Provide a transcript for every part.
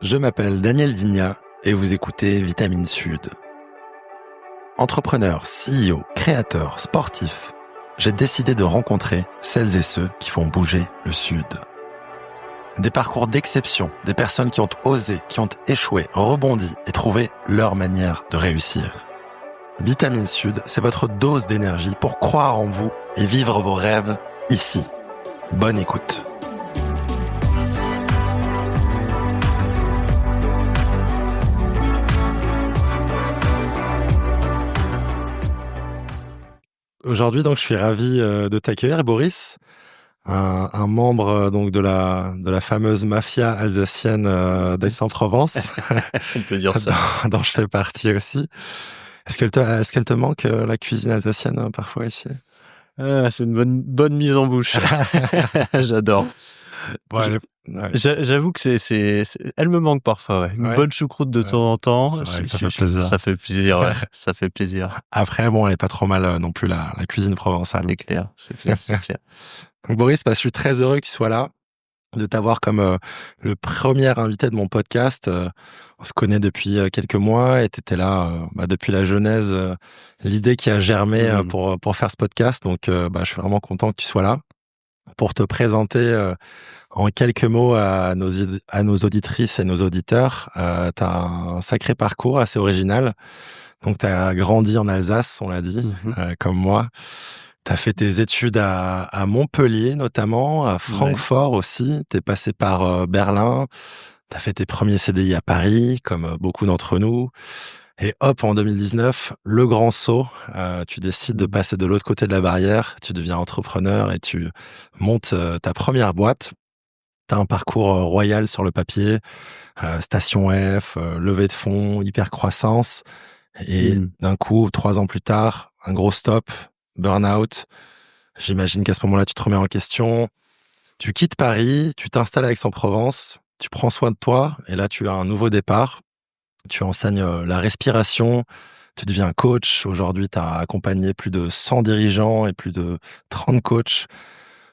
Je m'appelle Daniel Digna et vous écoutez Vitamine Sud. Entrepreneur, CEO, créateur, sportif, j'ai décidé de rencontrer celles et ceux qui font bouger le Sud. Des parcours d'exception, des personnes qui ont osé, qui ont échoué, rebondi et trouvé leur manière de réussir. Vitamine Sud, c'est votre dose d'énergie pour croire en vous et vivre vos rêves ici. Bonne écoute. Aujourd'hui, donc, je suis ravi de t'accueillir, Boris, un membre donc de la fameuse mafia alsacienne d'Aix-en-Provence, On peut dire ça. dont je fais partie aussi. Est-ce qu'elle te manque la cuisine alsacienne parfois ici? C'est une bonne mise en bouche. J'adore. Ouais. J'avoue que elle me manque parfois, ouais. Une bonne choucroute de temps en temps. C'est vrai que ça fait plaisir. Ça fait plaisir, ouais. Ça fait plaisir. Après, bon, elle est pas trop mal non plus la cuisine provençale. C'est clair. Donc Boris, je suis très heureux que tu sois là, de t'avoir comme le premier invité de mon podcast. On se connaît depuis quelques mois et tu étais là depuis la genèse, l'idée qui a germé pour faire ce podcast. Donc je suis vraiment content que tu sois là pour te présenter en quelques mots à nos auditrices et nos auditeurs. Tu as un sacré parcours assez original. Donc tu as grandi en Alsace, on l'a dit, comme moi. Tu as fait tes études à Montpellier notamment, à Francfort aussi. Tu es passé par Berlin. Tu as fait tes premiers CDI à Paris, comme beaucoup d'entre nous. Et hop, en 2019, le grand saut. Tu décides de passer de l'autre côté de la barrière. Tu deviens entrepreneur et tu montes ta première boîte. Tu as un parcours royal sur le papier. Station F, levée de fonds, hyper croissance. Et d'un coup, 3 ans plus tard, un gros stop. Burnout. J'imagine qu'à ce moment-là, tu te remets en question. Tu quittes Paris, tu t'installes à Aix-en-Provence, tu prends soin de toi, et là, tu as un nouveau départ. Tu enseignes la respiration, tu deviens coach. Aujourd'hui, tu as accompagné plus de 100 dirigeants et plus de 30 coachs.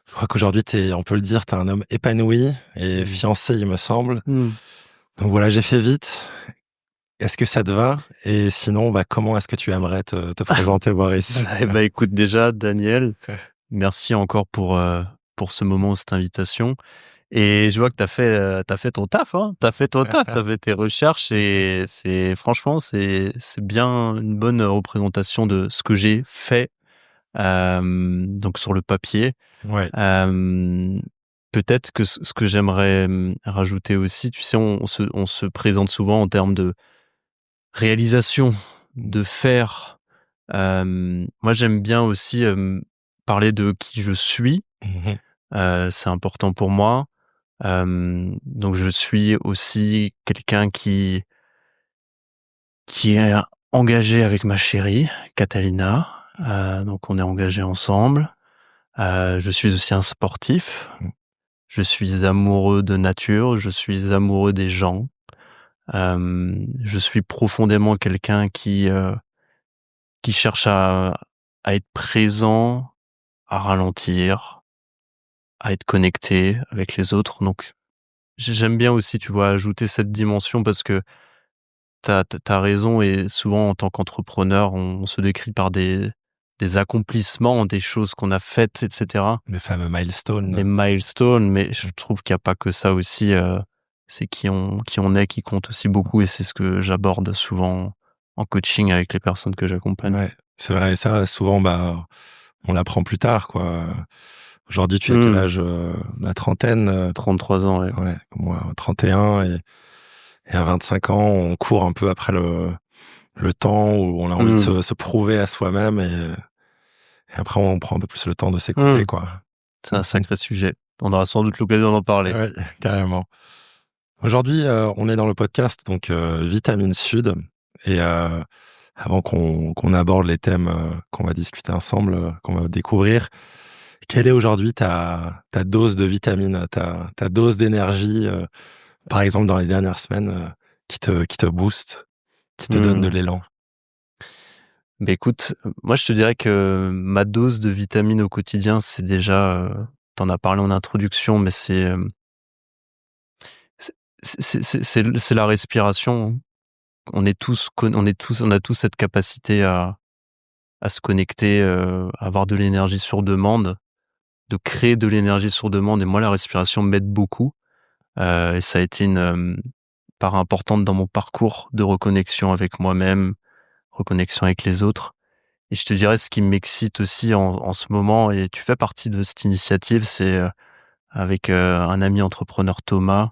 Je crois qu'aujourd'hui, on peut le dire, tu es un homme épanoui et fiancé, il me semble. Donc voilà, j'ai fait vite. Est-ce que ça te va? Et sinon, comment est-ce que tu aimerais te présenter, Boris? Écoute, déjà, Daniel, merci encore pour ce moment, cette invitation. Et je vois que t'as fait ton taf, hein. T'as fait tes recherches et franchement, c'est bien une bonne représentation de ce que j'ai fait, donc sur le papier. Ouais. Peut-être que ce que j'aimerais rajouter aussi, tu sais, on se présente souvent en termes de réalisation, de faire. Moi, j'aime bien aussi parler de qui je suis. C'est important pour moi. Donc, je suis aussi quelqu'un qui est engagé avec ma chérie, Catalina. Donc, on est engagés ensemble. Je suis aussi un sportif. Je suis amoureux de nature. Je suis amoureux des gens. Je suis profondément quelqu'un qui cherche à être présent, à ralentir, à être connecté avec les autres. Donc, j'aime bien aussi, tu vois, ajouter cette dimension parce que t'as raison et souvent, en tant qu'entrepreneur, on se décrit par des accomplissements, des choses qu'on a faites, etc. Les fameux milestones. Les milestones, mais je trouve qu'il n'y a pas que ça aussi. C'est qui on est qui compte aussi beaucoup et c'est ce que j'aborde souvent en coaching avec les personnes que j'accompagne. Ouais, c'est vrai. Et ça, souvent, on l'apprend plus tard, quoi. Aujourd'hui, tu as quel âge? La trentaine? 33 ans, ouais. Ouais, comme moi, 31 et à 25 ans, on court un peu après le temps où on a envie de se prouver à soi-même et après, on prend un peu plus le temps de s'écouter, quoi. C'est un sacré sujet. On aura sans doute l'occasion d'en parler. Ouais, carrément. Aujourd'hui, on est dans le podcast, donc Vitamine Sud. Et avant qu'on aborde les thèmes qu'on va discuter ensemble, qu'on va découvrir, quelle est aujourd'hui ta dose de vitamine, ta dose d'énergie, par exemple dans les dernières semaines, qui te booste, qui te donne de l'élan? Écoute, moi je te dirais que ma dose de vitamine au quotidien, c'est déjà, t'en as parlé en introduction, mais C'est la respiration. On a tous cette capacité à se connecter, à avoir de l'énergie sur demande, de créer de l'énergie sur demande. Et moi, la respiration m'aide beaucoup. Et ça a été une part importante dans mon parcours de reconnexion avec moi-même, reconnexion avec les autres. Et je te dirais, ce qui m'excite aussi en ce moment, et tu fais partie de cette initiative, c'est avec un ami entrepreneur Thomas,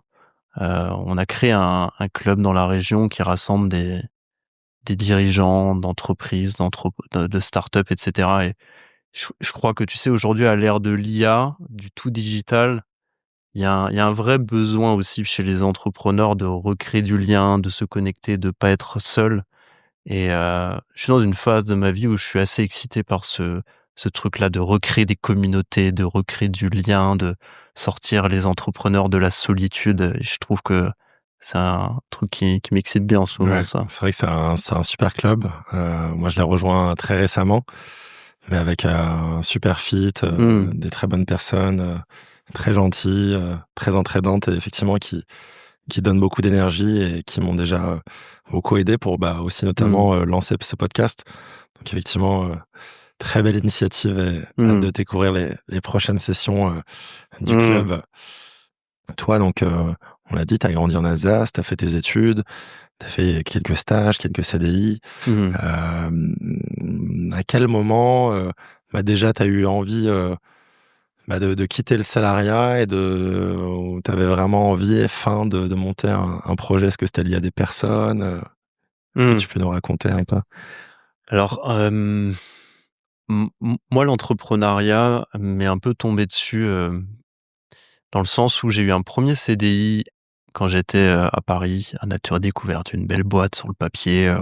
on a créé un club dans la région qui rassemble des dirigeants d'entreprises, de start-up, etc. Et je crois que tu sais, aujourd'hui, à l'ère de l'IA, du tout digital, il y a un vrai besoin aussi chez les entrepreneurs de recréer du lien, de se connecter, de pas être seul. Et je suis dans une phase de ma vie où je suis assez excité par ce truc-là de recréer des communautés, de recréer du lien, de sortir les entrepreneurs de la solitude. Et je trouve que c'est un truc qui m'excite bien en ce moment, Ouais, ça. c'est vrai que c'est un super club. Moi, je l'ai rejoint très récemment, mais avec un super fit, Mmh. des très bonnes personnes, très gentilles, très entraidantes et effectivement qui donnent beaucoup d'énergie et qui m'ont déjà beaucoup aidé pour aussi Mmh. notamment lancer ce podcast. Donc effectivement, très belle initiative et hâte Mmh. de découvrir les prochaines sessions du Mmh. club. Toi, donc, on l'a dit, tu as grandi en Alsace, tu as fait tes études, tu as fait quelques stages, quelques CDI. Mmh. À quel moment, déjà, tu as eu envie de quitter le salariat et tu avais vraiment envie et faim de monter un projet? Est-ce que c'était lié à des personnes? Que Mmh. tu peux nous raconter un peu? Alors, moi, l'entrepreneuriat m'est un peu tombé dessus, dans le sens où j'ai eu un premier CDI quand j'étais, à Paris, à Nature et Découverte, une belle boîte sur le papier,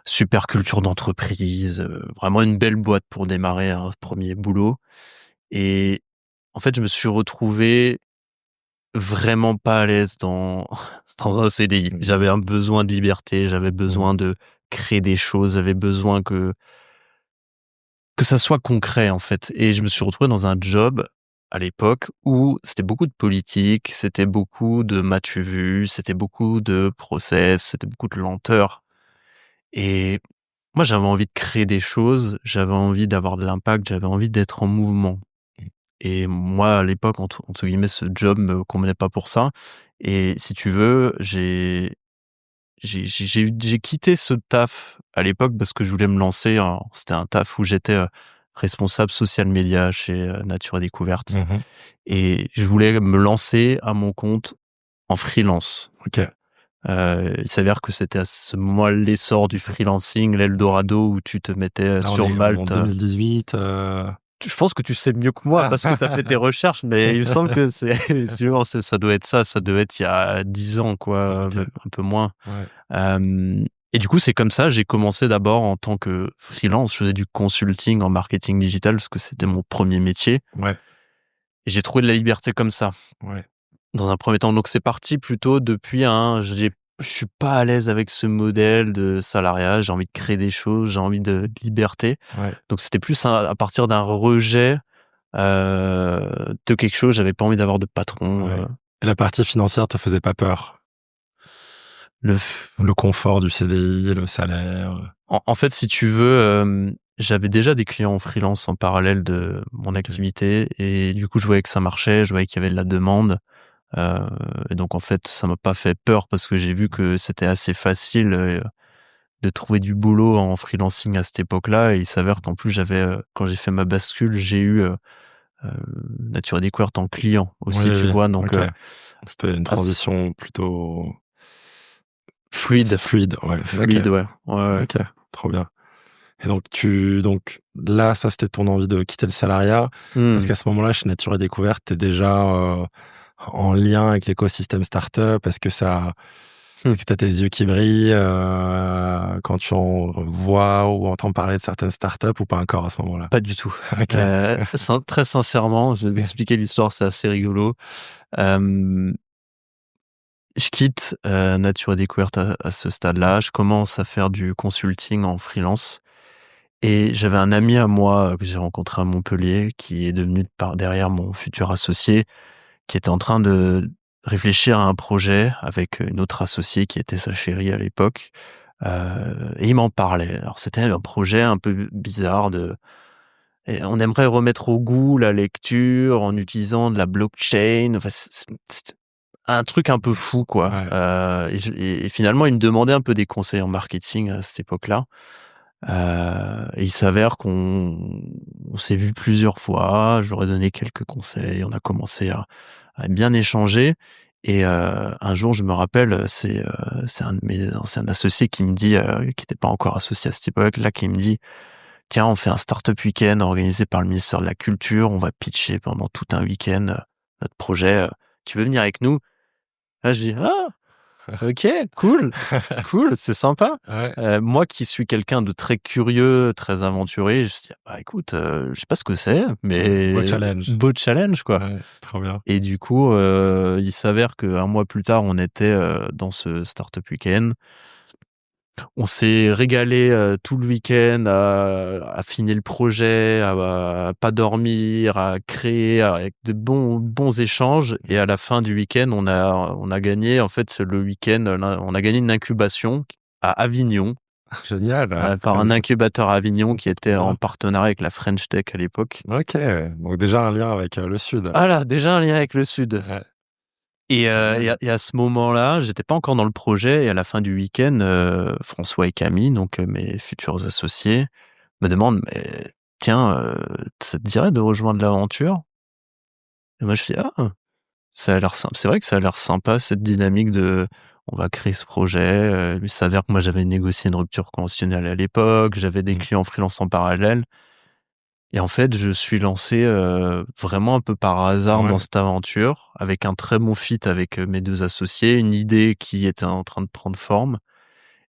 super culture d'entreprise, vraiment une belle boîte pour démarrer un premier boulot. Et en fait, je me suis retrouvé vraiment pas à l'aise dans dans un CDI. Mmh. J'avais un besoin de liberté, j'avais Mmh. besoin de créer des choses, j'avais besoin que ça soit concret, en fait. Et je me suis retrouvé dans un job, à l'époque, où c'était beaucoup de politique, c'était beaucoup de m'as-tu vu, c'était beaucoup de process, c'était beaucoup de lenteur. Et moi, j'avais envie de créer des choses, j'avais envie d'avoir de l'impact, j'avais envie d'être en mouvement. Et moi, à l'époque, entre guillemets, ce job me convenait pas pour ça. Et si tu veux, j'ai quitté ce taf à l'époque parce que je voulais me lancer c'était un taf où j'étais, responsable social media chez, Nature et Découverte, Mmh. et je voulais me lancer à mon compte en freelance. OK. Il s'avère que c'était à ce moment l'essor du freelancing, l'Eldorado où tu te mettais, Là, on sur est en Malte. 2018, Je pense que tu sais mieux que moi parce que tu as fait tes recherches, mais il me semble que ça doit être ça, ça doit être il y a 10 ans, quoi, OK. même un peu moins. Ouais. Et du coup, c'est comme ça, j'ai commencé d'abord en tant que freelance. Je faisais du consulting en marketing digital parce que c'était mon premier métier, Ouais. et j'ai trouvé de la liberté comme ça, Ouais. dans un premier temps. Donc c'est parti plutôt depuis je suis pas à l'aise avec ce modèle de salariat, j'ai envie de créer des choses, j'ai envie de liberté. Ouais. Donc c'était plus à partir d'un rejet, de quelque chose, j'avais pas envie d'avoir de patron, Ouais. Et la partie financière te faisait pas peur? le Le confort du CDI, le salaire, en fait, si tu veux, j'avais déjà des clients en freelance en parallèle de mon OK. activité, et du coup, je voyais que ça marchait, je voyais qu'il y avait de la demande, heu et donc en fait, ça m'a pas fait peur parce que j'ai vu que c'était assez facile, de trouver du boulot en freelancing à cette époque-là. Et il s'avère qu'en plus, quand j'ai fait ma bascule, j'ai eu, heu, Nature et Découverte en client Oui, aussi, tu oui, vois? Donc, OK. C'était une ass transition plutôt fluide, fluide, ouais. OK, fluide, ouais. Ouais, ouais. OK, trop bien. Et donc là, ça, c'était ton envie de quitter le salariat. Est-ce Mmh. qu'à ce moment-là, chez Nature et Découverte, tu es déjà, en lien avec l'écosystème startup? Mmh. Est-ce que tu as tes yeux qui brillent, quand tu en vois ou entends parler de certaines startups ou pas encore à ce moment-là? Pas du tout. OK. Très sincèrement, je vais t'expliquer l'histoire, c'est assez rigolo. Hem, je quitte, Nature et Découverte à ce stade-là. Je commence à faire du consulting en freelance, et j'avais un ami à moi, que j'ai rencontré à Montpellier, qui est devenu par derrière mon futur associé, qui était en train de réfléchir à un projet avec une autre associée qui était sa chérie à l'époque. Et il m'en parlait. Alors c'était un projet un peu bizarre et on aimerait remettre au goût la lecture en utilisant de la blockchain. Enfin, c'est un truc un peu fou, quoi. Ouais. Et finalement, il me demandait un peu des conseils en marketing à cette époque-là. Et il s'avère qu'on s'est vu plusieurs fois. Je leur ai donné quelques conseils. On a commencé à bien échanger. Et un jour, je me rappelle, c'est un de mes anciens associés qui me dit, qui n'était pas encore associé à cette époque-là, qui me dit: «Tiens, on fait un startup week-end organisé par le ministère de la Culture. On va pitcher pendant tout un week-end notre projet. Tu veux venir avec nous?» Là, je dis: «Ah, ok, cool, cool, c'est sympa.» Ouais. Moi qui suis quelqu'un de très curieux, très aventurier, je me dis: «Bah écoute, je sais pas ce que c'est, Beau mais challenge. beau challenge, quoi.» Ouais, trop bien. Et du coup, il s'avère qu'un mois plus tard, on était dans ce startup week-end. On s'est régalé tout le week-end à affiner le projet, à pas dormir, à créer avec de bons échanges. Et à la fin du week-end, on a gagné, en fait, le week-end, on a gagné une incubation à Avignon, Génial. par un incubateur à Avignon qui était en Bien. partenariat avec la French Tech à l'époque. OK, donc déjà un lien avec, le sud. Voilà, déjà un lien avec le Sud. Ouais. Et Génial. à ce moment-là, j'étais pas encore dans le projet, et à la fin du week-end, François et Camille, donc mes futurs associés, me demandent: «Mais tiens, ça te dirait de rejoindre l'aventure?» Et moi je fais: «Ah, ça a l'air sympa.» C'est vrai que ça a l'air sympa, cette dynamique de on va créer ce projet. Il s'avère que moi j'avais négocié une rupture conventionnelle à l'époque, j'avais des Mmh. clients freelance en parallèle. Et en fait, je suis lancé vraiment un peu par hasard Ouais. dans cette aventure, avec un très bon fit avec mes 2 associés, une idée qui était en train de prendre forme,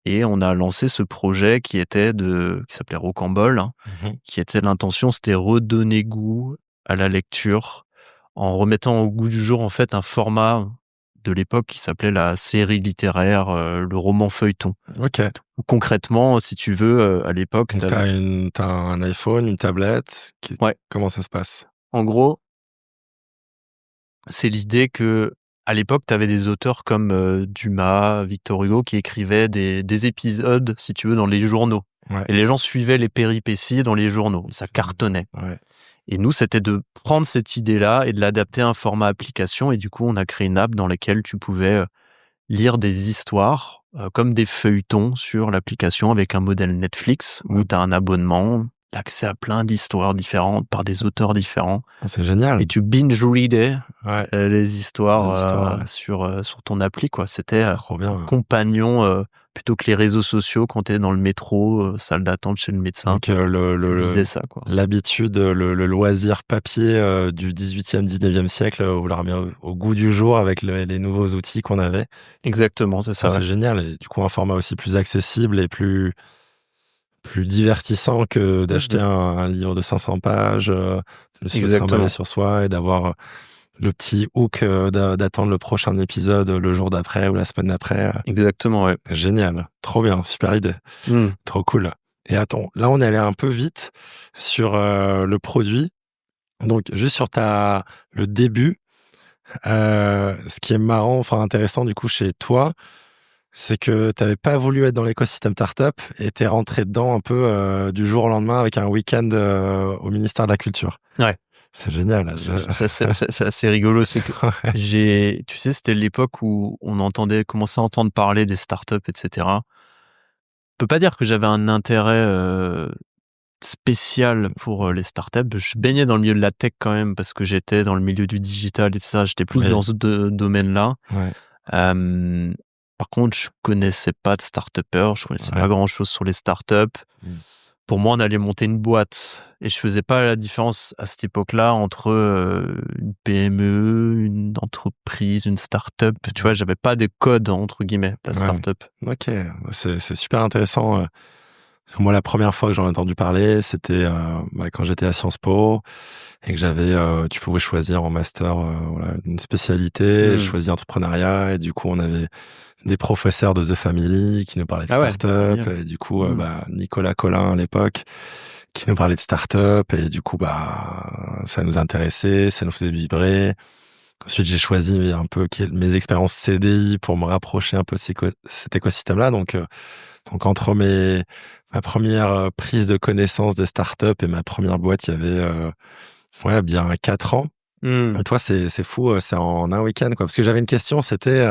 et on a lancé ce projet qui s'appelait Rocambole, hein, Mmh. qui était l'intention, c'était redonner goût à la lecture en remettant au goût du jour, en fait, un format de l'époque qui s'appelait la série littéraire, le roman feuilleton. OK. Concrètement, si tu veux, à l'époque, Donc t'as un iPhone, une tablette, ouais, comment ça se passe? en gros, c'est l'idée que à l'époque, tu avais des auteurs comme, Dumas, Victor Hugo qui écrivaient des épisodes, si tu veux, dans les journaux, Ouais. et les gens suivaient les péripéties dans les journaux. Ça cartonnait, Ouais. et nous, c'était de prendre cette idée-là et de l'adapter à un format application, et du coup, on a créé une app dans laquelle tu pouvais, lire des histoires, comme des feuilletons sur l'application avec un modèle Netflix Ouais. où tu as un abonnement, l'accès à plein d'histoires différentes par des auteurs différents, Ah, c'est génial. et tu binge readais Ouais. les histoires, Les histoires, ouais. sur ton appli, quoi. C'était Trop bien. compagnon, plutôt que les réseaux sociaux quand tu es dans le métro, salle d'attente chez le médecin. Donc, Tu lisais ça, quoi. l'habitude, le loisir papier, du 18e, 19e siècle, vous l'a remis au goût du jour avec les nouveaux outils qu'on avait. Exactement, c'est Ah, ça, ouais. c'est génial, et du coup, un format aussi plus accessible et plus divertissant que d'acheter Mmh. un livre de 500 pages, de se le trimballer Exactement, sur soi et d'avoir, le petit hook, d'attendre le prochain épisode, le jour d'après ou la semaine d'après. exactement, ouais. Génial, trop bien, super idée, Mmh. trop cool. Et attends, là, on est allé un peu vite sur, le produit. Donc juste sur le début, ce qui est marrant, enfin intéressant du coup chez toi, c'est que tu avais pas voulu être dans l'écosystème startup et tu es rentré dedans un peu, du jour au lendemain avec un week-end, au ministère de la Culture. Ouais. C'est génial. C'est assez rigolo, c'est que Ouais. tu sais, c'était l'époque où on commençait à entendre parler des startups, et cetera. Je peux pas dire que j'avais un intérêt, spécial pour, les startups. Je baignais dans le milieu de la tech quand même parce que j'étais dans le milieu du digital et cetera. J'étais plus Oui, dans ce domaine-là. ouais, Hem, Par contre, je connaissais pas de start-upper, je connaissais ouais. pas grand-chose sur les startups. Mmh. Pour moi, on allait monter une boîte, et je faisais pas la différence à cette époque-là entre, une PME, une entreprise, une start-up. Tu vois? J'avais pas de «code» entre guillemets, la Ouais. start-up. OK, c'est super intéressant, parce que moi, la première fois que j'en ai entendu parler, c'était, quand j'étais à Sciences Po et que j'avais, tu pouvais choisir en master, voilà, une spécialité. J'ai Mmh. choisi entrepreneuriat et du coup, on avait des professeurs de The Family qui nous parlaient de Ah ouais, start-up génial. et du coup, Mmh. Nicolas Collin à l'époque qui nous parlait de start-up et du coup, ça nous intéressait, ça nous faisait vibrer. Ensuite, j'ai choisi un peu mes expériences CDI pour me rapprocher un peu de cet écosystème-là. Donc entre ma première prise de connaissance des startups et ma première boîte, il y avait bien 4 ans. Et toi, c'est fou, c'est en un week-end, quoi. Parce que j'avais une question, c'était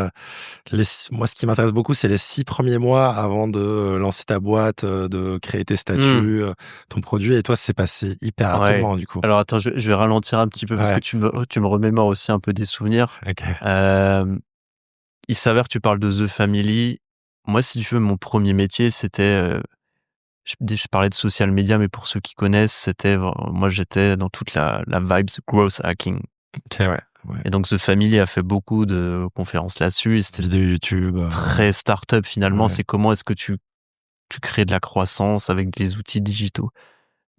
moi, ce qui m'intéresse beaucoup, c'est les 6 premiers mois avant de lancer ta boîte, de créer tes statuts, ton produit. Et toi, c'est passé hyper Ouais. rapidement, du coup. Alors attends, je vais ralentir un petit peu parce que Ouais. tu me remémores aussi un peu des souvenirs. Ok. Il s'avère que tu parles de The Family. Moi, si tu veux, mon premier métier, c'était, je parlais de social media, mais pour ceux qui connaissent, moi, j'étais dans toute la vibes growth hacking. Ok, ouais. Et donc, The Family a fait beaucoup de conférences là-dessus. Et c'était Vidéo YouTube. très start-up finalement. Ouais. C'est comment est-ce que tu crées de la croissance avec des outils digitaux.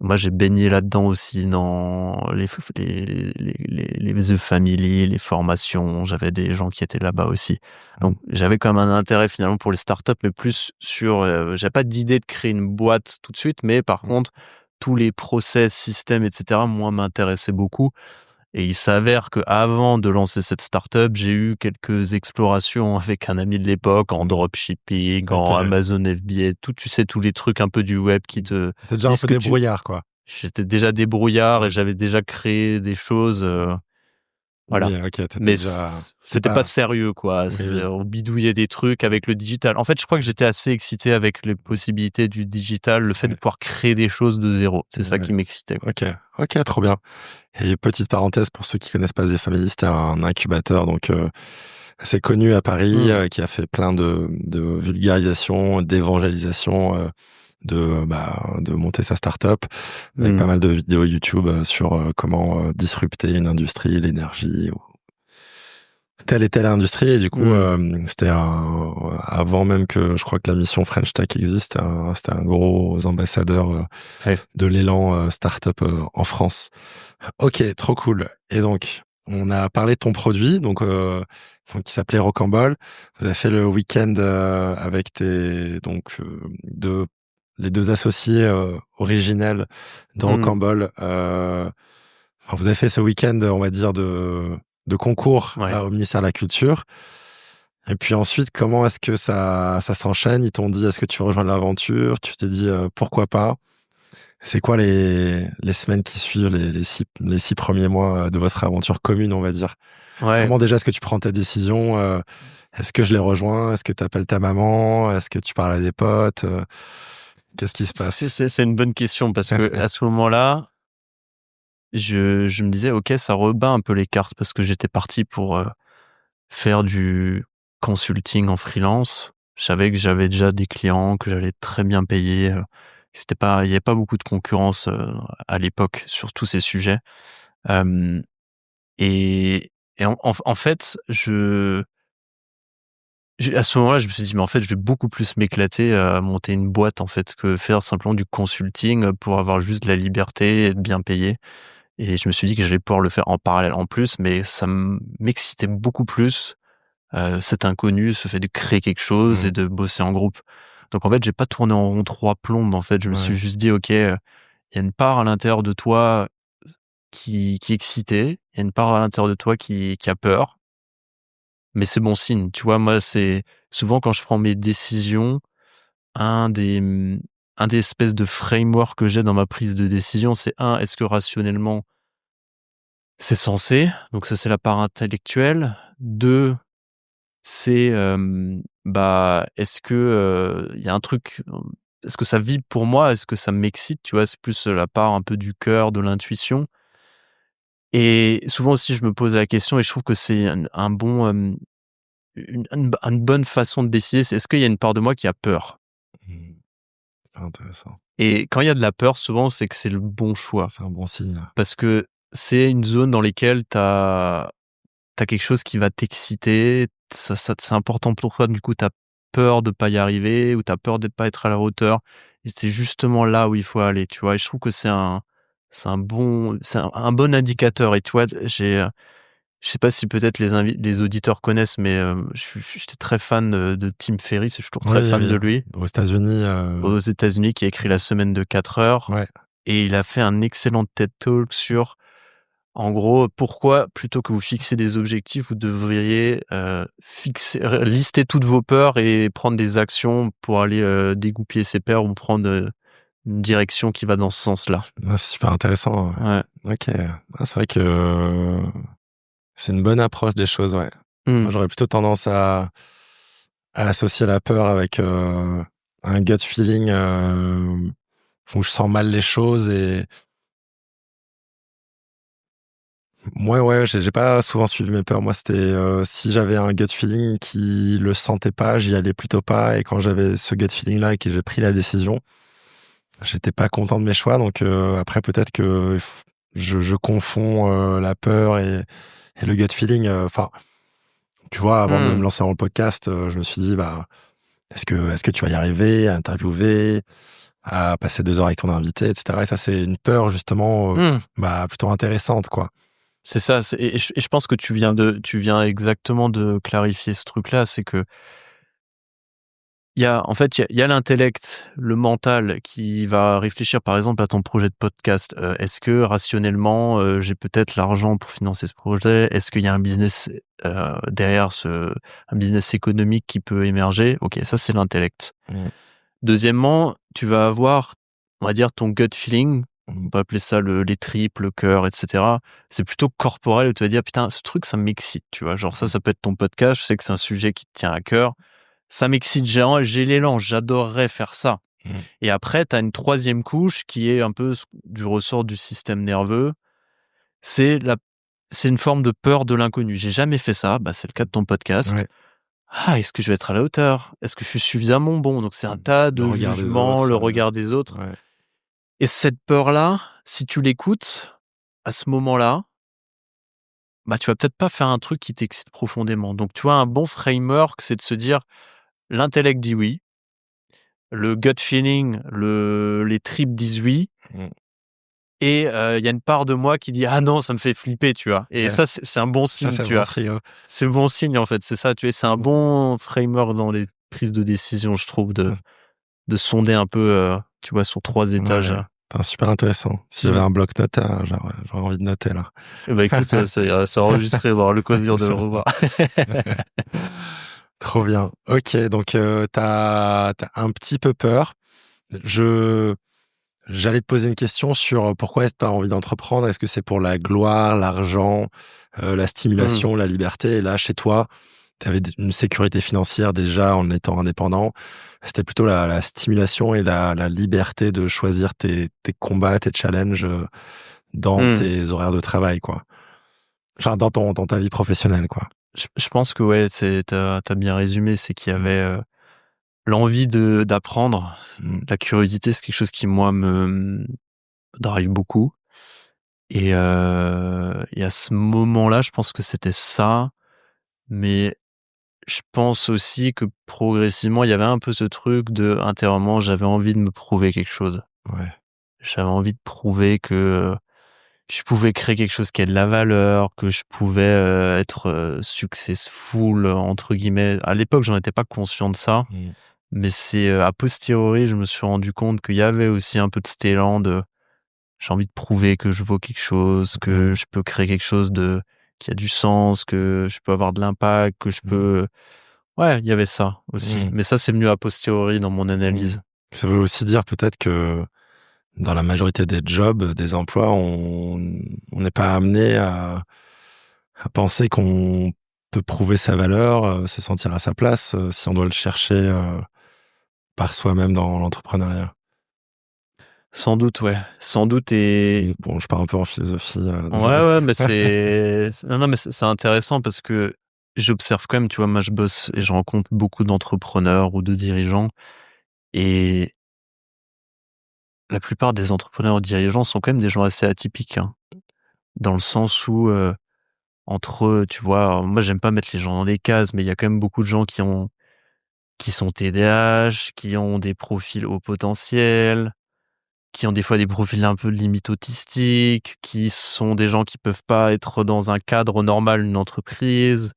Moi, j'ai baigné là-dedans aussi dans les The Family, les formations. J'avais des gens qui étaient là-bas aussi. Donc, j'avais quand même un intérêt finalement pour les startups, mais plus sur. J'avais pas d'idée de créer une boîte tout de suite, mais par contre, tous les process, systèmes, etc. Moi, m'intéressaient beaucoup. Et il s'avère qu'avant de lancer cette startup, j'ai eu quelques explorations avec un ami de l'époque en dropshipping, en Ok. Amazon FBA, tu sais, tous les trucs un peu du web qui te T'es déjà un disent peu que débrouillard, quoi. J'étais déjà débrouillard et j'avais déjà créé des choses, voilà. Oui, ok, t'étais Mais déjà. C'est c'était pas pas. sérieux, quoi. Oui, oui. On bidouillait des trucs avec le digital. En fait, je crois que j'étais assez excité avec les possibilités du digital, le fait de Ouais. pouvoir créer des choses de zéro. C'est ça Ouais. qui m'excitait, quoi. Ok, trop bien. Et petite parenthèse pour ceux qui connaissent pas The Family, c'était un incubateur donc assez connu à Paris, qui a fait plein de vulgarisation, d'évangélisation, de monter sa start-up avec pas mal de vidéos YouTube sur comment disrupter une industrie, l'énergie ou telle et telle industrie. Et du coup, c'était avant même que je crois que la mission French Tech existe, c'était un gros ambassadeur Ouais. de l'élan startup en France. Ok, trop cool. Et donc, on a parlé de ton produit, donc qui s'appelait Rocambole. Vous avez fait le week-end avec les deux associés originels de Rocambole. Vous avez fait ce week-end, on va dire, de concours Ouais. au ministère de la Culture. Et puis ensuite, comment est-ce que ça s'enchaîne? Ils t'ont dit, est-ce que tu rejoins l'aventure? Tu t'es dit, pourquoi pas? C'est quoi les semaines qui suivent, les 6 premiers mois de votre aventure commune, on va dire? Ouais. Comment déjà est-ce que tu prends ta décision? Est-ce que je les rejoins? Est-ce que tu appelles ta maman? Est-ce que tu parles à des potes? Qu'est-ce qui se passe? C'est une bonne question parce que à ce moment-là, je me disais: «OK, ça rebat un peu les cartes» parce que j'étais parti pour, faire du consulting en freelance. Je savais que j'avais déjà des clients, que j'allais être très bien payé, il y avait pas beaucoup de concurrence, à l'époque sur tous ces sujets. Hem et en fait, à ce moment-là, je me suis dit: «Mais en fait, je vais beaucoup plus m'éclater à monter une boîte, en fait, que faire simplement du consulting, pour avoir juste de la liberté et être bien payé». Et je me suis dit que j'allais pouvoir le faire en parallèle en plus, mais ça m'excitait beaucoup plus, cet inconnu, ce fait de créer quelque chose et de bosser en groupe. Donc en fait, j'ai pas tourné en rond 3 plombes, en fait. Je me suis Ouais. juste dit: «OK, il y a une part à l'intérieur de toi qui est excitée, il y a une part à l'intérieur de toi qui a peur, mais c'est bon signe». Tu vois? Moi, c'est souvent quand je prends mes décisions, un des, un des espèces de framework que j'ai dans ma prise de décision, c'est est-ce que rationnellement c'est sensé? Donc ça, c'est la part intellectuelle. 2, c'est, est-ce que, il y a un truc, est-ce que ça vibre pour moi? Est-ce que ça m'excite? Tu vois? C'est plus, la part un peu du cœur, de l'intuition. Et souvent aussi, je me pose la question et je trouve que c'est un bon, une bonne façon de décider, c'est est-ce qu'il y a une part de moi qui a peur? Mmh. C'est intéressant. Et quand il y a de la peur, souvent, c'est que c'est le bon choix. C'est un bon signe. Parce que c'est une zone dans laquelle tu as quelque chose qui va t'exciter, c'est important pour toi, du coup, tu as peur de pas y arriver ou tu as peur de pas être à la hauteur et c'est justement là où il faut aller, tu vois? Et je trouve que c'est un bon indicateur et tu vois, je sais pas si peut-être les auditeurs connaissent, mais j'étais très fan de Tim Ferriss, je suis toujours très Oui, fan oui. de lui, Aux États-Unis, aux États-Unis, qui a écrit La semaine de 4 heures ouais. et il a fait un excellent TED Talk sur En gros, pourquoi, plutôt que vous fixer des objectifs, vous devriez lister toutes vos peurs et prendre des actions pour aller dégoupiller ces peurs ou prendre une direction qui va dans ce sens-là. C'est super intéressant. Ouais. Ok. C'est vrai que c'est une bonne approche des choses, ouais. Moi, j'aurais plutôt tendance à associer la peur avec un gut feeling où je sens mal les choses et moi, ouais, j'ai pas souvent suivi mes peurs. Moi, c'était si j'avais un gut feeling qui le sentait pas, j'y allais plutôt pas. Et quand j'avais ce gut feeling-là et que j'ai pris la décision, j'étais pas content de mes choix. Donc après, peut-être que je confonds la peur et le gut feeling. Enfin, tu vois, avant de me lancer dans le podcast, je me suis dit, bah, est-ce que tu vas y arriver à interviewer, à passer 2 heures avec ton invité, etc. Et ça, c'est une peur justement, bah, plutôt intéressante, quoi. C'est ça. Et je pense que tu viens exactement de clarifier ce truc-là. C'est que il y a l'intellect, le mental qui va réfléchir, par exemple, à ton projet de podcast. Est-ce que rationnellement, j'ai peut-être l'argent pour financer ce projet? Est-ce qu'il y a un business derrière un business économique qui peut émerger? Ok, ça c'est l'intellect. Deuxièmement, tu vas avoir, on va dire, ton gut feeling. On peut appeler ça les tripes, le cœur, etc. C'est plutôt corporel où tu vas dire, putain, ce truc, ça m'excite, tu vois. Genre ça peut être ton podcast. Je sais que c'est un sujet qui te tient à cœur. Ça m'excite, j'ai l'élan, j'adorerais faire ça. Et après, tu as une troisième couche qui est un peu du ressort du système nerveux. C'est une forme de peur de l'inconnu. J'ai jamais fait ça, bah, c'est le cas de ton podcast. Ouais. Ah, est-ce que je vais être à la hauteur? Est-ce que je suis suffisamment bon? Donc c'est un tas de jugements, le regard des autres. Ouais. Et cette peur-là, si tu l'écoutes, à ce moment-là, bah, tu vas peut-être pas faire un truc qui t'excite profondément. Donc tu vois, un bon framework, c'est de se dire, l'intellect dit oui, le gut feeling, les tripes disent oui, et il y a une part de moi qui dit ah non, ça me fait flipper, tu vois. Et ça, c'est un bon signe, ça, tu vois. C'est bon signe en fait, c'est ça, tu vois. C'est un bon framework dans les prises de décision, je trouve, de sonder un peu, tu vois, sur 3 étages. Super intéressant. Si j'avais un bloc-notes, j'aurais envie de noter là. Bah écoute, c'est enregistré dans l'occasion de le revoir. Trop bien. Ok, donc t'as un petit peu peur. J'allais te poser une question sur pourquoi est-ce que t'as envie d'entreprendre. Est-ce que c'est pour la gloire, l'argent, la stimulation, la liberté? Et là, chez toi, t'avais une sécurité financière déjà en étant indépendant. C'était plutôt la stimulation et la liberté de choisir tes combats, tes challenges dans tes horaires de travail, quoi. Enfin, dans ta vie professionnelle, quoi. Je pense que ouais, t'as bien résumé, c'est qu'il y avait l'envie d'apprendre. La curiosité, c'est quelque chose qui, moi, me drive beaucoup. Et à ce moment-là, je pense que c'était ça. Mais je pense aussi que progressivement, il y avait un peu ce truc intérieurement, j'avais envie de me prouver quelque chose. Ouais. J'avais envie de prouver que je pouvais créer quelque chose qui ait de la valeur, que je pouvais être successful, entre guillemets. À l'époque, j'en étais pas conscient de ça. Mais c'est a posteriori, je me suis rendu compte qu'il y avait aussi un peu de cet élan de j'ai envie de prouver que je vaux quelque chose, que je peux créer quelque chose qui a du sens, que je peux avoir de l'impact, que je peux... Ouais, il y avait ça aussi. Mais ça, c'est venu a posteriori dans mon analyse. Ça veut aussi dire peut-être que dans la majorité des jobs, des emplois, on n'est pas amené à penser qu'on peut prouver sa valeur, se sentir à sa place, si on doit le chercher par soi-même dans l'entrepreneuriat. Sans doute, ouais. Sans doute. Et bon, je pars un peu en philosophie. Ouais, mais non, mais c'est intéressant parce que j'observe quand même, tu vois, moi je bosse et je rencontre beaucoup d'entrepreneurs ou de dirigeants, et la plupart des entrepreneurs ou dirigeants sont quand même des gens assez atypiques, hein, dans le sens où entre eux, tu vois, moi j'aime pas mettre les gens dans des cases, mais il y a quand même beaucoup de gens qui sont TDAH, qui ont des profils haut potentiel, qui ont des fois des profils un peu limite autistiques, qui sont des gens qui peuvent pas être dans un cadre normal d'une entreprise,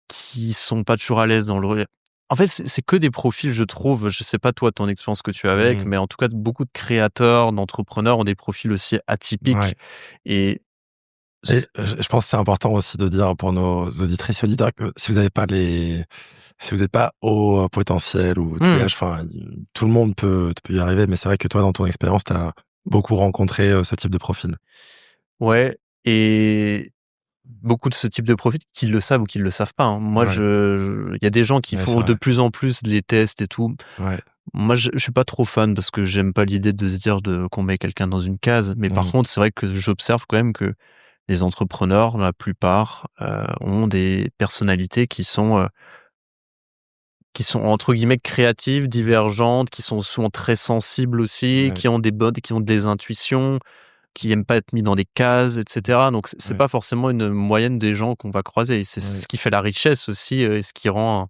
qui sont pas toujours à l'aise dans le... En fait, c'est que des profils, je trouve, je sais pas toi ton expérience que tu as avec, mais en tout cas beaucoup de créateurs, d'entrepreneurs ont des profils aussi atypiques. Ouais. Et Et je pense que c'est important aussi de dire pour nos auditrices et auditeurs que si vous n'êtes pas au potentiel ou TDAH, enfin, tout le monde peut y arriver, mais c'est vrai que toi, dans ton expérience, tu as beaucoup rencontré ce type de profil. Ouais, et beaucoup de ce type de profil qui le savent ou qui le savent pas, hein. Moi, Ouais. il y a des gens qui Ouais, c'est font de vrai. plus en plus les tests et tout. Ouais. Moi, je suis pas trop fan parce que j'aime pas l'idée de se dire qu'on met quelqu'un dans une case. Mais par contre, c'est vrai que j'observe quand même que les entrepreneurs, la plupart, ont des personnalités qui sont entre guillemets «créatives», divergentes, qui sont souvent très sensibles aussi, Ouais. qui ont des intuitions, qui aiment pas être mis dans des cases, et cetera. Donc c'est Ouais. pas forcément une moyenne des gens qu'on va croiser. C'est Ouais. ce qui fait la richesse aussi, et ce qui rend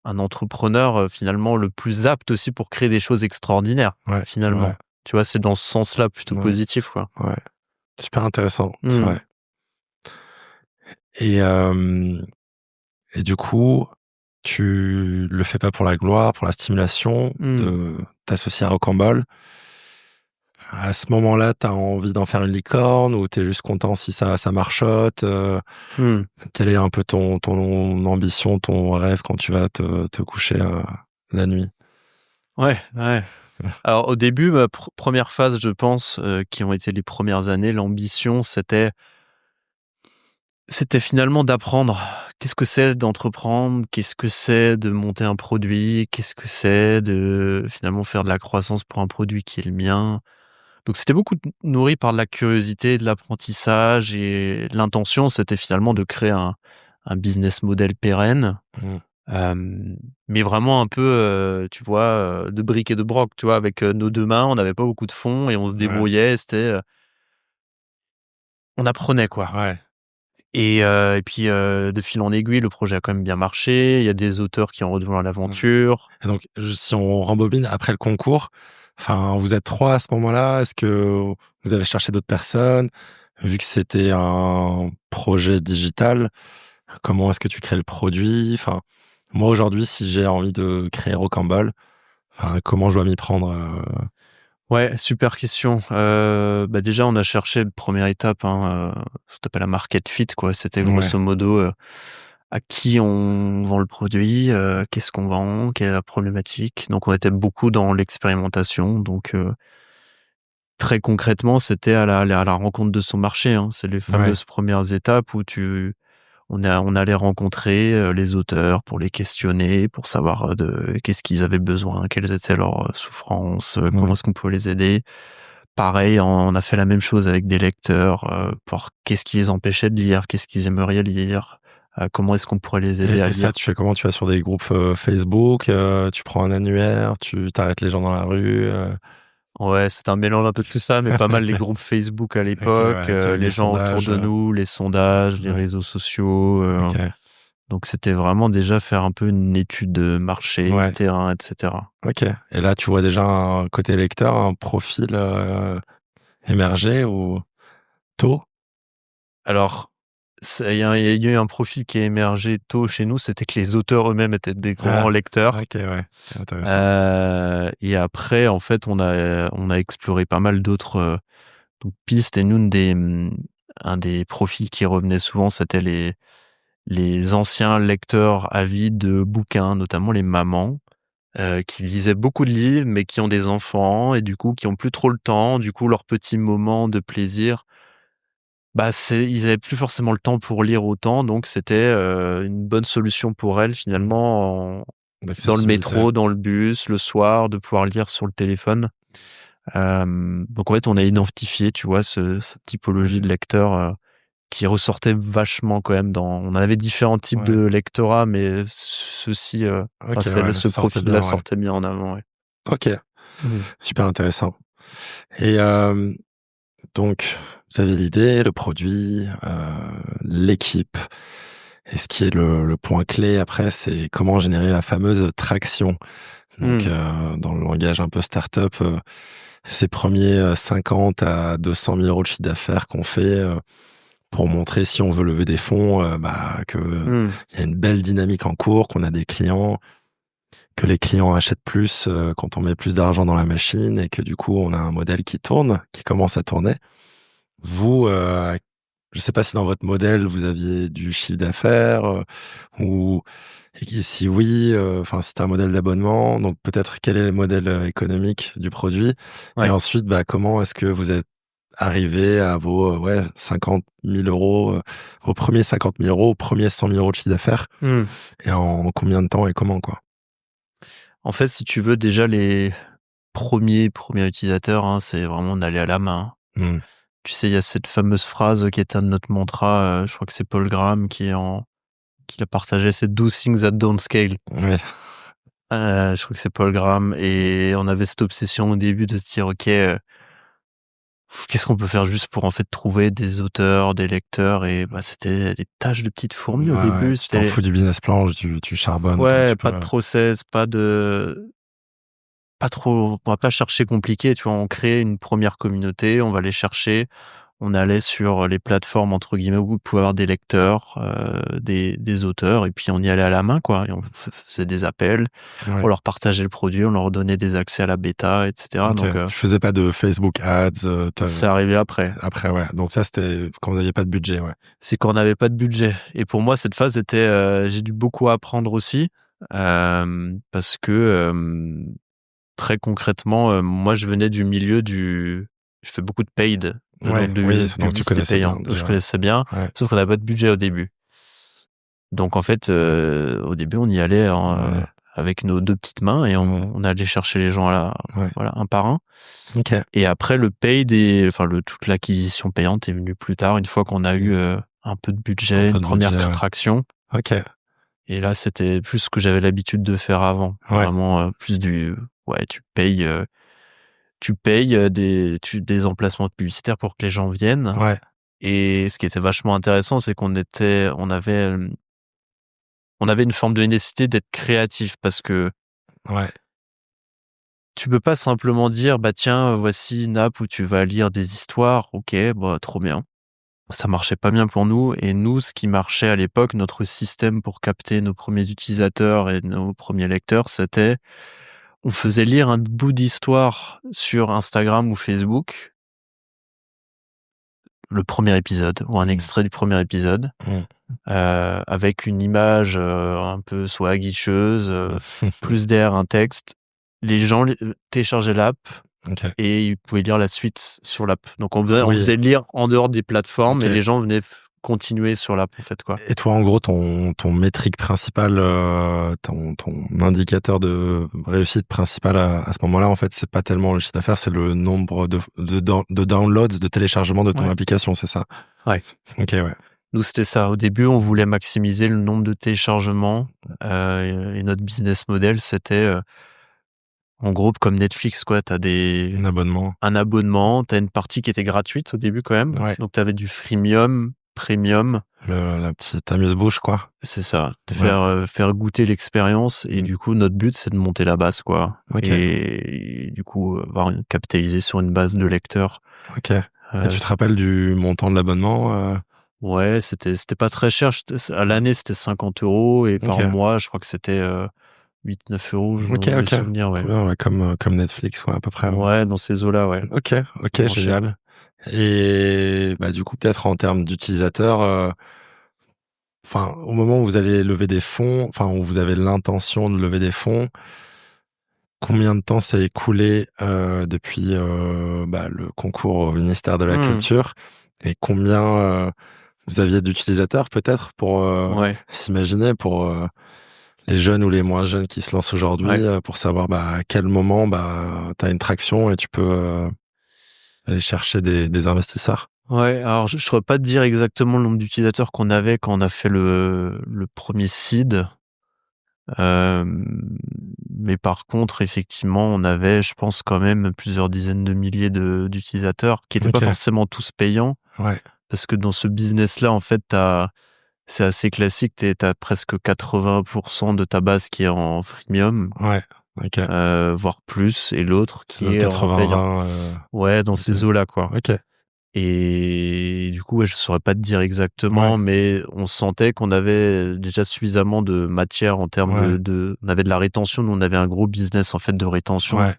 un entrepreneur, finalement le plus apte aussi pour créer des choses extraordinaires, Ouais, c'est finalement. vrai. Tu vois? C'est dans ce sens-là plutôt Ouais. positif, quoi. Ouais. Super intéressant, c'est Mmh. vrai. Et et du coup, tu le fais pas pour la gloire, pour la stimulation Mmh. de t'associer à Rocambole. À ce moment-là, tu as envie d'en faire une licorne ou tu es juste content si ça marchote? Mmh. Quelle est un peu ton ambition, ton rêve quand tu vas te coucher, la nuit? Ouais, ouais. Alors au début, ma première phase, je pense, qui ont été les premières années, l'ambition, c'était finalement d'apprendre qu'est-ce que c'est d'entreprendre, qu'est-ce que c'est de monter un produit, qu'est-ce que c'est de finalement faire de la croissance pour un produit qui est le mien. Donc c'était beaucoup nourri par de la curiosité, de l'apprentissage, et l'intention, c'était finalement de créer un business model pérenne, Mmh. mais vraiment un peu, tu vois, de briques et de broc, tu vois? Avec, nos 2 mains, on n'avait pas beaucoup de fonds et on se Ouais. débrouillait, on apprenait, quoi. Ouais. Et puis, de fil en aiguille, le projet a quand même bien marché. Il y a des auteurs qui ont rejoint Ouais. l'aventure. Et donc, si on rembobine après le concours, enfin, vous êtes 3 à ce moment-là. Est-ce que vous avez cherché d'autres personnes? Vu que c'était un projet digital, comment est-ce que tu crées le produit? Enfin, moi, aujourd'hui, si j'ai envie de créer Rocambole, enfin, comment je dois m'y prendre? Ouais, super question. Bah, déjà, on a cherché, première étape, hein, ça s'appelle un market fit, quoi. C'était Ouais, grosso modo, à qui on vend le produit, qu'est-ce qu'on vend, quelle est la problématique. Donc on était beaucoup dans l'expérimentation. Donc, très concrètement, c'était à la rencontre de son marché, hein. C'est les ouais, fameuses premières étapes où on allait rencontrer, les auteurs pour les questionner, pour savoir, de qu'est-ce qu'ils avaient besoin, quelles étaient leurs, souffrances, ouais. comment est-ce qu'on pouvait les aider. Pareil, on a fait la même chose avec des lecteurs, pour voir qu'est-ce qui les empêchait de lire, qu'est-ce qu'ils aimeraient lire, comment est-ce qu'on pourrait les aider à Et ça, lire. tu fais comment? Tu vas sur des groupes, Facebook, tu prends un annuaire, tu t'arrêtes les gens dans la rue, Ouais, c'était un mélange un peu de tout ça, mais pas mal les groupes Facebook à OK, l'époque, ouais, OK, les les gens autour sondages, de nous, les sondages, les ouais, réseaux sociaux, OK, donc c'était vraiment déjà faire un peu une étude de marché, ouais, terrain, et cetera. OK. Et là, tu vois déjà un côté lecteur, un profil, émerger ou tôt? Alors, il y a eu un profil qui a émergé tôt chez nous, c'était que les auteurs eux-mêmes étaient des grands Ah, lecteurs. OK, ouais, intéressant. Et après, en fait, on a exploré pas mal d'autres, donc pistes, et nous, un des profils qui revenait souvent, c'était les anciens lecteurs avides de bouquins, notamment les mamans, qui lisaient beaucoup de livres, mais qui ont des enfants et du coup, qui ont plus trop le temps. Du coup, leurs petits moments de plaisir, bah, ils avaient plus forcément le temps pour lire autant, donc c'était, une bonne solution pour elles Mmh. finalement, dans le L'accessibilité. métro, dans le bus, le soir, de pouvoir lire sur le téléphone. Donc en fait, on a identifié, tu vois, cette typologie de Ouais, lecteurs, qui ressortait vachement quand même on avait différents types ouais, de lectorat, mais ceux-ci, enfin OK, ouais, ce ça sortait profil-là bien, ouais. sortait bien en avant, ouais. OK, Mmh. super intéressant. Et donc vous avez l'idée, le produit, l'équipe. Et ce qui est le point clé après, c'est comment générer la fameuse traction. Donc, Mmh. dans le langage un peu start-up, ces premiers 50 à 200 000 € de chiffre d'affaires qu'on fait, pour montrer si on veut lever des fonds, bah, que Mmh. il y a une belle dynamique en cours, qu'on a des clients, que les clients achètent plus, quand on met plus d'argent dans la machine et que du coup, on a un modèle qui tourne, qui commence à tourner. Vous, je sais pas si dans votre modèle, vous aviez du chiffre d'affaires, ou et si oui, enfin, c'était un modèle d'abonnement, donc peut-être quel est le modèle, économique du produit? Et Ouais. ensuite, bah, comment est-ce que vous êtes arrivé à vos, 50 000 €, vos premiers 50 000 €, premiers 100 000 € de chiffre d'affaires Mmh. et en combien de temps et comment, quoi? En fait, si tu veux, déjà les premiers utilisateurs, hein, c'est vraiment on allait à la main. Mmh. Tu sais, il y a cette fameuse phrase qui est un de notre mantra, je crois que c'est Paul Graham qui l'a partagé, c'est «Do things that don't scale». Ouais. Je crois que c'est Paul Graham et on avait cette obsession au début de se dire: «OK, qu'est-ce qu'on peut faire juste pour en fait trouver des auteurs, des lecteurs?» Et bah, c'était des tâches de petites fourmis au Ouais, ouais, début, tu t'en c'était fous du business plan, tu charbonnes tant que ouais, tu pas peux. de process, pas trop on va pas chercher compliqué, tu vois? On crée une première communauté, on va les chercher. On allait sur les plateformes entre guillemets où vous pouvez avoir des lecteurs, des auteurs et puis on y allait à la main quoi et on faisait des appels, Ouais, on leur partageait le produit, on leur donnait des accès à la bêta et cetera OK. donc Tu faisais pas de Facebook Ads, c'est arrivé après. après, ouais, donc ça, c'était quand vous aviez pas de budget, ouais. C'est qu'on n'avait pas de budget et pour moi cette phase était, j'ai dû beaucoup apprendre aussi, parce que, très concrètement, moi je venais du milieu du je fais beaucoup de paid, Ouais, donc oui, de donc tu publicité connaissais bien payante, donc je déjà. connaissais bien, Ouais, sauf qu'on avait pas de budget au début. Donc en fait, au début, on y allait ouais, avec nos 2 petites mains et ouais, on allait chercher les gens à la ouais. voilà, un par un OK. et après le paid et enfin le toute l'acquisition payante est venue plus tard, une fois qu'on a eu, Mmh. un peu de Un budget, peu une de première budget, ouais. traction OK. et là, c'était plus ce que j'avais l'habitude de faire avant. Ouais, Vraiment, plus du ouais, tu payes, des emplacements publicitaires pour que les gens viennent ouais, et ce qui était vachement intéressant, c'est on avait une forme de nécessité d'être créatif parce que ouais, tu peux pas simplement dire: «Bah, tiens, voici une app où tu vas lire des histoires». OK, bah, trop bien. Ça marchait pas bien pour nous et nous, ce qui marchait à l'époque, notre système pour capter nos premiers utilisateurs et nos premiers lecteurs, c'était on faisait lire un bout d'histoire sur Instagram ou Facebook, le premier épisode ou un mmh, extrait du premier épisode, mmh. avec une image, un peu soit aguicheuse, plus derrière un texte. Les gens téléchargeaient l'app OK. et ils pouvaient lire la suite sur l'app. Donc on Oui, faisait lire en dehors des plateformes et OK. les gens venaient continuer sur l'app, en fait, quoi. Et toi, en gros, ton métrique principale, ton indicateur de réussite principal à ce moment-là, en fait, c'est pas tellement le chiffre d'affaires, c'est le nombre de downloads, de téléchargements de ton Ouais. application, c'est ça? Ouais. OK, ouais. Nous, c'était ça. Au début, on voulait maximiser le nombre de téléchargements, et notre business model, c'était, en gros, comme Netflix, quoi. Tu as Un abonnement. un abonnement, tu as une partie qui était gratuite au début quand même. Ouais. Donc tu avais du freemium, premium, La petite amuse-bouche, quoi. c'est ça, te Ouais. faire goûter l'expérience et Mmh. du coup, notre but, c'est de monter la base, quoi OK, et du coup, capitaliser sur une base de lecteurs. OK. Et Heu, tu te rappelles du montant de l'abonnement, ouais, c'était pas très cher. À l'année, c'était 50 € et par OK. mois, je crois que c'était, 8-9 €, OK, de OK. souvenir, ouais. Trop bien, ouais, comme Netflix, ouais, à peu près, ouais. Ouais, dans ces eaux-là, ouais. OK, OK, Moins cher. génial. Et bah, du coup, peut-être en termes d'utilisateurs, enfin, au moment où vous allez lever des fonds, enfin, où vous avez l'intention de lever des fonds, combien de temps s'est écoulé, depuis, bah, le concours au ministère de la Mmh. Culture? Et combien, vous aviez d'utilisateurs peut-être pour, Ouais, s'imaginer pour, les jeunes ou les moins jeunes qui se lancent aujourd'hui, ouais. pour savoir, bah, à quel moment, bah, tu as une traction et tu peux, aller chercher des investisseurs? Ouais, alors je saurais pas te dire exactement le nombre d'utilisateurs qu'on avait quand on a fait le 1er seed, mais par contre, effectivement, on avait, je pense, quand même plusieurs dizaines de milliers d'utilisateurs qui étaient pas OK, forcément tous payants. ouais, Parce que dans ce business-là, en fait, c'est assez classique, tu as presque 80 de ta base qui est en freemium, ouais, OK. voire plus et l'autre C'est qui le est en payant. 80-20, Ouais, dans OK. ces eaux-là, quoi. OK, Et du coup, ouais, je saurais pas te dire ouais, exactement, mais on sentait qu'on avait déjà suffisamment de matière en termes ouais, on avait de la rétention. Nous, on avait un gros business, en fait, de rétention. ouais,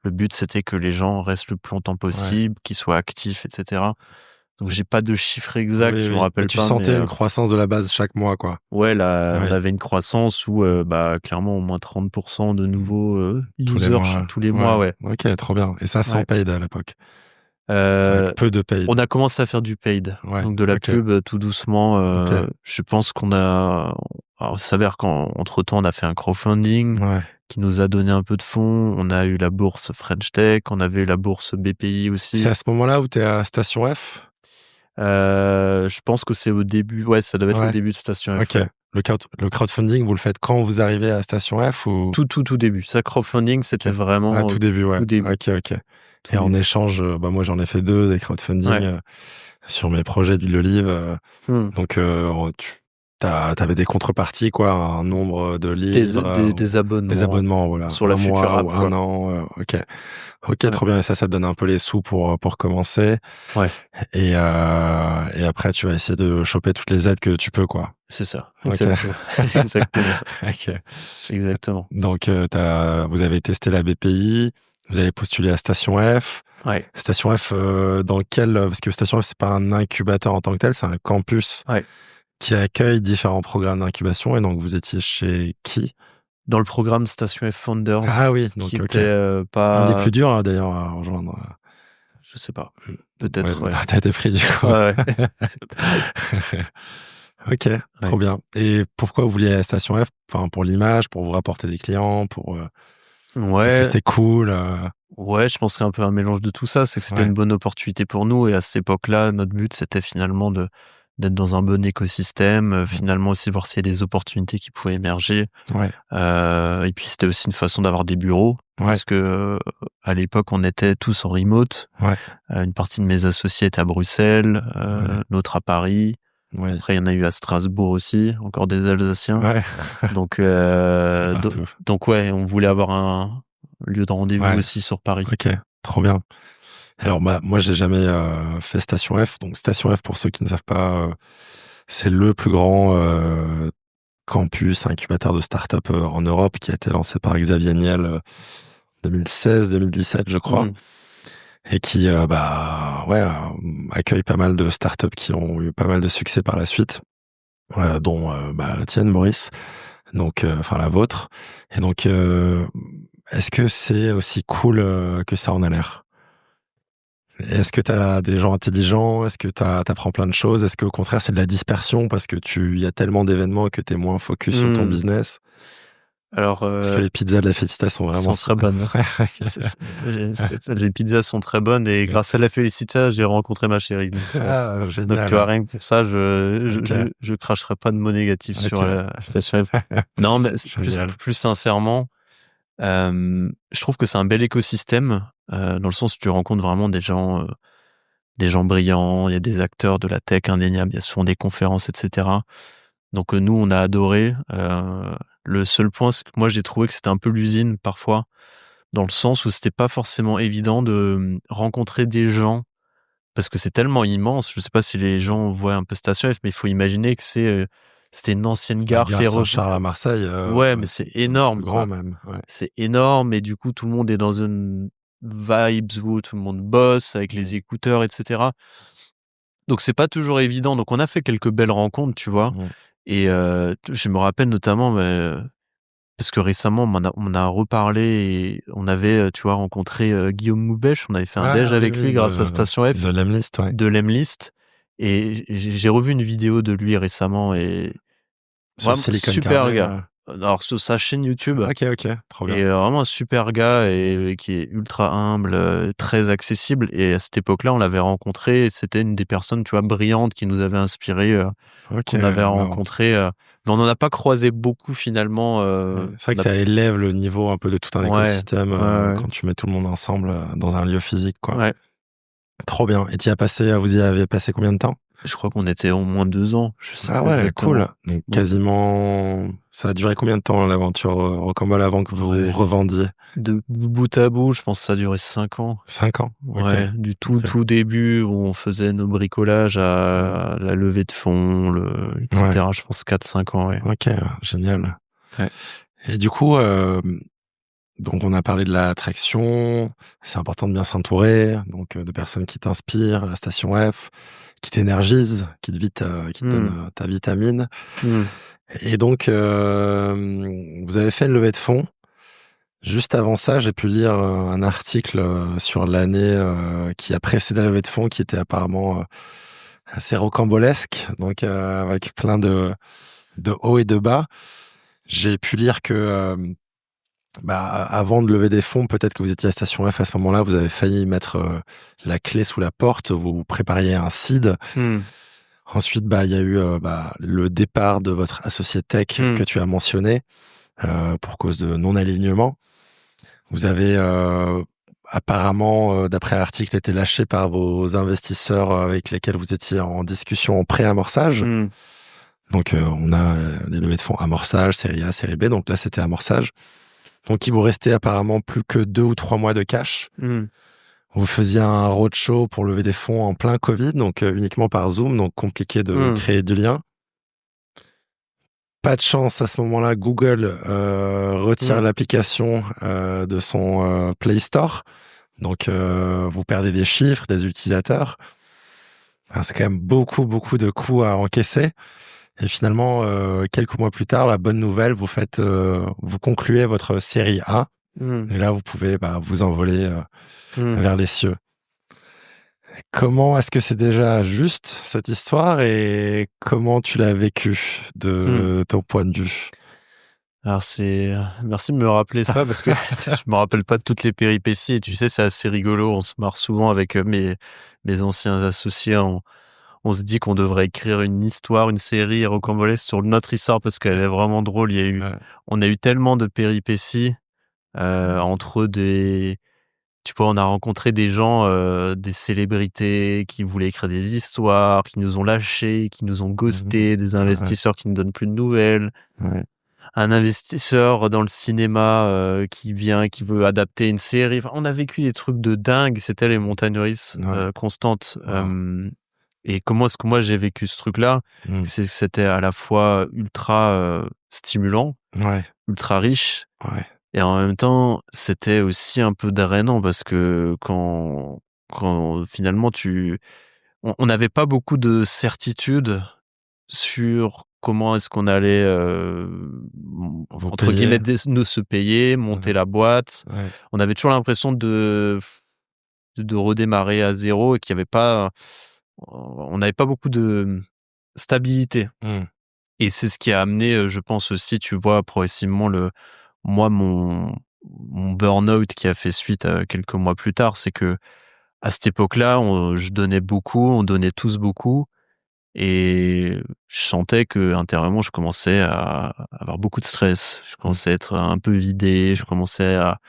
Le but, c'était que les gens restent le plus longtemps ouais, possible, qu'ils soient actifs et cetera. Donc j'ai pas de chiffre exact, je me rappelle mais pas. Tu sentais une croissance de la base chaque mois, quoi. Ouais, là, on avait une croissance où, clairement, au moins 30% de nouveaux Tous les users mois. tous les mois, ouais. Ok, trop bien. Et ça, sans Ouais. paid à l'époque. Euh, Avec peu de paid. On a commencé à faire du paid, Ouais, donc de la ok. pub tout doucement. Ok. Je pense alors, ça s'avère qu'entre temps, on a fait un crowdfunding Ouais. qui nous a donné un peu de fonds. On a eu la bourse French Tech, on avait eu la bourse BPI aussi. C'est à ce moment-là où tu es à Station F? Je pense que c'est au début. Ouais, ça devait être au début de Station F. Ok. Ouais. Le crowdfunding, vous le faites quand vous arrivez à Station F ou... Tout début. Ça, crowdfunding, c'était vraiment... tout début, ouais. Tout début. Ok. Et en échange, moi j'en ai fait 2 des crowdfunding sur mes projets d'huile d'olive. Donc t'avais des contreparties, quoi, un nombre de livres, des abonnements. Des abonnements, voilà. Sur la mois future app, ou un an. Ok, trop bien. Et ça te donne un peu les sous pour commencer. Ouais. Et après, tu vas essayer de choper toutes les aides que tu peux, quoi. C'est ça. Okay. Exactement. Okay. Exactement. Donc, vous avez testé la BPI, vous allez postuler à Station F. Ouais. Station F, parce que Station F, c'est pas un incubateur en tant que tel, c'est un campus qui accueille différents programmes d'incubation. Et donc, vous étiez chez qui? Dans le programme Station F Founders. Ah oui, donc qui était pas... un des plus durs, d'ailleurs, à rejoindre. Je sais pas. Peut-être, ouais. T'as été pris, du coup. Ouais. Ok, trop bien. Et pourquoi vous vouliez aller à la Station F? Enfin, pour l'image, pour vous rapporter des clients, pour... Parce que c'était cool. Ouais, je pense que c'est un peu un mélange de tout ça. C'est que c'était une bonne opportunité pour nous. Et à cette époque-là, notre but, c'était finalement d'être dans un bon écosystème, finalement aussi voir s'il y a des opportunités qui pouvaient émerger. Et puis c'était aussi une façon d'avoir des bureaux, parce que à l'époque on était tous en remote. Une partie de mes associés était à Bruxelles, l'autre à Paris. Après il y en a eu à Strasbourg aussi, encore des Alsaciens. Donc on voulait avoir un lieu de rendez-vous aussi sur Paris. Ok, trop bien. Alors moi j'ai jamais fait Station F. Donc Station F, pour ceux qui ne savent pas, c'est le plus grand campus incubateur de start-up en Europe, qui a été lancé par Xavier Niel 2016-2017, je crois, et qui accueille pas mal de start-up qui ont eu pas mal de succès par la suite, dont la tienne, Boris, donc enfin la vôtre. Et donc est-ce que c'est aussi cool que ça en a l'air? Est-ce que tu as des gens intelligents? Est-ce que t'apprends plein de choses? Est-ce qu'au contraire, c'est de la dispersion parce que il y a tellement d'événements que t'es moins focus sur ton business? Alors, parce que les pizzas de la Félicita sont vraiment très bonnes. Les pizzas sont très bonnes et grâce à la Félicita, j'ai rencontré ma chérie. Donc, génial. Donc, tu vois, rien que pour ça, je cracherai pas de mots négatifs sur la Station F. Non, mais plus sincèrement, je trouve que c'est un bel écosystème, dans le sens où tu rencontres vraiment des gens brillants, il y a des acteurs de la tech indéniables, il y a souvent des conférences, etc. Donc nous, on a adoré. Le seul point, c'est que moi, j'ai trouvé que c'était un peu l'usine parfois, dans le sens où c'était pas forcément évident de rencontrer des gens, parce que c'est tellement immense. Je sais pas si les gens voient un peu Station F, mais il faut imaginer que c'était une ancienne gare ferroviaire. Saint-Charles à Marseille. Mais c'est énorme. Grand même. C'est énorme, et du coup, tout le monde est dans une vibes où tout le monde bosse avec les écouteurs, etc. Donc c'est pas toujours évident. Donc on a fait quelques belles rencontres, tu vois. Et je me rappelle notamment, parce que récemment on a reparlé et on avait, tu vois, rencontré Guillaume Moubèche. On avait fait un déj avec lui grâce à Station F. De l'Emlist, De l'Emlist. Et j'ai revu une vidéo de lui récemment et sur Silicon super gars. Alors sur sa chaîne YouTube. Ok, trop bien. Et vraiment un super gars et qui est ultra humble, très accessible. Et à cette époque-là, on l'avait rencontré. Et c'était une des personnes, tu vois, brillantes qui nous avait inspiré, qu'on avait rencontré. Mais on n'en a pas croisé beaucoup finalement. C'est vrai que ça élève le niveau un peu de tout un écosystème quand tu mets tout le monde ensemble dans un lieu physique, quoi. Trop bien. Et vous y avez passé combien de temps? Je crois qu'on était au moins 2 ans. Je sais pas exactement. Cool. Donc quasiment, ça a duré combien de temps l'aventure Rocambole avant que vous revendiez? De bout à bout, je pense que ça a duré 5 ans. 5 ans. Ouais, du tout début où on faisait nos bricolages à la levée de fonds, etc. Je pense 4-5 ans, Ok, génial. Et du coup, Donc, on a parlé de l'attraction. C'est important de bien s'entourer. Donc, de personnes qui t'inspirent, la station F, qui t'énergisent, qui te donnent ta vitamine. Et donc, vous avez fait une levée de fonds. Juste avant ça, j'ai pu lire un article sur l'année qui a précédé la levée de fonds, qui était apparemment assez rocambolesque, donc avec plein de hauts et de bas. J'ai pu lire que avant de lever des fonds, peut-être que vous étiez à Station F à ce moment-là, vous avez failli mettre la clé sous la porte, vous prépariez un seed. Ensuite, il y a eu le départ de votre associé tech que tu as mentionné pour cause de non-alignement. Vous avez apparemment, d'après l'article, été lâché par vos investisseurs avec lesquels vous étiez en discussion en pré-amorçage. Donc, on a les levées de fonds amorçage, série A, série B. Donc là, c'était amorçage. Donc, il vous restait apparemment plus que 2 ou 3 mois de cash. Vous faisiez un roadshow pour lever des fonds en plein Covid, donc uniquement par Zoom, donc compliqué de créer du lien. Pas de chance, à ce moment-là, Google retire l'application de son Play Store. Donc, vous perdez des chiffres, des utilisateurs. Enfin, c'est quand même beaucoup de coûts à encaisser. Et finalement, quelques mois plus tard, la bonne nouvelle, vous concluez votre série A. Et là, vous pouvez vous envoler vers les cieux. Comment est-ce que c'est déjà juste, cette histoire, et comment tu l'as vécu de ton point de vue? Alors merci de me rappeler ça parce que je me rappelle pas de toutes les péripéties et tu sais, c'est assez rigolo. On se marre souvent avec mes anciens associés. On se dit qu'on devrait écrire une histoire, une série rocambolesque sur notre histoire parce qu'elle est vraiment drôle. On a eu tellement de péripéties entre tu vois, on a rencontré des gens, des célébrités qui voulaient écrire des histoires, qui nous ont lâchés, qui nous ont ghostés, des investisseurs qui ne donnent plus de nouvelles. Un investisseur dans le cinéma qui veut adapter une série. Enfin, on a vécu des trucs de dingue. C'était les montagnes russes constantes. Et comment est-ce que moi j'ai vécu ce truc-là? C'est que c'était à la fois ultra stimulant, ultra riche, et en même temps c'était aussi un peu drainant parce que quand finalement on n'avait pas beaucoup de certitude sur comment est-ce qu'on allait entre guillemets se payer, monter la boîte. On avait toujours l'impression de redémarrer à zéro et qu'il y avait pas on n'avait pas beaucoup de stabilité. Et c'est ce qui a amené, je pense aussi, tu vois, progressivement mon burn-out qui a fait suite quelques mois plus tard. C'est que à cette époque-là, je donnais beaucoup, on donnait tous beaucoup. Et je sentais que intérieurement, je commençais à avoir beaucoup de stress. Je commençais à être un peu vidé. Je commençais à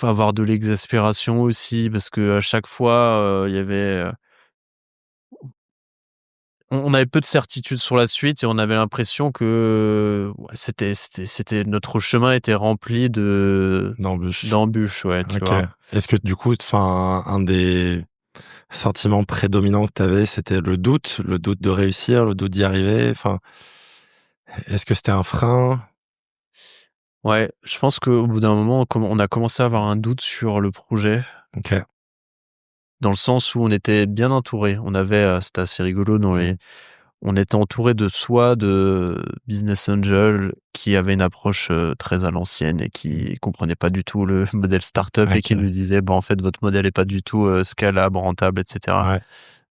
avoir de l'exaspération aussi parce que à chaque fois, il y avait, on avait peu de certitude sur la suite et on avait l'impression que c'était notre chemin était rempli d'embûches, ouais, tu vois. Est-ce que du coup, un des sentiments prédominants que tu avais, c'était le doute de réussir, le doute d'y arriver? Enfin, est-ce que c'était un frein? Ouais, je pense qu'au bout d'un moment, on a commencé à avoir un doute sur le projet. Dans le sens où on était bien entouré. On avait, c'était assez rigolo on était entouré de business angels qui avaient une approche très à l'ancienne et qui comprenaient pas du tout le modèle startup et qui nous disaient, en fait, votre modèle est pas du tout scalable, rentable, etc.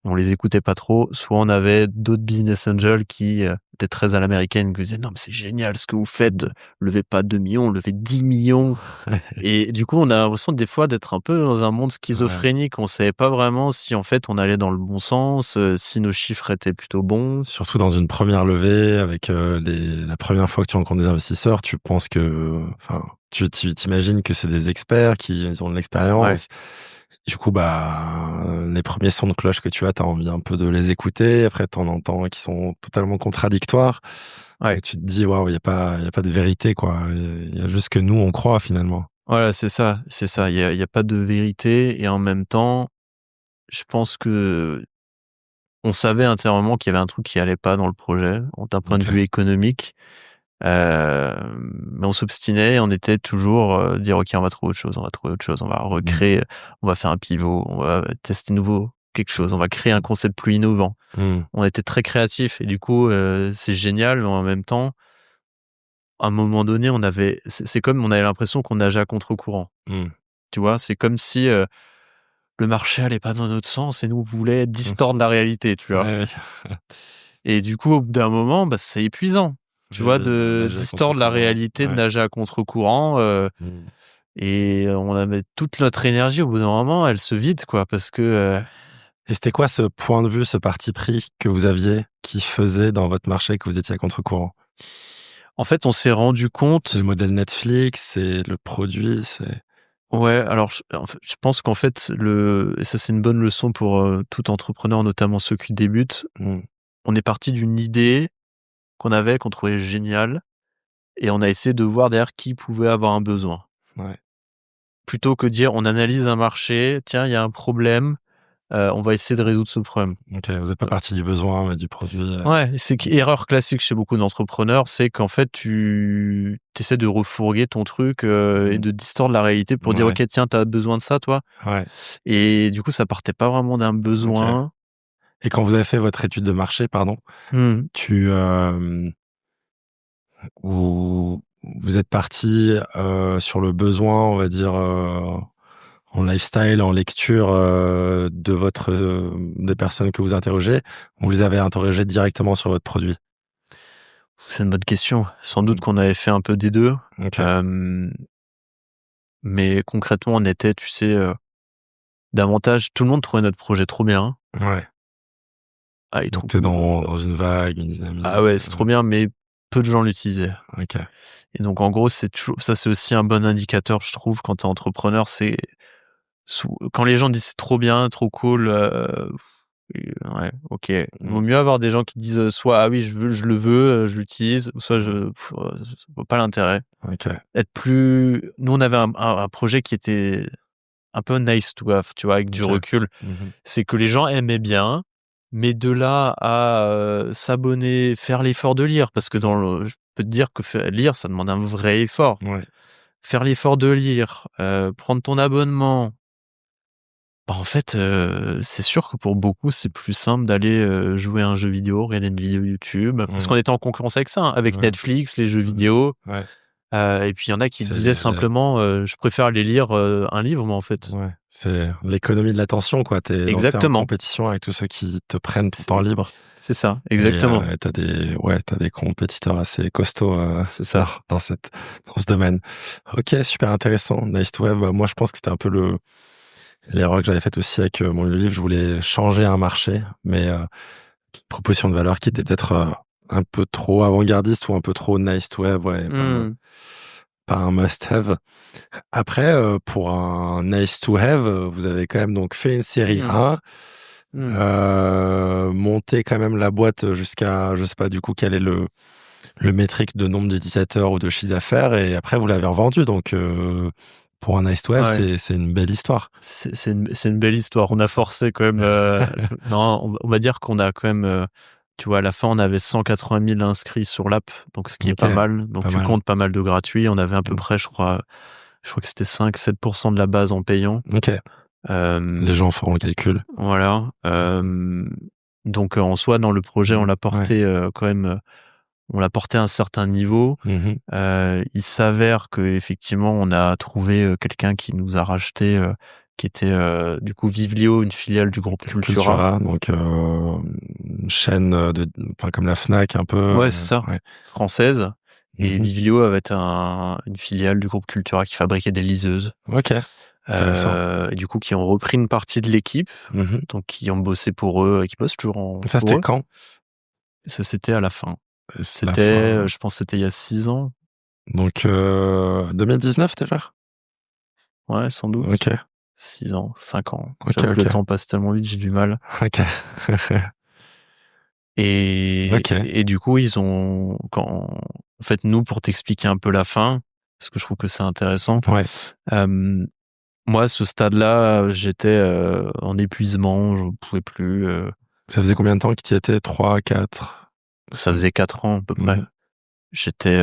On les écoutait pas trop. Soit on avait d'autres business angels qui étaient très à l'américaine, qui disaient non, mais c'est génial ce que vous faites, levez pas 2 millions, levez 10 millions. Et du coup, on a l'impression des fois d'être un peu dans un monde schizophrénique. On savait pas vraiment si en fait on allait dans le bon sens, si nos chiffres étaient plutôt bons. Surtout dans une première levée, avec la première fois que tu rencontres des investisseurs, tu penses que, tu t'imagines que c'est des experts ils ont de l'expérience. Du coup, les premiers sons de cloche que tu as envie un peu de les écouter. Après, t'en entends qui sont totalement contradictoires. Et tu te dis, waouh, il y a pas de vérité, quoi. Il y a juste que nous, on croit, finalement. Voilà, c'est ça. Il y a pas de vérité. Et en même temps, je pense que on savait intérieurement qu'il y avait un truc qui allait pas dans le projet, d'un point de vue économique. Mais on s'obstinait, on était toujours dire ok, on va trouver autre chose, on va recréer, on va faire un pivot, on va tester nouveau quelque chose, on va créer un concept plus innovant. On était très créatifs et du coup c'est génial, mais en même temps à un moment donné c'est comme on avait l'impression qu'on nageait à contre-courant. Tu vois, c'est comme si le marché allait pas dans notre sens et nous on voulait distordre la réalité, tu vois. Ouais, Et du coup au bout d'un moment c'est épuisant. Tu vois, de nager à distordre la contre-courant. réalité, de Ouais. nager à contre-courant, et on avait toute notre énergie, au bout d'un moment, elle se vide, quoi, parce que Et c'était quoi ce point de vue, ce parti pris que vous aviez, qui faisait dans votre marché que vous étiez à contre-courant? en fait, on s'est rendu compte. C'est le modèle Netflix, c'est le produit, c'est... Ouais, alors je pense qu'en fait, et ça c'est une bonne leçon pour tout entrepreneur, notamment ceux qui débutent. On est parti d'une idée qu'on trouvait géniale, et on a essayé de voir derrière qui pouvait avoir un besoin. Ouais. Plutôt que dire on analyse un marché, tiens, il y a un problème, on va essayer de résoudre ce problème. OK, vous êtes pas parti du besoin, mais du produit. Ouais, c'est erreur classique chez beaucoup d'entrepreneurs, c'est qu'en fait tu essaies de refourguer ton truc et de distordre la réalité pour dire Ouais. ok, tiens, t'as besoin de ça, toi. Ouais. Et du coup, ça partait pas vraiment d'un OK. besoin. Et quand vous avez fait votre étude de marché, pardon, tu, vous êtes parti sur le besoin, on va dire, en lifestyle, en lecture de votre des personnes que vous interrogez, ou vous les avez interrogées directement sur votre produit? C'est une bonne question. Sans doute qu'on avait fait un peu des deux. OK. Mais concrètement, on était, tu sais, davantage. Tout le monde trouvait notre projet trop bien. Ouais. Ah, Donc t'es dans une vague, une dynamique. Ah ouais, c'est trop bien, mais peu de gens l'utilisaient. OK. Et donc, en gros, c'est aussi un bon indicateur, je trouve, quand t'es entrepreneur. C'est quand les gens disent c'est trop bien, trop cool. Ouais, ok. Il vaut mieux avoir des gens qui disent soit ah oui, je le veux, je l'utilise, ou soit je vois pas l'intérêt. OK. Nous, on avait un projet qui était un peu nice to have, tu vois, avec du recul. C'est que les gens aimaient bien, mais de là à s'abonner, faire l'effort de lire, parce que je peux te dire que lire, ça demande un vrai effort. Ouais. Faire l'effort de lire, prendre ton abonnement. En fait, c'est sûr que pour beaucoup, c'est plus simple d'aller jouer à un jeu vidéo, regarder une vidéo YouTube, parce qu'on était en concurrence avec ça, hein, avec Netflix, les jeux vidéo. Ouais. Et puis il y en a qui C'est disaient simplement, je préfère aller lire un livre, moi, en fait. Ouais, c'est l'économie de l'attention, quoi. Donc t'es en Exactement. compétition avec tous ceux qui te prennent ton temps libre. C'est ça, exactement. Et t'as des compétiteurs assez costauds C'est ça. dans ce domaine. Ok, super intéressant. Nice to have. Moi, je pense que c'était un peu l'erreur que j'avais faite aussi avec mon livre. Je voulais changer un marché, mais proposition de valeur qui était peut-être un peu trop avant-gardiste ou un peu trop nice to have. Ouais, pas un must-have. Après, pour un nice to have, vous avez quand même donc fait une série 1, monté quand même la boîte jusqu'à, je sais pas du coup quel est le métrique de nombre d'utilisateurs ou de chiffre d'affaires, et après vous l'avez revendu. Donc pour un nice to have, c'est une belle histoire. C'est une belle histoire. On a forcé quand même. Non, on va dire qu'on a quand même. Tu vois, à la fin, on avait 180 000 inscrits sur l'app, donc ce qui est pas mal. Donc tu comptes pas mal de gratuits. On avait à peu près, je crois que c'était 5-7% de la base en payant. Ok. Les gens feront le calcul. Voilà. Donc en soi, dans le projet, on l'a porté quand même. On l'a porté à un certain niveau. Il s'avère que effectivement, on a trouvé quelqu'un qui nous a racheté, qui était du coup Vivlio, une filiale du groupe Cultura. Donc une chaîne comme la Fnac un peu. Ouais, c'est ça. Française. Et Vivlio avait une filiale du groupe Cultura qui fabriquait des liseuses. Ok. Et du coup, qui ont repris une partie de l'équipe, donc qui ont bossé pour eux, et qui bossent toujours Ça, c'était quand? Ça, c'était à la fin. C'était, je pense que c'était il y a 6 ans. Donc 2019 déjà? Ouais, sans doute. Ok. 6 ans, 5 ans. Okay. Le temps passe tellement vite, j'ai du mal. Ok. Et du coup, en fait, nous, pour t'expliquer un peu la fin, parce que je trouve que c'est intéressant. Ouais. Moi, à ce stade-là, j'étais en épuisement, je ne pouvais plus. Ça faisait combien de temps que tu y étais? 3, 4? Ça faisait 4 ans à peu près. j'étais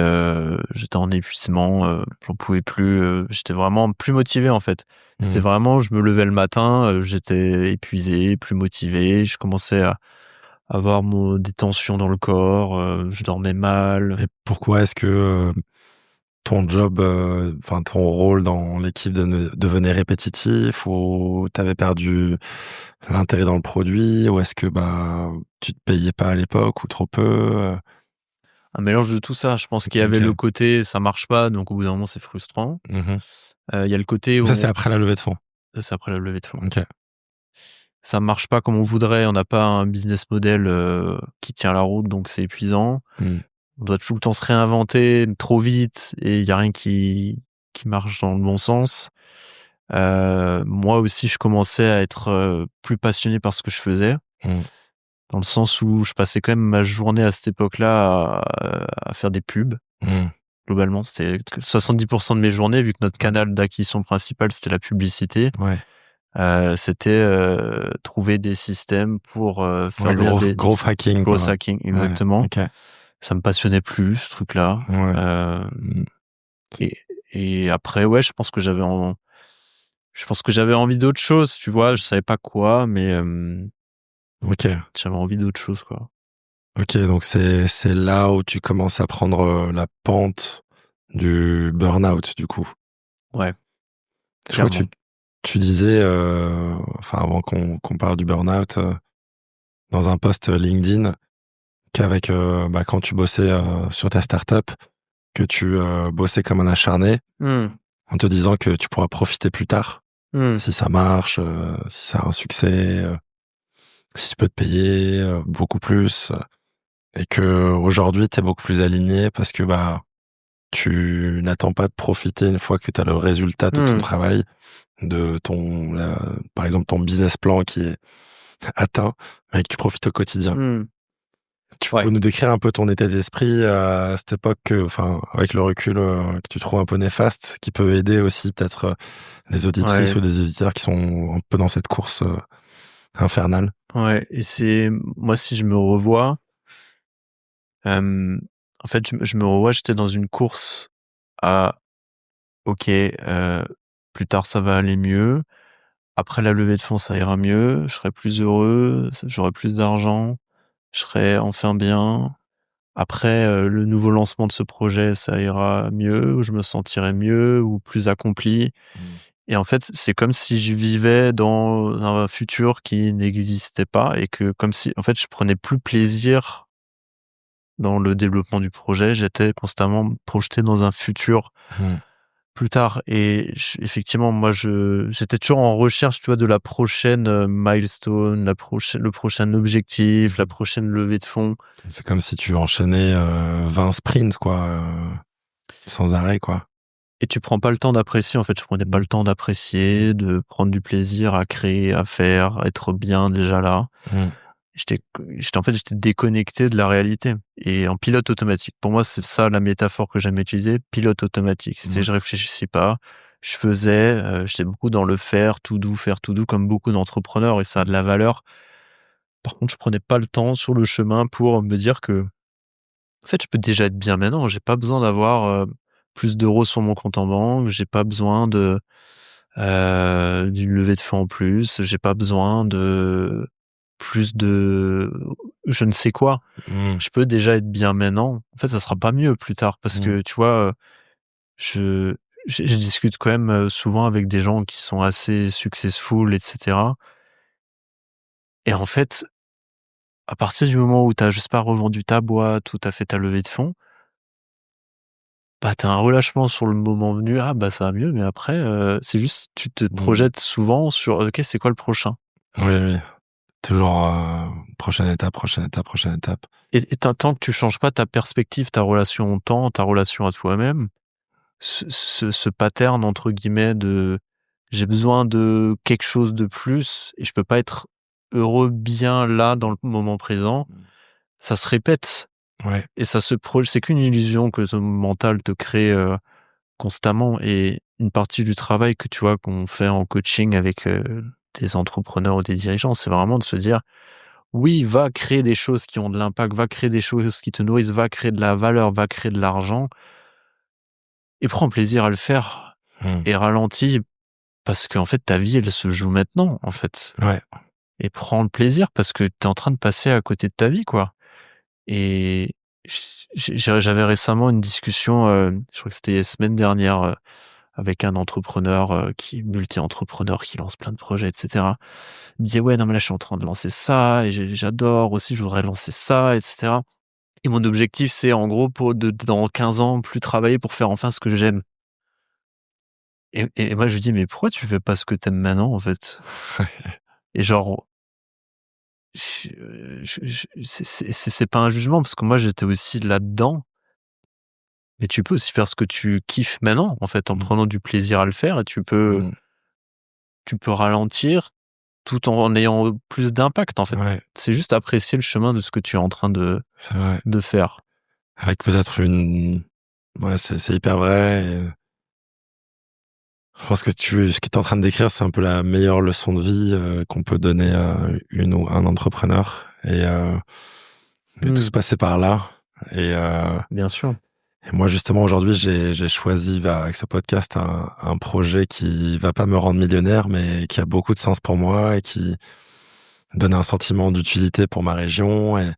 en épuisement, j'en pouvais plus, j'étais vraiment plus motivé, en fait. C'était vraiment je me levais le matin, j'étais épuisé, plus motivé, je commençais à avoir des tensions dans le corps, je dormais mal. Et pourquoi est-ce que ton job, enfin ton rôle dans l'équipe devenait répétitif, ou t'avais perdu l'intérêt dans le produit, ou est-ce que tu te payais pas à l'époque ou trop peu? Un mélange de tout ça. Je pense qu'il y avait OK. le côté ça marche pas, donc au bout d'un moment c'est frustrant. Mmh. Il y a le côté Ça, c'est où après la levée de fonds? ça c'est après la levée de fonds. OK. Ça marche pas comme on voudrait, on n'a pas un business model, qui tient la route, donc c'est épuisant. Mmh. On doit tout le temps se réinventer trop vite et il y a rien qui marche dans le bon sens. Moi aussi, je commençais à être, plus passionné par ce que je faisais, Mmh. dans le sens où je passais quand même ma journée à cette époque-là à faire des pubs. Mmh. Globalement, c'était 70% de mes journées, vu que notre canal d'acquisition principal, c'était la publicité. Ouais. C'était, trouver des systèmes pour, faire Ouais, venir gros hacking, growth quoi. hacking, Ouais. exactement. OK. Ça me passionnait plus, ce truc-là. Ouais. Heu Mmh. et et après, ouais, je pense que j'avais envie d'autre chose, tu vois? Je savais pas quoi, mais OK. j'avais envie d'autre chose, quoi. OK, donc c'est là où tu commences à prendre, la pente du burn-out, du coup? Ouais, Je crois que clairement. tu disais, enfin avant qu'on parle du burn-out, dans un post LinkedIn, qu'avec, quand tu bossais, sur ta start-up, que tu, bossais comme un acharné, Mmh. en te disant que tu pourras profiter plus tard, Mmh. si ça marche, si ça a un succès, si tu peux te payer, beaucoup plus, et qu'aujourd'hui tu es beaucoup plus aligné parce que, tu n'attends pas de profiter une fois que tu as le résultat de ton Mmh. travail, par exemple ton business plan qui est atteint, mais que tu profites au quotidien. Mmh. Tu peux Ouais. nous décrire un peu ton état d'esprit à cette époque, enfin, avec le recul, que tu trouves un peu néfaste, qui peut aider aussi peut-être, des auditrices Ouais. ou des auditeurs qui sont un peu dans cette course, infernale? Ouais et c'est moi, si je me revois, en fait, je me revois, j'étais dans une course à OK, plus tard ça va aller mieux. Après la levée de fonds, ça ira mieux, je serai plus heureux, j'aurai plus d'argent, je serai enfin bien. Après, le nouveau lancement de ce projet, ça ira mieux, ou je me sentirai mieux ou plus accompli Mmh. et en fait, c'est comme si je vivais dans un futur qui n'existait pas et que comme si en fait, je prenais plus plaisir dans le développement du projet, j'étais constamment projeté dans un futur Mmh. plus tard et effectivement, moi, j'étais toujours en recherche, tu vois, de la prochaine, milestone, le prochain objectif, la prochaine levée de fonds. C'est comme si tu enchaînais, 20 sprints, quoi, sans arrêt, quoi. Et tu prends pas le temps d'apprécier, en fait, je prenais pas Mmh. le temps d'apprécier, de prendre du plaisir à créer, à faire, à être bien déjà là. Mmh. J'étais déconnecté de la réalité et en pilote automatique. Pour moi, c'est ça la métaphore que j'aime utiliser, pilote automatique. C'était Mmh. je réfléchissais pas, je faisais, j'étais beaucoup dans le faire tout doux comme beaucoup d'entrepreneurs et ça a de la valeur. Par contre, je prenais pas le temps sur le chemin pour me dire que, en fait, je peux déjà être bien maintenant. J'ai pas besoin d'avoir, plus d'euros sur mon compte en banque. J'ai pas besoin d'une levée de fonds en plus. J'ai pas besoin de plus de je ne sais quoi. Mmh. Je peux déjà être bien maintenant. En fait, ça sera pas mieux plus tard parce Mmh. que, tu vois, je je discute quand même, souvent avec des gens qui sont assez successful et cetera et en fait, à partir du moment où tu as, je sais pas, revendu ta boîte ou tu as fait ta levée de fonds, bah, tu as un relâchement sur le moment venu. Ah, bah, ça va mieux, mais après, c'est juste tu te Mmh. projettes souvent sur: «OK, c'est quoi le prochain?» Oui, oui. Toujours, prochaine étape, prochaine étape, prochaine étape. et tant que tu changes pas ta perspective, ta relation au temps, ta relation à toi-même, ce pattern entre guillemets de: «J'ai besoin de quelque chose de plus et je peux pas être heureux bien là, dans le moment présent», Mmh. ça se répète Ouais. et ça se proj c'est qu'une illusion que ton mental te crée, constamment et une partie du travail que tu vois qu'on fait en coaching avec, des entrepreneurs ou des dirigeants, c'est vraiment de se dire: oui, va créer des choses qui ont de l'impact, va créer des choses qui te nourrissent, va créer de la valeur, va créer de l'argent et prends plaisir à le faire Mmh. et ralentis parce qu'en fait, ta vie, elle se joue maintenant, en fait. Ouais. Et prends le plaisir parce que tu es en train de passer à côté de ta vie, quoi. Et j'avais récemment une discussion, je crois que c'était la semaine dernière, avec un entrepreneur, qui est multi-entrepreneur, qui lance plein de projets et cetera. Il me disait: «Ouais, non, mais là, je suis en train de lancer ça et j'adore aussi, je voudrais lancer ça et cetera et mon objectif, c'est en gros pour dans 15 ans, plus travailler pour faire enfin ce que j'aime». Et moi, je lui dis: «Mais pourquoi tu fais pas ce que tu aimes maintenant, en fait?» Et genre, c'est pas un jugement parce que moi, j'étais aussi là-dedans. Mais tu peux aussi faire ce que tu kiffes maintenant, en fait, en Mmh. prenant du plaisir à le faire et Mmh. tu peux ralentir tout en ayant plus d'impact, en fait. Ouais, C'est juste apprécier le chemin de ce que tu es en train c'est vrai. de faire. Avec peut-être une ouais, c'est hyper vrai et je pense que ce que tu es en train de décrire, c'est un peu la meilleure leçon de vie, qu'on peut donner à une ou un entrepreneur et tout Mmh, se passait par là et bien sûr. moi justement aujourd'hui j'ai choisi, bah, avec ce podcast un projet qui va pas me rendre millionnaire, mais qui a beaucoup de sens pour moi et qui donne un sentiment d'utilité pour ma région et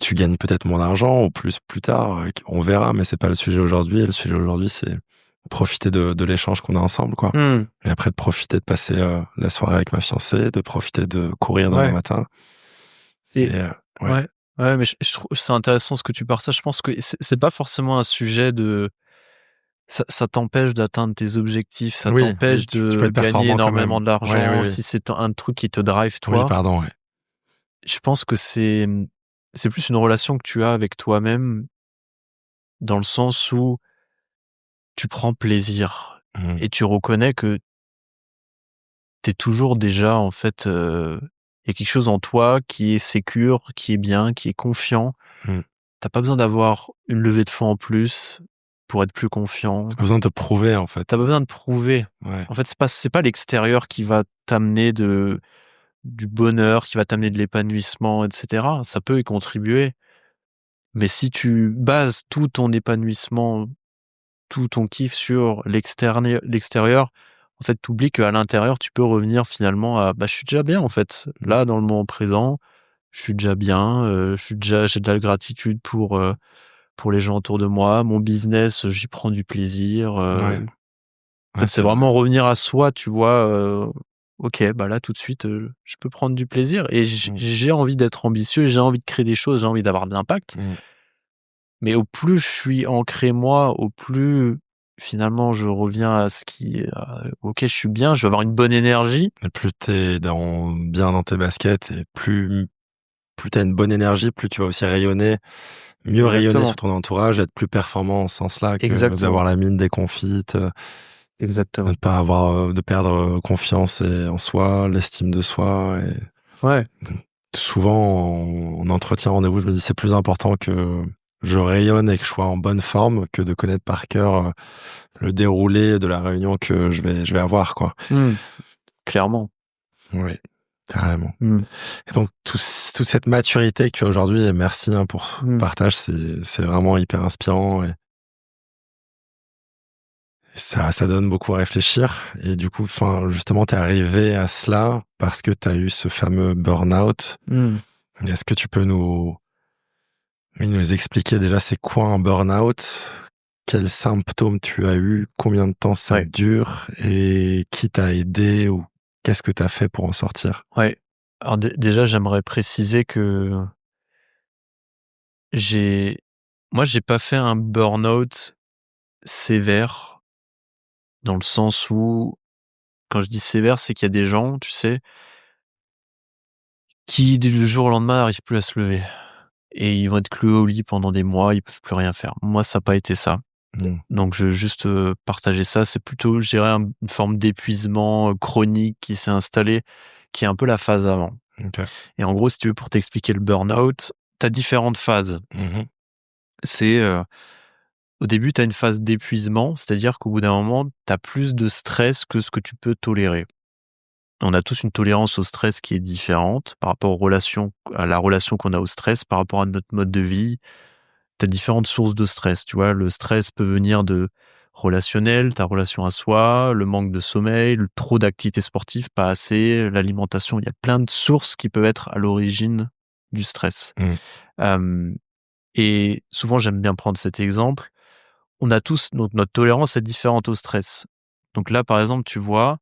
tu gagnes peut-être moins d'argent ou plus tard, on verra, mais c'est pas le sujet aujourd'hui. Le sujet aujourd'hui, c'est profiter de l'échange qu'on a ensemble, quoi. Mmh, Et après de profiter de passer, la soirée avec ma fiancée, de profiter de courir demain ouais matin et et ouais. ouais, ouais, mais je trouve c'est intéressant ce que tu partages. Je pense que c'est pas forcément un sujet de ça t'empêche d'atteindre tes objectifs, ça Oui, oui, t'empêche tu peux de être gagner performant quand énormément même. Ouais, oui, d'argent oui. si c'est un truc qui te drive Oui, toi. pardon, ouais. Je pense que c'est plus une relation que tu as avec toi-même, dans le sens où tu prends plaisir Mmh. et tu reconnais que tu es toujours déjà en fait, il y a quelque chose en toi qui est sécure, qui est bien, qui est confiant. Mmh. T'as pas besoin d'avoir une levée de fonds en plus pour être plus confiant. Tu as besoin de te prouver, en fait. T'as pas besoin de prouver. Ouais. En fait, c'est pas l'extérieur qui va t'amener du bonheur, qui va t'amener de l'épanouissement et cetera. Ça peut y contribuer, mais si tu bases tout ton épanouissement, tout ton kiff sur l'extérieur, en fait, tu oublies qu'à l'intérieur, tu peux revenir finalement à: «Bah, je suis déjà bien, en fait. Mmh. Là, dans le moment présent, je suis déjà bien, j'ai de la gratitude pour les gens autour de moi. Mon business, j'y prends du plaisir», Ouais. en Ouais, fait, c'est c'est vrai. vraiment revenir à soi, tu vois? OK, bah, là, tout de suite, je peux prendre du plaisir et Mmh. j'ai envie d'être ambitieux, j'ai envie de créer des choses, j'ai envie d'avoir de l'impact. Mmh. Mais au plus je suis ancré moi, au plus finalement je reviens à ce qui OK, je suis bien, je vais avoir une bonne énergie. Et plus t'es bien dans tes baskets et plus tu as une bonne énergie, plus tu vas aussi mieux rayonner sur Exactement, ton entourage, être plus performant en ce sens-là que d'avoir exactement, la mine déconfite, de ne exactement. pas avoir, de perdre, confiance en soi, l'estime de soi et Ouais, souvent en entretien rendez-vous, je me dis: «C'est plus important que je rayonne et que je sois en bonne forme que de connaître par cœur, le déroulé de la réunion que je vais avoir, quoi». mmh, clairement. Oui, carrément. Mmh, Et donc toute cette maturité que tu as aujourd'hui et merci, hein, pour ce mmh. partage, c'est vraiment hyper inspirant et ça donne beaucoup à réfléchir et du coup, enfin, justement, tu es arrivé à cela parce que tu as eu ce fameux burn-out. Mmh. Est-ce que tu peux nous expliquer déjà c'est quoi un burn-out? Quels symptômes tu as eu? Combien de temps ça Ouais, dure? Et qui t'a aidé ou qu'est-ce que tu as fait pour en sortir? ouais. Alors déjà, j'aimerais préciser que j'ai j'ai pas fait un burn-out sévère, dans le sens où, quand je dis sévère, c'est qu'il y a des gens, tu sais, qui du jour au lendemain n'arrivent plus à se lever et ils vont être cloués au lit pendant des mois, ils peuvent plus rien faire. Moi, ça a pas été ça. Mmh, Donc je veux juste, partager ça. C'est plutôt, je dirais, une forme d'épuisement, chronique qui s'est installé, qui est un peu la phase avant. OK. Et en gros, si tu veux, pour t'expliquer le burn-out, tu as différentes phases. Mmh. C'est, au début, tu as une phase d'épuisement, c'est-à-dire qu'au bout d'un moment, tu as plus de stress que ce que tu peux tolérer. On a tous une tolérance au stress qui est différente par rapport à la relation qu'on a au stress, par rapport à notre mode de vie. Tu as différentes sources de stress, tu vois. Le stress peut venir de relationnel, ta relation à soi, le manque de sommeil, trop d'activités sportives, pas assez, l'alimentation. Il y a plein de sources qui peuvent être à l'origine du stress. Euh, et souvent, j'aime bien prendre cet exemple. On a tous, donc notre tolérance est différente au stress. Donc là, par exemple, tu vois,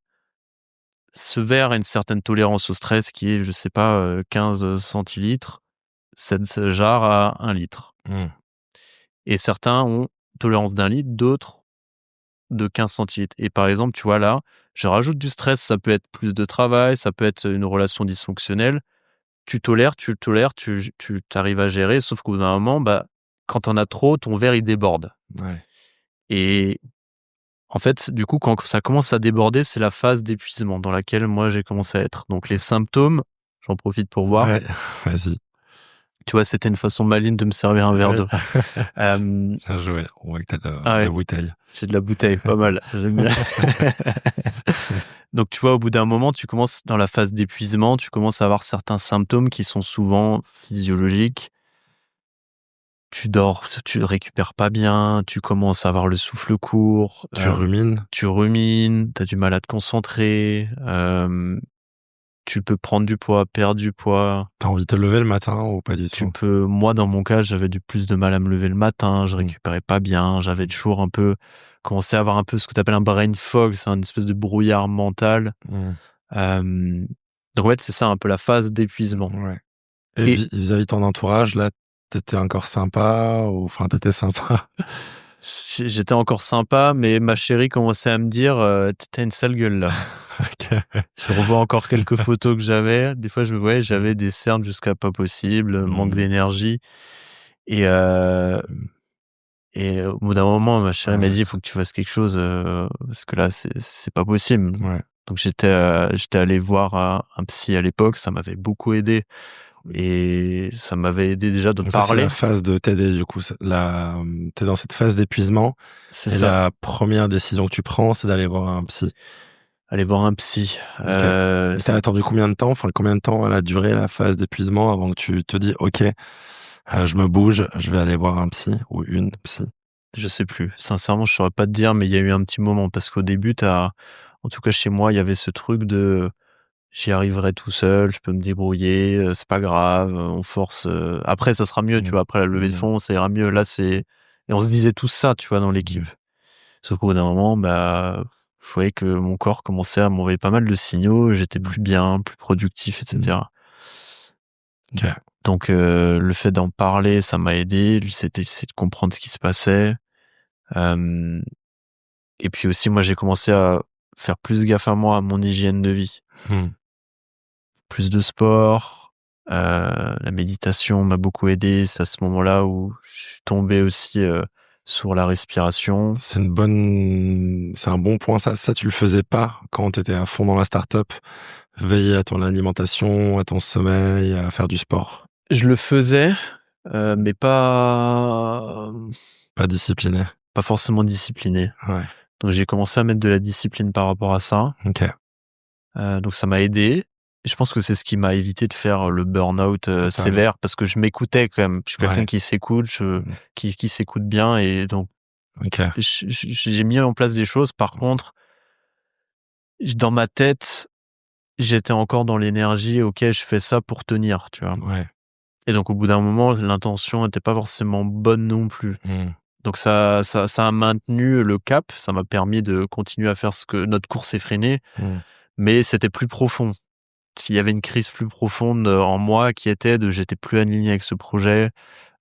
ce verre a une certaine tolérance au stress qui est, je sais pas, 15 centilitres. Cette jarre a 1 litre. Et certains ont tolérance d'1 litre, d'autres de 15 centilitres. Et par exemple, tu vois là, je rajoute du stress, ça peut être plus de travail, ça peut être une relation dysfonctionnelle. Tu tolères, tu arrives à gérer, sauf qu'au bout d'un moment, quand t'en as trop, ton verre il déborde. Ouais. Et en fait, du coup, quand ça commence à déborder, c'est la phase d'épuisement dans laquelle moi j'ai commencé à être. Donc les symptômes, j'en profite pour voir. Ouais, vas-y. Tu vois, c'était une façon maligne de me servir un verre d'eau. Bien joué. On voit que t'as de la bouteille. J'ai de la bouteille, pas mal. J'aime bien. Donc, tu vois, au bout d'un moment, tu commences dans la phase d'épuisement, tu commences à avoir certains symptômes qui sont souvent physiologiques. Tu dors, tu ne récupères pas bien, tu commences à avoir le souffle court. Tu rumines. Tu rumines, tu as du mal à te concentrer. Tu peux prendre du poids, perdre du poids. T'as envie de te lever le matin ou pas du tout? Moi, dans mon cas, j'avais du plus de mal à me lever le matin, je récupérais pas bien, j'avais toujours commencé à avoir un peu ce que tu appelles un brain fog, c'est une espèce de brouillard mental. Donc ouais, c'est ça un peu la phase d'épuisement. Ouais. Et vis-à-vis de ton entourage, là, t'étais encore sympa enfin, t'étais sympa? J'étais encore sympa, mais ma chérie commençait à me dire t'as une sale gueule là. Okay. Je revois encore quelques photos que j'avais. Des fois, j'avais des cernes jusqu'à pas possible, manque d'énergie. Et au bout d'un moment, ma chérie m'a dit il faut que tu fasses quelque chose parce que là, c'est pas possible. Ouais. Donc j'étais allé voir un psy à l'époque, ça m'avait beaucoup aidé. Et ça m'avait aidé déjà de Donc parler. Ça, c'est la phase de t'aider, du coup. T'es dans cette phase d'épuisement. C'est et ça. La première décision que tu prends, c'est d'aller voir un psy. Aller voir un psy. Okay. T'as attendu combien de temps? Enfin, combien de temps elle a duré la phase d'épuisement avant que tu te dis, OK, je me bouge, je vais aller voir un psy ou une psy? Je sais plus. Sincèrement, je saurais pas te dire, mais il y a eu un petit moment parce qu'au début, en tout cas chez moi, il y avait ce truc de j'y arriverai tout seul, je peux me débrouiller, c'est pas grave, on force. Après, ça sera mieux, tu vois. Après la levée de fond, ça ira mieux. Là, et on se disait tout ça, tu vois, dans l'équipe. Sauf qu'au bout d'un moment, je voyais que mon corps commençait à m'envoyer pas mal de signaux, j'étais plus bien, plus productif, etc. Okay. Donc, le fait d'en parler, ça m'a aidé. C'est de comprendre ce qui se passait. Et puis aussi, moi, j'ai commencé à faire plus gaffe à moi, à mon hygiène de vie. Plus de sport, la méditation m'a beaucoup aidé. C'est à ce moment-là où je suis tombé aussi sur la respiration. C'est un bon point. Ça, tu le faisais pas quand t'étais à fond dans la start-up. Veiller à ton alimentation, à ton sommeil, à faire du sport. Je le faisais, mais pas discipliné. Pas forcément discipliné. Ouais. Donc j'ai commencé à mettre de la discipline par rapport à ça. Ok. Donc ça m'a aidé. Et je pense que c'est ce qui m'a évité de faire le burn-out sévère parce que je m'écoutais quand même. Je suis quelqu'un qui s'écoute, qui s'écoute bien et donc j'ai mis en place des choses. Par contre, dans ma tête, j'étais encore dans l'énergie. Ok, je fais ça pour tenir, tu vois. Ouais. Et donc au bout d'un moment, l'intention n'était pas forcément bonne non plus. Donc ça a maintenu le cap. Ça m'a permis de continuer à faire ce que notre course effrénée, mais c'était plus profond. Il y avait une crise plus profonde en moi qui était j'étais plus aligné avec ce projet.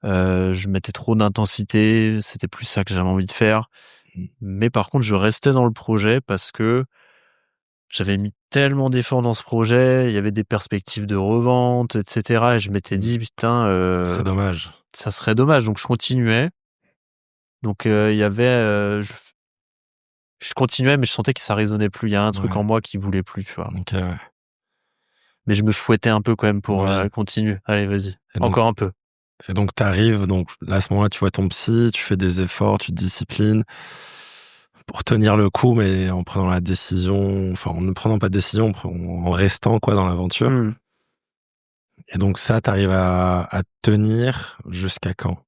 Je mettais trop d'intensité. C'était plus ça que j'avais envie de faire. Mais par contre, je restais dans le projet parce que j'avais mis tellement d'efforts dans ce projet. Il y avait des perspectives de revente, etc. Et je m'étais dit, putain, ça serait dommage. Ça serait dommage. Donc, je continuais. Donc, il y avait... je continuais, mais je sentais que ça résonnait plus. Il y a un truc en moi qui voulait plus, tu vois. Ok, ouais. Mais je me fouettais un peu quand même pour continuer. Allez, vas-y. Encore un peu. Et donc, t'arrives, donc là, à ce moment-là, tu vois ton psy, tu fais des efforts, tu te disciplines. pour tenir le coup, mais en prenant la décision, enfin en ne prenant pas de décision, en restant quoi dans l'aventure. Et donc ça, t'arrives à tenir jusqu'à quand?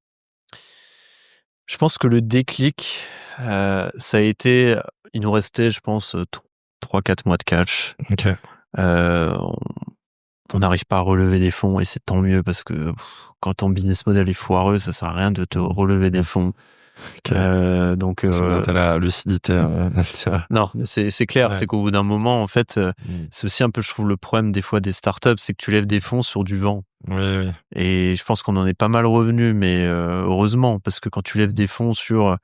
Je pense que le déclic, ça a été, il nous restait, je pense, 3-4 mois de cash. Ok. On on n'arrive pas à relever des fonds et c'est tant mieux parce que quand ton business model est foireux, ça sert à rien de te relever des fonds. Ok. Donc C'est bien, t'as la lucidité. Tu vois. non, mais c'est clair, Ouais. c'est qu'au bout d'un moment, en fait, c'est aussi un peu, je trouve, le problème des fois des startups, c'est que tu lèves des fonds sur du vent. Oui, oui. Et je pense qu'on en est pas mal revenu, mais heureusement, parce que quand tu lèves des fonds sur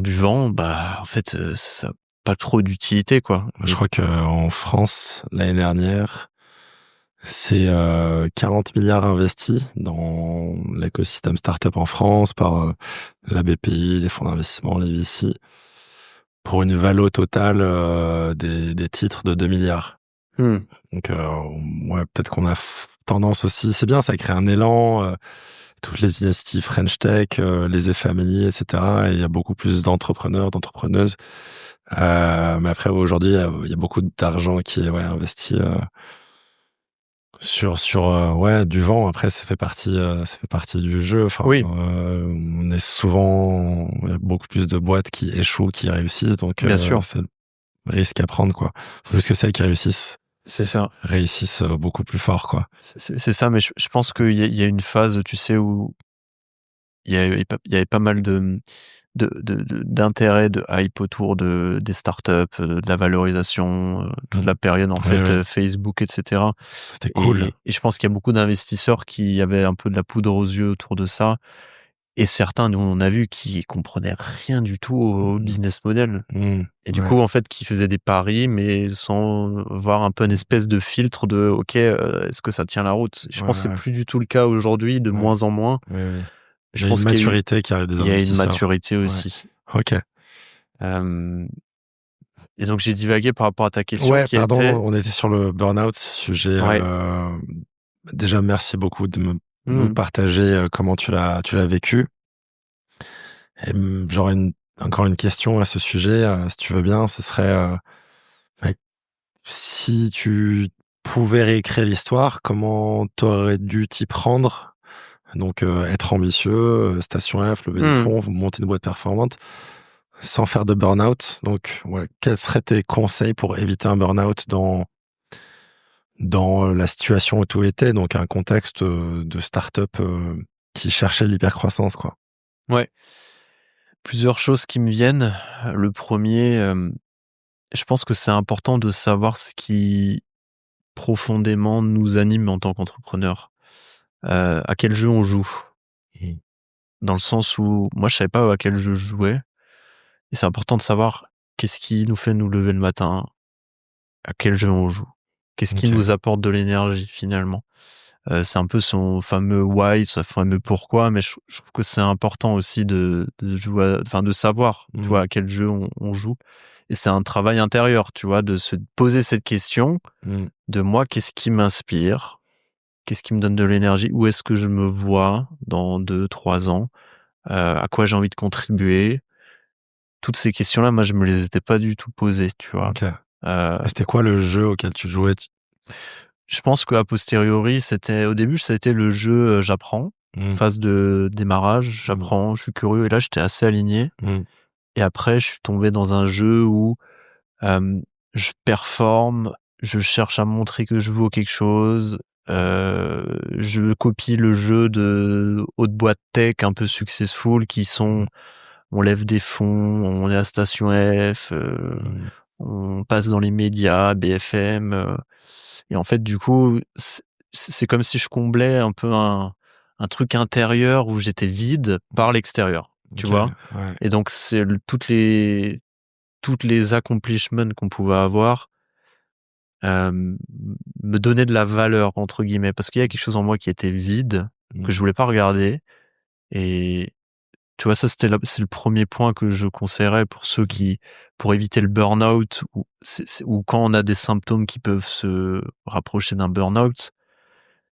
du vent, bah en fait, ça a pas trop d'utilité, quoi. Je crois qu'en France, l'année dernière, c'est 40 milliards investis dans l'écosystème startup en France par la BPI, les fonds d'investissement, les VC, pour une valo totale des titres de 2 milliards. Donc, ouais, peut-être qu'on a tendance aussi, c'est bien, ça crée un élan, toutes les initiatives French Tech, les e-family, etc. Et il y a beaucoup plus d'entrepreneurs, d'entrepreneuses. Mais après, aujourd'hui, il y a beaucoup d'argent qui est investi sur ouais, du vent. Après, ça fait partie du jeu. Enfin, Oui. on est souvent, il y a beaucoup plus de boîtes qui échouent, qui réussissent. Donc, Bien sûr. c'est le risque à prendre, quoi. Plus que celles qui réussissent C'est ça. beaucoup plus fort, quoi. C'est ça, mais je pense qu'il y a une phase, tu sais, où il y avait pas mal d'intérêt, de hype autour des startups, de la valorisation, toute la période, en fait, Ouais. Facebook, etc. C'était cool. Et je pense qu'il y a beaucoup d'investisseurs qui avaient un peu de la poudre aux yeux autour de ça. Et certains, nous, on a vu, qui comprenaient rien du tout au business model. Et du coup, en fait, qui faisaient des paris, mais sans voir un peu une espèce de filtre de, OK, est-ce que ça tient la route? Je pense que c'est plus du tout le cas aujourd'hui, de moins en moins. Oui. Je Il y a pense une qu'il y a maturité qui arrive des il y a une investisseurs. maturité aussi. Ok. Et donc, j'ai divagué par rapport à ta question Ouais, qui pardon, était... on était sur le burn-out, sujet. Ouais. Déjà, merci beaucoup de nous partager comment tu l'as vécu. Et j'aurais encore une question à ce sujet, si tu veux bien. Ce serait ouais, si tu pouvais réécrire l'histoire, comment t'aurais dû t'y prendre? Donc, être ambitieux, Station F, lever des fonds, monter une boîte performante, sans faire de burn-out. Donc, voilà, quels seraient tes conseils pour éviter un burn-out dans la situation où tu étais, donc un contexte de start-up qui cherchait l'hypercroissance, quoi. Ouais. Plusieurs choses qui me viennent. Le premier, je pense que c'est important de savoir ce qui profondément nous anime en tant qu'entrepreneur. À quel jeu on joue. Dans le sens où moi, je savais pas à quel jeu je jouais. Et c'est important de savoir qu'est-ce qui nous fait nous lever le matin, à quel jeu on joue. Qu'est-ce qui nous apporte de l'énergie finalement. C'est un peu son fameux why, son fameux pourquoi, mais je trouve que c'est important aussi de jouer, enfin de savoir, tu vois, à quel jeu on joue. Et c'est un travail intérieur, tu vois, de se poser cette question de moi, qu'est-ce qui m'inspire? Qu'est-ce qui me donne de l'énergie? Où est-ce que je me vois dans 2-3 ans? À quoi j'ai envie de contribuer? Toutes ces questions-là, moi, je me les étais pas du tout posées, tu vois. Ok. C'était quoi le jeu auquel tu jouais? Je pense qu'à posteriori, au début, ça a été le jeu, j'apprends. Phase de démarrage, j'apprends, je suis curieux et là, j'étais assez aligné. Et après, je suis tombé dans un jeu où je performe, je cherche à montrer que je vaux quelque chose, je copie le jeu de haute boîte tech un peu successful qui sont on lève des fonds, on est à Station F, on passe dans les médias, BFM, et en fait, du coup, c'est comme si je comblais un peu un truc intérieur où j'étais vide par l'extérieur, tu vois? Ouais. Et donc c'est toutes les accomplishments qu'on pouvait avoir, me donnaient de la valeur entre guillemets, parce qu'il y a quelque chose en moi qui était vide, que je voulais pas regarder. Et tu vois, ça c'est le premier point que je conseillerais pour ceux qui, pour éviter le burn-out ou quand on a des symptômes qui peuvent se rapprocher d'un burn-out,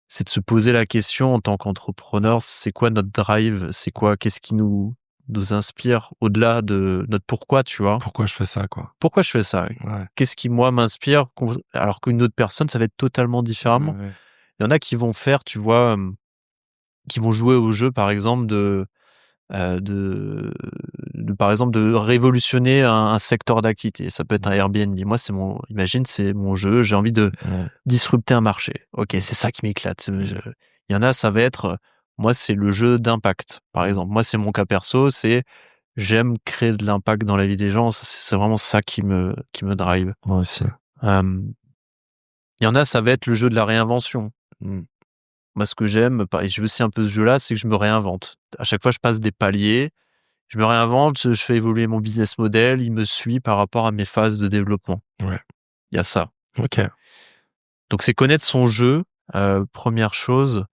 c'est de se poser la question en tant qu'entrepreneur, c'est quoi notre drive? C'est quoi, qu'est-ce qui nous nous inspire au-delà de notre pourquoi, tu vois. Pourquoi je fais ça, quoi? Pourquoi je fais ça? Ouais. Qu'est-ce qui, moi, m'inspire alors qu'une autre personne, ça va être totalement différemment. Ouais. Il y en a qui vont faire, tu vois, qui vont jouer au jeu, par exemple, euh, de, par exemple, de révolutionner un secteur d'activité. Ça peut être un Airbnb. Moi, imagine, c'est mon jeu. J'ai envie de disrupter un marché. Ok, c'est ça qui m'éclate. Il y en a, ça va être, moi, c'est le jeu d'impact, par exemple. Moi, c'est mon cas perso, j'aime créer de l'impact dans la vie des gens. C'est vraiment ça qui me drive. Moi aussi. Il y en a, ça va être le jeu de la réinvention. Moi, ce que j'aime, et je veux aussi un peu ce jeu-là, c'est que je me réinvente. À chaque fois, je passe des paliers, je me réinvente, je fais évoluer mon business model, il me suit par rapport à mes phases de développement. Ouais. Il y a ça. Ok. Donc, c'est connaître son jeu, première chose.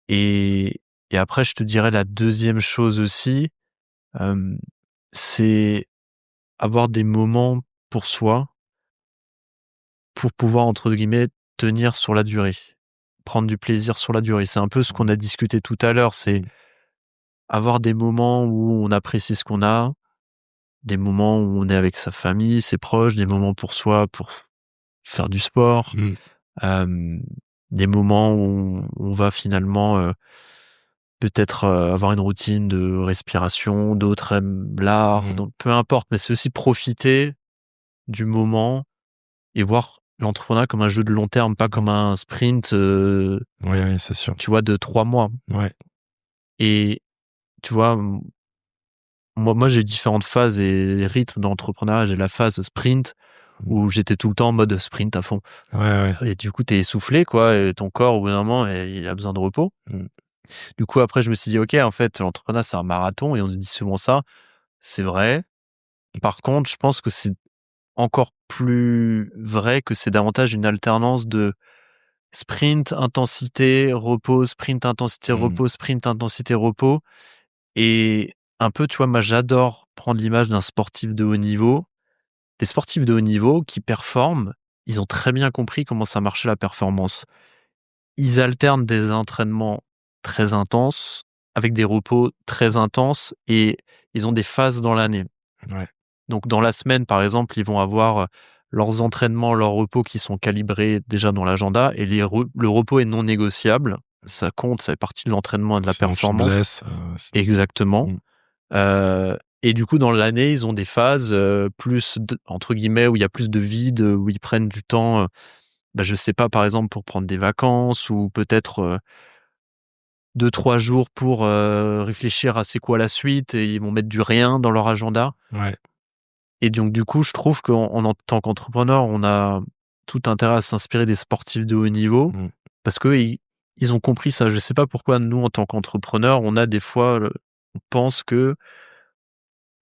Et après, je te dirais la deuxième chose aussi, c'est avoir des moments pour soi, pour pouvoir, entre guillemets, tenir sur la durée. Prendre du plaisir sur la durée. C'est un peu ce qu'on a discuté tout à l'heure, c'est avoir des moments où on apprécie ce qu'on a, des moments où on est avec sa famille, ses proches, des moments pour soi, pour faire du sport, des moments où on va finalement peut-être avoir une routine de respiration, d'autres aiment l'art, donc peu importe, mais c'est aussi profiter du moment et voir l'entrepreneuriat comme un jeu de long terme, pas comme un sprint, Oui, c'est sûr. tu vois, de 3 mois. Ouais. Et tu vois, moi j'ai différentes phases et rythmes d'entrepreneuriat. J'ai la phase sprint où j'étais tout le temps en mode sprint à fond. Ouais. Et du coup, t'es essoufflé, quoi, et ton corps, au bout d'un moment, il a besoin de repos. Du coup, après, je me suis dit, OK, en fait, l'entrepreneuriat, c'est un marathon, et on dit souvent ça. C'est vrai. Par contre, je pense que c'est encore plus vrai que c'est davantage une alternance de sprint, intensité, repos, sprint, intensité, repos, sprint, intensité, repos. Et un peu, tu vois, moi, j'adore prendre l'image d'un sportif de haut niveau. Les sportifs de haut niveau qui performent, ils ont très bien compris comment ça marchait la performance. Ils alternent des entraînements très intenses avec des repos très intenses et ils ont des phases dans l'année. Ouais. Donc dans la semaine, par exemple, ils vont avoir leurs entraînements, leurs repos qui sont calibrés déjà dans l'agenda et le repos est non négociable. Ça compte, ça fait partie de l'entraînement et de la performance. Tu te blesses, Exactement. Et du coup, dans l'année, ils ont des phases plus, entre guillemets, où il y a plus de vide, où ils prennent du temps, je sais pas, par exemple, pour prendre des vacances ou peut-être 2-3 jours pour réfléchir à c'est quoi la suite et ils vont mettre du rien dans leur agenda. Ouais. Et donc, du coup, je trouve qu'en tant qu'entrepreneur, on a tout intérêt à s'inspirer des sportifs de haut niveau parce qu'ils ont compris ça. Je sais pas pourquoi nous, en tant qu'entrepreneurs, on a des fois, on pense que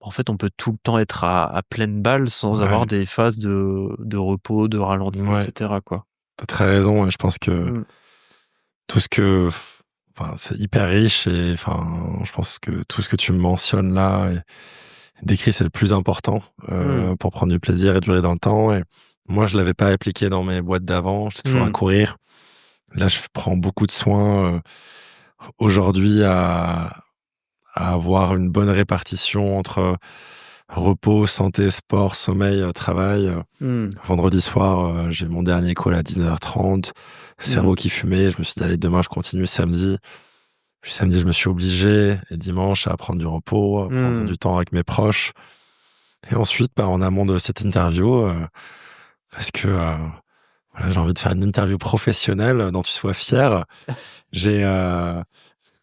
en fait, on peut tout le temps être à pleine balle sans avoir des phases de repos, de ralenti, etc., quoi. T'as très raison. Je pense que c'est hyper riche et je pense que tout ce que tu mentionnes là et décrit, c'est le plus important pour prendre du plaisir et durer dans le temps. Et moi, je l'avais pas appliqué dans mes boîtes d'avant. J'étais toujours à courir. Là, je prends beaucoup de soin aujourd'hui à avoir une bonne répartition entre repos, santé, sport, sommeil, travail. Vendredi soir, j'ai mon dernier call à 19h30. Cerveau qui fumait. Je me suis dit, allez, demain, je continue samedi. Puis samedi, je me suis obligé. Et dimanche, à prendre du repos, à prendre du temps avec mes proches. Et ensuite, en amont de cette interview, parce que j'ai envie de faire une interview professionnelle dont tu sois fier, j'ai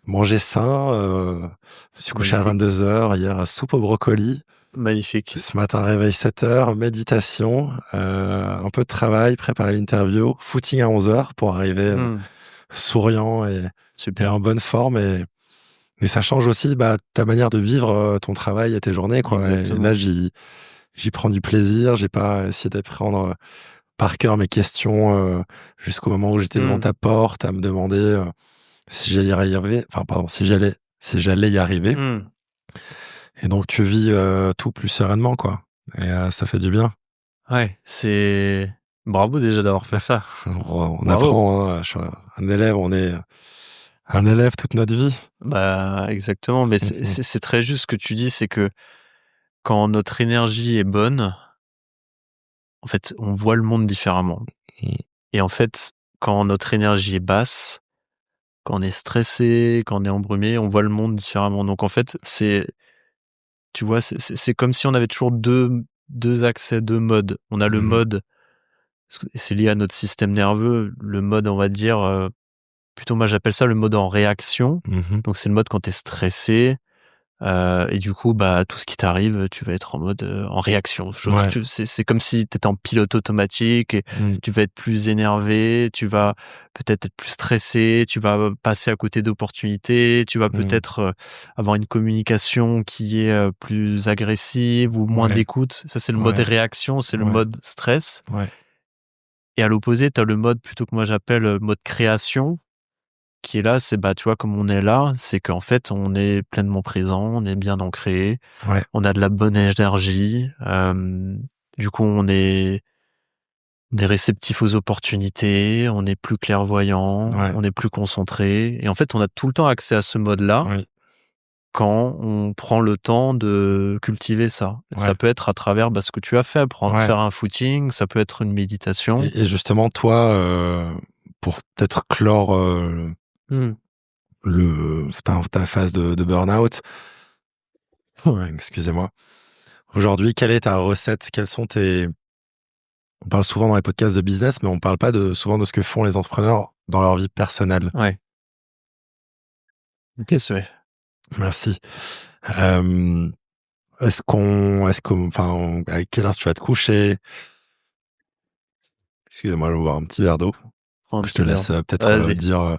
mangé sain. Je me suis couché à 22h. Hier, soupe au brocoli. Magnifique. Ce matin, réveil 7h, méditation, un peu de travail, préparer l'interview, footing à 11h pour arriver souriant et en bonne forme. Et ça change aussi ta manière de vivre ton travail et tes journées, quoi. Et là, j'y prends du plaisir. J'ai pas essayé d'apprendre par cœur mes questions jusqu'au moment où j'étais devant ta porte à me demander si j'allais y arriver. Si j'allais y arriver. Et donc, tu vis tout plus sereinement, quoi. Et ça fait du bien. Ouais, c'est... Bravo déjà d'avoir fait ça. On apprend, hein. Je suis un élève, on est Un élève toute notre vie. Bah, exactement, mais c'est très juste ce que tu dis, c'est que quand notre énergie est bonne, en fait, on voit le monde différemment. Mmh. Et en fait, quand notre énergie est basse, quand on est stressé, quand on est embrumé, on voit le monde différemment. Donc en fait, tu vois, c'est comme si on avait toujours deux accès, deux modes. On a le Mmh. mode, c'est lié à notre système nerveux, le mode, on va dire, plutôt moi j'appelle ça le mode en réaction. Mmh. Donc c'est le mode quand tu es stressé, et du coup, bah, tout ce qui t'arrive, tu vas être en mode, en réaction. Ouais. C'est comme si tu étais en pilote automatique et Mmh. tu vas être plus énervé, tu vas peut-être être plus stressé, tu vas passer à côté d'opportunités, tu vas Mmh. peut-être, avoir une communication qui est, plus agressive ou moins Ouais. d'écoute. Ça, c'est le mode Ouais. réaction, c'est le Ouais. mode stress. Ouais. Et à l'opposé, tu as le mode plutôt que moi j'appelle, mode création qui est là, c'est, bah, tu vois, comme on est là, c'est qu'en fait, on est pleinement présent, on est bien ancré, Ouais. on a de la bonne énergie, du coup, on est réceptif aux opportunités, on est plus clairvoyant, Ouais. on est plus concentré et en fait, on a tout le temps accès à ce mode-là Oui. quand on prend le temps de cultiver ça. Ouais. Ça peut être à travers, bah, ce que tu as fait, Ouais. faire un footing, ça peut être une méditation. Et justement, toi, pour peut-être clore Mmh. ta phase de burn-out, ouais, excusez-moi. Aujourd'hui, quelle est ta recette? Quels sont tes... On parle souvent dans les podcasts de business, mais on parle pas souvent de ce que font les entrepreneurs dans leur vie personnelle. Ouais. OK, ouais. Merci. Enfin, à quelle heure tu vas te coucher? Excusez-moi, je vais boire un petit verre d'eau. Prends un Je te petit verre. laisse peut-être Vas-y. dire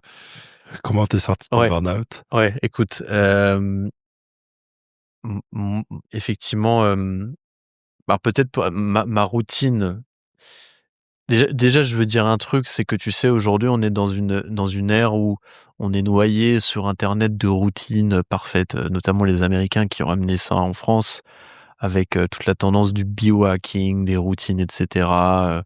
comment t'es sorti de ton Ouais, burn-out. ouais, écoute, effectivement, bah, peut-être pour ma routine. Déjà, je veux dire un truc, c'est que tu sais, aujourd'hui, on est dans une ère où on est noyé sur internet de routines parfaites, notamment les Américains qui ont amené ça en France avec, toute la tendance du biohacking, des routines et cetera,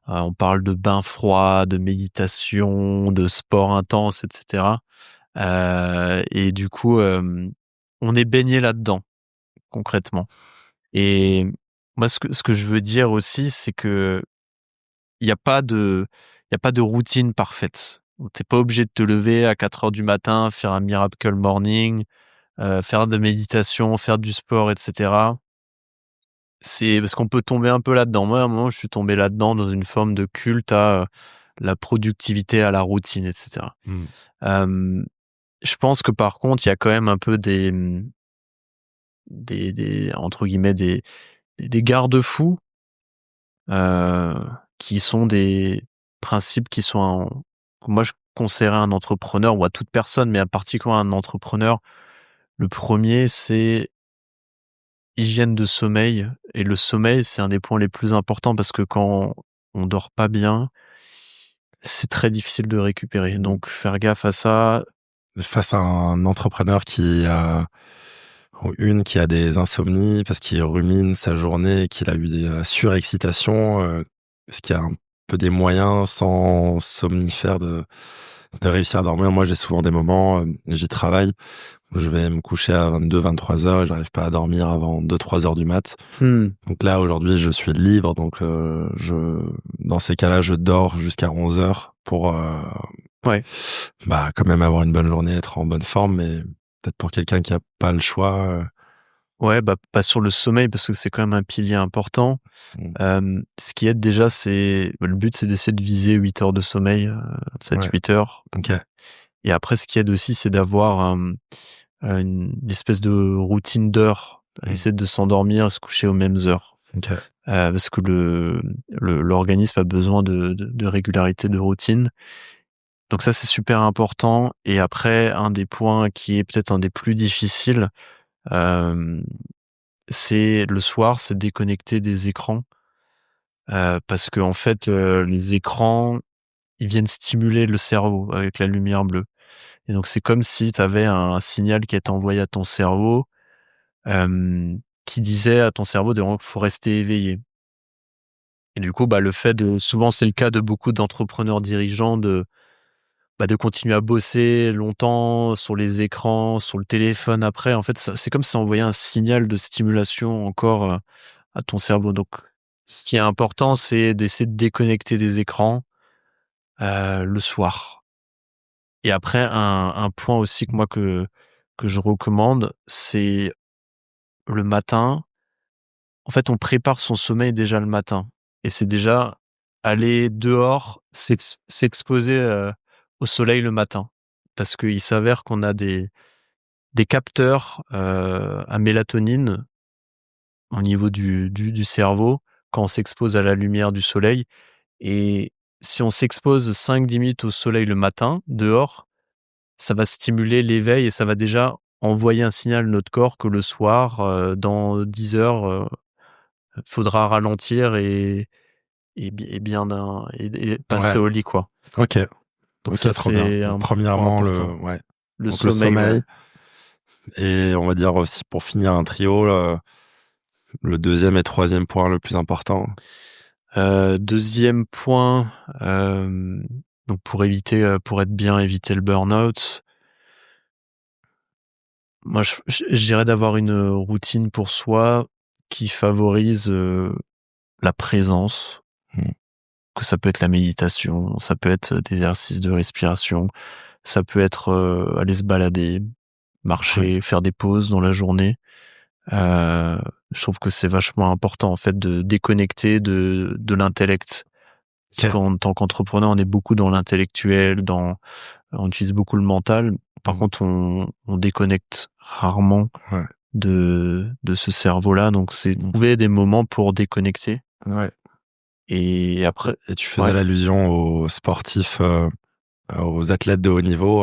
on parle de bain froid, de méditation, de sport intense et cetera, et du coup, on est baigné là-dedans, concrètement. Et moi, ce que je veux dire aussi, c'est que il y a pas de il y a pas de routine parfaite. Tu es pas obligé de te lever à 4 heures du matin, faire un miracle morning, faire de méditation, faire du sport et cetera. C'est parce qu'on peut tomber un peu là-dedans. Moi, à un moment, je suis tombé là-dedans dans une forme de culte à, la productivité, à la routine et cetera. Mmh. Hem, je pense que par contre, il y a quand même un peu des entre guillemets des garde-fous, qui sont des principes qui sont que moi je conseillerais à un entrepreneur ou à toute personne, mais à particulièrement à un entrepreneur. Le premier, c'est hygiène de sommeil, et le sommeil, c'est un des points les plus importants parce que quand on dort pas bien, c'est très difficile de récupérer. Mmh. Donc faire gaffe à ça. Face à un entrepreneur qui a ou une qui a des insomnies parce qu'il rumine sa journée, qu'il a eu des surexcitations, est-ce qu'il y a un peu des moyens sans somnifère de réussir à dormir? Moi, j'ai souvent des moments, j'y travaille, où je vais me coucher à 22-23 heures et j'arrive pas à dormir avant 2-3 heures du mat. Mmh. Donc là, aujourd'hui, je suis libre, donc dans ces cas-là, je dors jusqu'à 11 heures pour Ouais. bah, quand même avoir une bonne journée, être en bonne forme, mais peut-être pour quelqu'un qui a pas le choix, Ouais, bah, pas sur le sommeil parce que c'est quand même un pilier important. mmh, Ce qui aide déjà, c'est le but, c'est d'essayer de viser 8 heures de sommeil, ouais, 7-8 heures. OK, Et après, ce qui aide aussi, c'est d'avoir, une espèce de routine d'heures. mmh, Essayer de s'endormir, se coucher aux mêmes heures. OK, Parce que l'organisme a besoin de régularité, de routine. Donc ça, c'est super important. Et après, un des points qui est peut-être un des plus difficiles, hem, c'est le soir, c'est déconnecter des écrans. Parce qu'en fait, les écrans, ils viennent stimuler le cerveau avec la lumière bleue. Et donc c'est comme si tu avais un signal qui est envoyé à ton cerveau, qui disait à ton cerveau de faut rester éveillé. Et du coup, bah, le fait de souvent c'est le cas de beaucoup d'entrepreneurs dirigeants de continuer à bosser longtemps sur les écrans, sur le téléphone après. En fait, c'est comme si ça envoyait un signal de stimulation encore à ton cerveau. Donc, ce qui est important, c'est d'essayer de déconnecter des écrans le soir. Et après, un point aussi que moi que je recommande, c'est le matin. En fait, on prépare son sommeil déjà le matin. Et c'est déjà aller dehors, s'exposer au soleil le matin. Parce qu'il s'avère qu'on a des capteurs à mélatonine au niveau du cerveau quand on s'expose à la lumière du soleil. Et si on s'expose 5-10 minutes au soleil le matin, dehors, ça va stimuler l'éveil et ça va déjà envoyer un signal à notre corps que le soir, dans 10 heures, faudra ralentir et passer Ouais. au lit, quoi. Ok. Donc Ok, ça, trop bien. c'est Donc, un point premièrement, important. Le Donc, le sommeil, ouais. sommeil. Et on va dire aussi, pour finir un trio, le deuxième et troisième point le plus important. Deuxième point, donc pour être bien, éviter le burn-out. Moi, je dirais d'avoir une routine pour soi qui favorise la présence. Mmh. Que ça peut être la méditation, ça peut être des exercices de respiration, ça peut être aller se balader, Ouais. marcher, faire des pauses dans la journée. Je trouve que c'est vachement important en fait de déconnecter de l'intellect. Parce Ok. qu'en tant qu'entrepreneur, on est beaucoup dans l'intellectuel, on utilise beaucoup le mental. Par Mmh. contre, on déconnecte rarement Ouais. de ce cerveau-là. Donc, c'est Mmh. trouver des moments pour déconnecter. Ouais. Et après, Et tu faisais ouais, l'allusion aux sportifs, aux athlètes de haut niveau,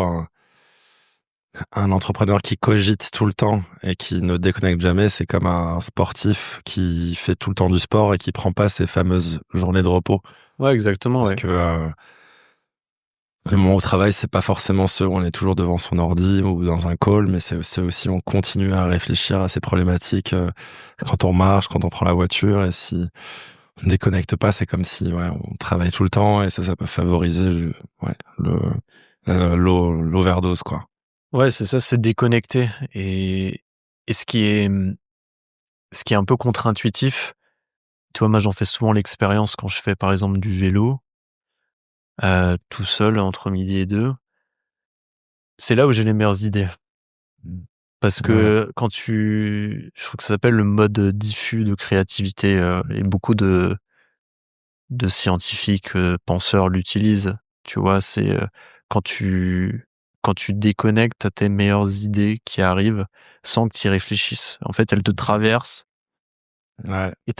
un entrepreneur qui cogite tout le temps et qui ne déconnecte jamais, c'est comme un sportif qui fait tout le temps du sport et qui prend pas ses fameuses journées de repos. ouais, exactement, Parce ouais. que le moment au travail, c'est pas forcément ceux où on est toujours devant son ordi ou dans un call, mais c'est aussi on continue à réfléchir à ces problématiques quand on marche, quand on prend la voiture. Et si on ne déconnecte pas, c'est comme si on travaille tout le temps et ça peut favoriser l'overdose, quoi. Ouais, c'est ça, c'est déconnecter. Et ce qui est un peu contre-intuitif, tu vois, moi, j'en fais souvent l'expérience quand je fais, par exemple, du vélo, tout seul entre midi et deux. C'est là où j'ai les meilleures idées. Mmh. Parce Ouais, que je trouve que ça s'appelle le mode diffus de créativité, et beaucoup de scientifiques, penseurs l'utilisent. Tu vois? C'est, quand tu déconnectes, tu tes meilleures idées qui arrivent sans que tu y réfléchisses. En fait, elles te traversent ouais, et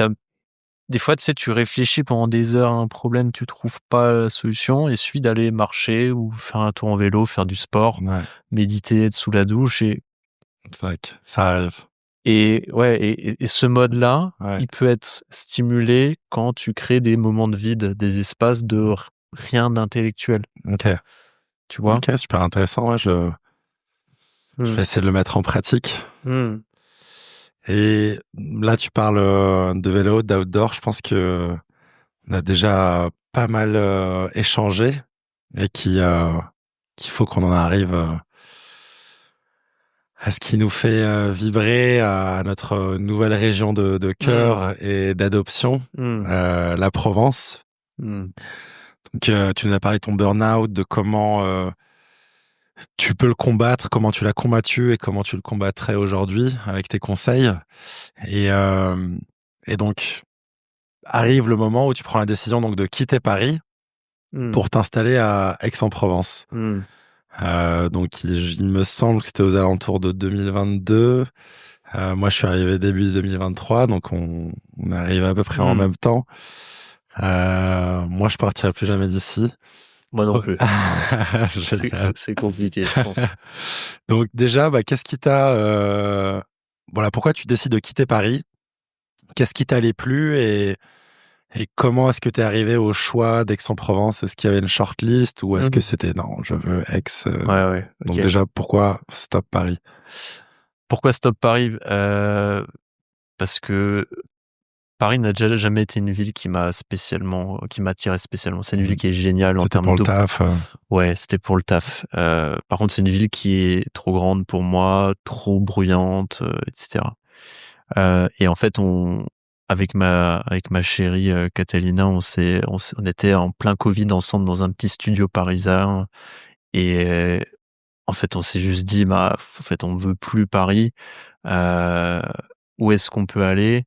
des fois, tu sais, tu réfléchis pendant des heures à un problème, tu trouves pas la solution, et il suffit d'aller marcher ou faire un tour en vélo, faire du sport, ouais. méditer, être sous la douche. Tac, ça arrive. Ouais, et ce mode-là, Ouais. il peut être stimulé quand tu crées des moments de vide, des espaces de rien d'intellectuel, Ok, tu vois? ok, super intéressant. Ouais, je Mmh. vais essayer de le mettre en pratique. Mmh. Et là, tu parles de vélo, d'outdoor. Je pense que on a déjà pas mal échangé et qu'il faut qu'on en arrive à ce qui nous fait vibrer à notre nouvelle région de Mmh. cœur et d'adoption, Mmh. la Provence. Mmh. Donc, tu nous as parlé de ton burn-out, de comment tu peux le combattre, comment tu l'as combattu et comment tu le combattrais aujourd'hui avec tes conseils. Et, euh, et donc, arrive le moment où tu prends la décision donc de quitter Paris Mmh. pour t'installer à Aix-en-Provence. Mmh. Donc, il me semble que c'était aux alentours de 2022. Moi, je suis arrivé début 2023, donc on arrive à peu près en Mmh. même temps. Moi, je partirai plus jamais d'ici. Moi non plus. Génial. C'est compliqué, je pense. Donc déjà, qu'est-ce qui t'a... voilà, pourquoi tu décides de quitter Paris? Qu'est-ce qui t'allait plus et comment est-ce que tu es arrivé au choix d'Aix-en-Provence? Est-ce qu'il y avait une shortlist ou est-ce que Mmh. c'était non, je veux Aix. Ouais, ouais, Donc OK. déjà, pourquoi stop Paris? Pourquoi Stop Paris? Parce que Paris n'a déjà jamais été une ville qui m'attirait spécialement. C'est une ville qui est géniale en C'était termes pour le taf. Ouais, c'était pour le taf. Par contre, c'est une ville qui est trop grande pour moi, trop bruyante, etc. Et en fait, avec ma chérie Catalina, on était en plein Covid ensemble dans un petit studio parisien. Et en fait, on s'est juste dit, en fait, on veut plus Paris. Où est-ce qu'on peut aller?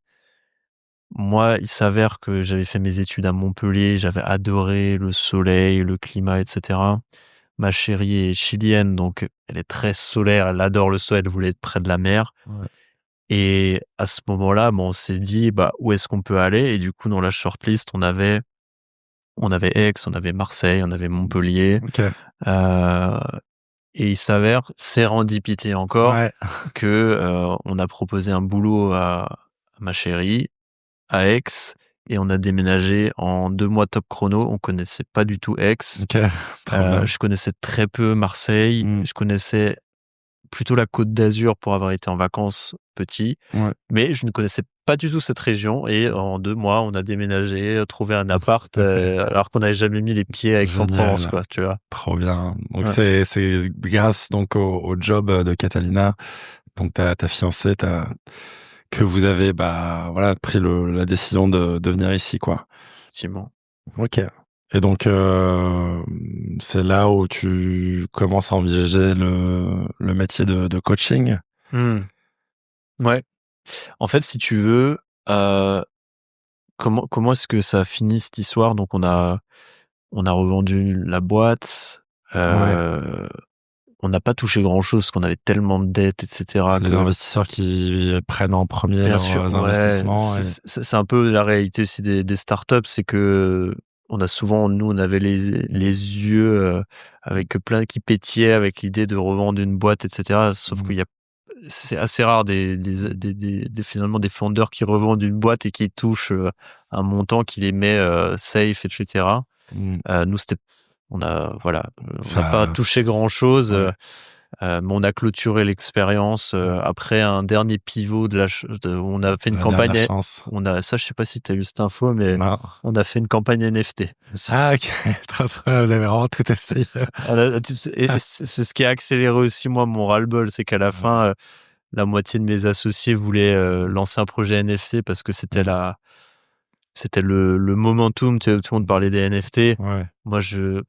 Moi, il s'avère que j'avais fait mes études à Montpellier, j'avais adoré le soleil, le climat, etc. Ma chérie est chilienne, donc elle est très solaire, elle adore le soleil, elle voulait être près de la mer. Ouais. Et à ce moment-là, on s'est dit, où est-ce qu'on peut aller? Et du coup, dans la shortlist, on avait Aix, on avait Marseille, on avait Montpellier. Ok. Et il s'avère, sérendipité encore, Ouais. que on a proposé un boulot à ma chérie à Aix, et on a déménagé en 2 mois top chrono. On connaissait pas du tout Aix. Ok. Trop bien. Je connaissais très peu Marseille. Je connaissais plutôt la Côte d'Azur pour avoir été en vacances petit. Ouais. Mais je ne connaissais pas du tout cette région. Et en 2 mois, on a déménagé, trouvé un appart, alors qu'on n'avait jamais mis les pieds à Aix-en-Provence, quoi, tu vois. Trop bien. Donc Ouais. c'est grâce donc au job de Catalina, donc ta fiancée, que vous avez voilà pris la décision de venir ici, quoi. Effectivement. Ok. Et donc c'est là où tu commences à envisager le métier de coaching. Ouais. En fait, si tu veux, comment est-ce que ça a fini cette histoire? Donc on a revendu la boîte. Ouais. On n'a pas touché grand-chose parce qu'on avait tellement de dettes, etc. C'est les investisseurs qui prennent en premier Bien sûr, leurs ouais, investissements. c'est un peu la réalité aussi des startups, c'est que on avait les yeux avec plein qui pétillaient avec l'idée de revendre une boîte, etc. Sauf qu'il y a c'est assez rare finalement des fondeurs qui revendent une boîte et qui touchent un montant qui les met safe, etc. Nous, on n'a pas touché grand chose. Ouais. Mais on a clôturé l'expérience après un dernier pivot on a fait une campagne. Ça, je sais pas si tu as eu cette info, mais non. On a fait une campagne NFT. Ah, ok. Trop, vous avez vraiment tout essayé. C'est ce qui a accéléré aussi moi mon ras-le-bol, c'est qu'à la fin, la moitié de mes associés voulaient lancer un projet NFT parce que c'était le momentum. Tout le monde parlait des NFT. Ouais. Moi, je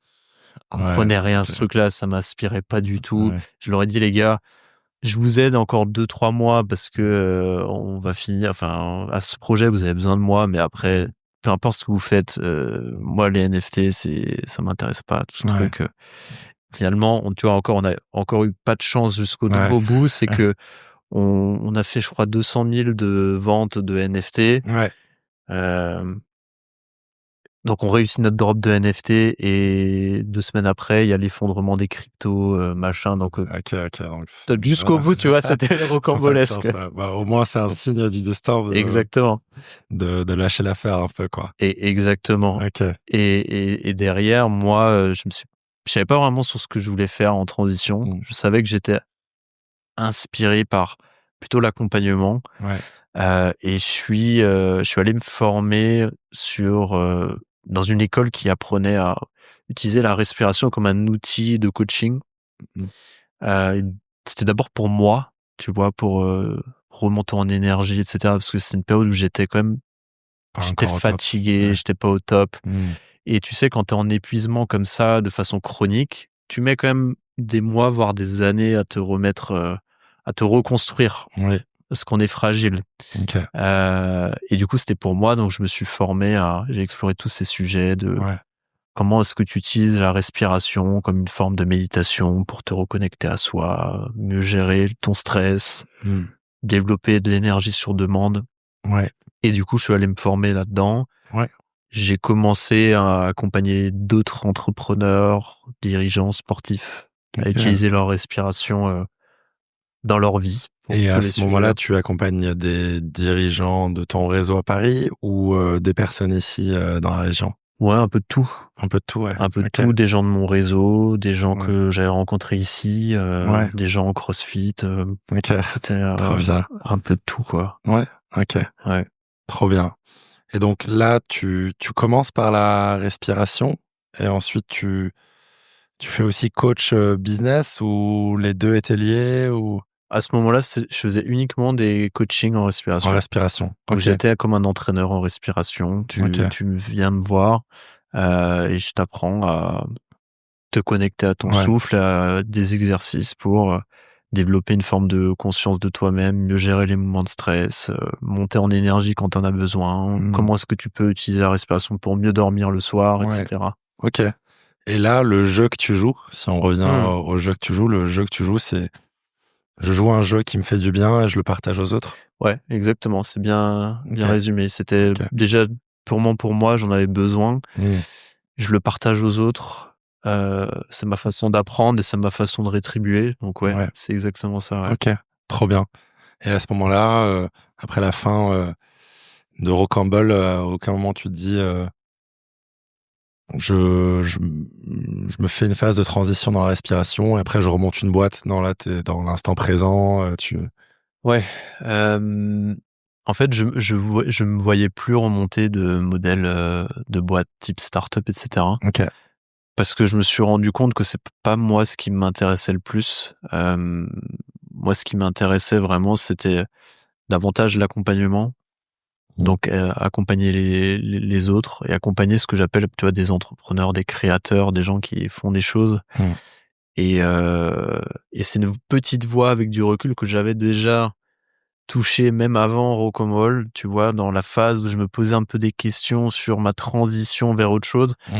comprenais rien à ce truc-là, ça m'inspirait pas du tout. Ouais. Je leur ai dit, les gars, je vous aide encore 2-3 mois parce que on va finir, enfin, à ce projet, vous avez besoin de moi, mais après, peu importe ce que vous faites, moi, les NFT, ça m'intéresse pas, tout ce truc. Finalement, tu vois, on a encore eu pas de chance jusqu'au bout, c'est que on a fait, je crois, 200 000 de ventes de NFT. Ouais. Donc on réussit notre drop de NFT et 2 semaines après, il y a l'effondrement des cryptos, machin. Donc donc jusqu'au bout, tu vois, c'était rocambolesque. Au moins, c'est un signe du destin. Exactement. De lâcher l'affaire un peu, quoi. Et exactement. Okay. Et derrière, moi, je savais pas vraiment sur ce que je voulais faire en transition. Je savais que j'étais inspiré par plutôt l'accompagnement. Ouais. Et je suis allé me former dans une école qui apprenait à utiliser la respiration comme un outil de coaching. C'était d'abord pour moi, tu vois, pour remonter en énergie, etc. Parce que c'était une période où j'étais quand même fatigué, j'étais pas au top. Et tu sais, quand t'es en épuisement comme ça, de façon chronique, tu mets quand même des mois, voire des années à te remettre, à te reconstruire. Oui. Parce qu'on est fragile. Okay. Et du coup, c'était pour moi, donc je me suis formé j'ai exploré tous ces sujets de comment est-ce que tu utilises la respiration comme une forme de méditation pour te reconnecter à soi, mieux gérer ton stress, développer de l'énergie sur demande. Ouais. Et du coup, je suis allé me former là-dedans. Ouais. J'ai commencé à accompagner d'autres entrepreneurs, dirigeants, sportifs, à utiliser leur respiration dans leur vie. Et à ce moment-là, tu accompagnes des dirigeants de ton réseau à Paris ou des personnes ici dans la région? Ouais, un peu de tout. Un peu de tout, ouais. Un peu de tout, des gens de mon réseau, des gens que j'avais rencontrés ici, des gens en CrossFit. Trop bien. Un peu de tout, quoi. Ouais, ok. Ouais. trop bien. Et donc là, tu commences par la respiration et ensuite tu fais aussi coach, business ou les 2 étaient liés ou À ce moment-là, je faisais uniquement des coachings en en respiration. respiration? Donc OK, j'étais comme un entraîneur en respiration. OK, Tu viens me voir, et je t'apprends à te connecter à ton ouais, souffle, à des exercices pour, développer une forme de conscience de toi-même, mieux gérer les moments de stress, monter en énergie quand tu en as besoin. mmh, Comment est-ce que tu peux utiliser la respiration pour mieux dormir le soir, et ouais, cetera. OK. Et là, le jeu que tu joues, si on revient Mmh. au jeu que tu joues, le jeu que tu joues, c'est: «Je joue un jeu qui me fait du bien et je le partage aux autres»? Ouais, exactement, c'est bien OK, résumé. C'était OK. déjà purement pour moi, j'en avais besoin. Mmh, Je le partage aux autres, c'est ma façon d'apprendre et c'est ma façon de rétribuer, donc ouais, ouais, c'est exactement ça, ouais. OK, trop bien. Et à ce moment-là, après la fin, de Rocambole, à aucun moment tu te dis, je me fais une phase de transition dans la respiration et après je remonte une boîte. Non, là, tu es dans l'instant présent, tu Ouais, en fait, je me voyais plus remonter de modèles, de boîtes type start-up et cetera. OK. Parce que je me suis rendu compte que c'est pas moi ce qui m'intéressait le plus. Moi, ce qui m'intéressait vraiment, c'était davantage l'accompagnement. Mmh. Donc, accompagner les autres et accompagner ce que j'appelle, tu vois, des entrepreneurs, des créateurs, des gens qui font des choses Mmh. et heu et c'est une petite voix avec du recul que j'avais déjà touché même avant Rocamole, tu vois? Dans la phase où je me posais un peu des questions sur ma transition vers autre chose Mmh.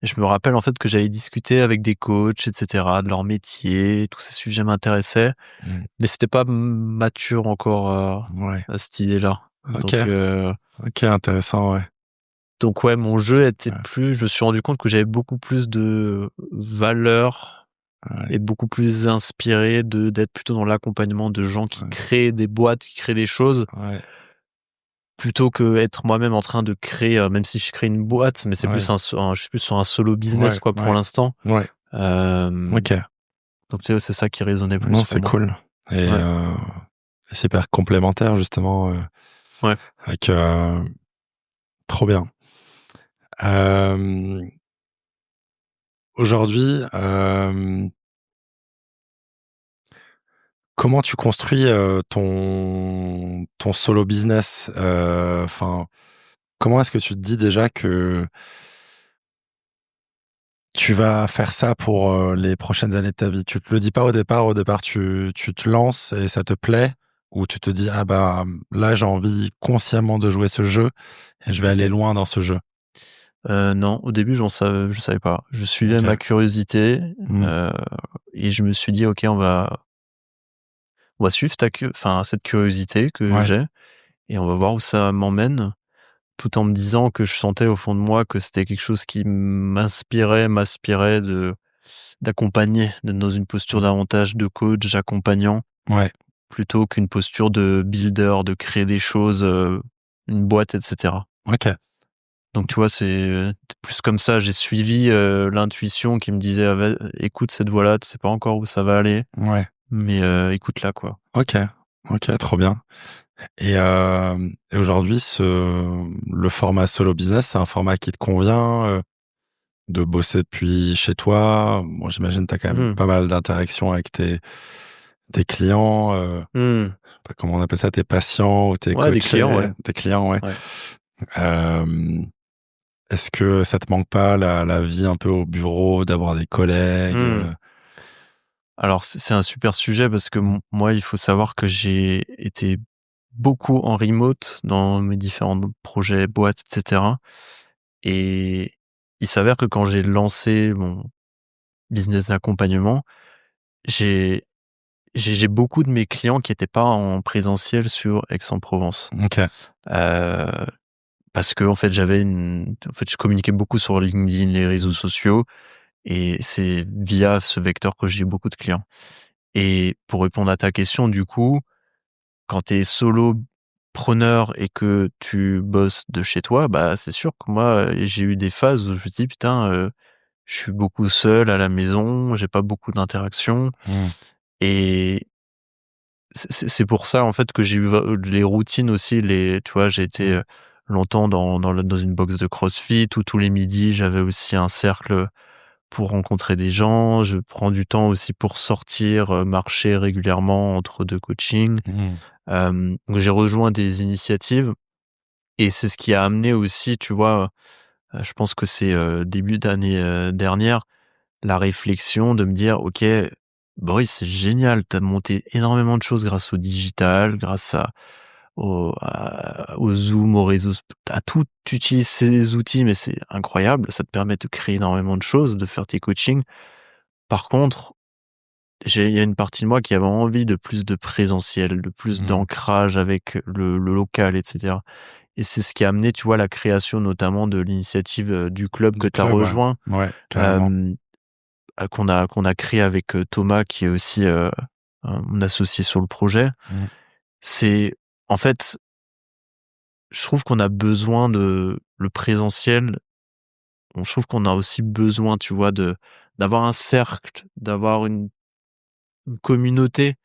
et je me rappelle, en fait, que j'avais discuté avec des coachs et cetera, de leur métier, tous ces sujets m'intéressaient, Mmh. mais c'était pas mature encore Ouais. à cette idée-là. OK. OK, intéressant, ouais. Donc ouais, mon jeu était Ouais, plus je me suis rendu compte que j'avais beaucoup plus de valeur ouais, et beaucoup plus inspiré d'être plutôt dans l'accompagnement de gens qui ouais, créent des boîtes, qui créent des choses, ouais, plutôt qu'être moi-même en train de créer, même si je crée une boîte, mais c'est plus ouais, je suis plus sur un solo business ouais, quoi pour ouais, l'instant. ouais. Hem, OK. donc tu sais, c'est ça qui résonnait Non, plus pour c'est moi. cool et Ouais, c'est hyper complémentaire justement, ouais. avec, trop bien. Hem, aujourd'hui, comment tu construis, ton solo business? Enfin, comment est-ce que tu te dis déjà que tu vas faire ça pour, les prochaines années de ta vie? Tu te le dis pas au départ tu te lances et ça te plaît? Ou tu te dis: «Ah bah, là j'ai envie consciemment de jouer ce jeu et je vais aller OK. loin dans ce jeu»? Non, au début, je savais pas. Je suivais OK. ma curiosité, Mmh. heu et je me suis dit: «OK, on va suivre cette curiosité que Ouais. j'ai et on va voir où ça m'emmène», tout en me disant que je sentais au fond de moi que c'était quelque chose qui m'aspirait d'accompagner, d'être dans une posture Mmh. davantage de coach, accompagnant, Ouais. plutôt qu'une posture de builder, de créer des choses, une boîte et cetera. OK. Donc tu vois, c'est plus comme ça, j'ai suivi, l'intuition qui me disait: «Ah va écoute cette voie-là, tu sais pas encore où ça va aller, Ouais. mais écoute-la, quoi». OK. OK, trop bien. Et aujourd'hui le format solo business, c'est un format qui te convient, de bosser depuis chez toi? Bon, j'imagine tu as quand même Mmh. pas mal d'interactions avec tes clients, Mmh. je sais pas comment on appelle ça, tes patients ou tes Ouais, des clients, coachés, ouais. tes clients, ouais. Ouais. Hem, est-ce que ça te manque pas la vie un peu au bureau, d'avoir des collègues, Mmh. Alors c'est un super sujet parce que moi, il faut savoir que j'ai été beaucoup en remote dans mes différents projets, boîtes et cetera et il s'avère que quand j'ai lancé mon business d'accompagnement, j'ai j'ai beaucoup de mes clients qui étaient pas en présentiel sur Aix-en-Provence. OK. Heu, parce que en fait, je communiquais beaucoup sur LinkedIn, les réseaux sociaux et c'est via ce vecteur que j'ai beaucoup de clients. Et pour répondre à ta question, du coup, quand tu es solopreneur et que tu bosses de chez toi, bah, c'est sûr que moi, j'ai eu des phases où je me dis: «Putain, je suis beaucoup seul à la maison, j'ai pas beaucoup d'interactions» Mmh. et c'est pour ça, en fait, que j'ai eu les routines aussi, tu vois, j'ai été longtemps dans une box de CrossFit où tous les midis, j'avais aussi un cercle pour rencontrer des gens. Je prends du temps aussi pour sortir, marcher régulièrement entre 2 coachings. Donc j'ai rejoint des initiatives et c'est ce qui a amené aussi, tu vois, je pense que c'est, début d'année, dernière, la réflexion de me dire: «OK, Boris, c'est génial, tu as monté énormément de choses grâce au digital, grâce au Zoom, aux réseaux à tout, tu utilises ces outils, mais c'est incroyable, ça te permet de créer énormément de choses, de faire tes coachings. Par contre, il y a une partie de moi qui avait envie de plus de présentiel, de plus d'ancrage avec le local, et cetera, et c'est ce qui a amené, tu vois, la création notamment de l'initiative, du club que tu as rejoint, Ouais, carrément. qu'on a créé avec, Thomas qui est aussi, mon associé sur le projet. C'est en fait, je trouve qu'on a besoin de le présentiel. Je trouve qu'on a aussi besoin, tu vois, d'avoir un cercle, d'avoir une communauté,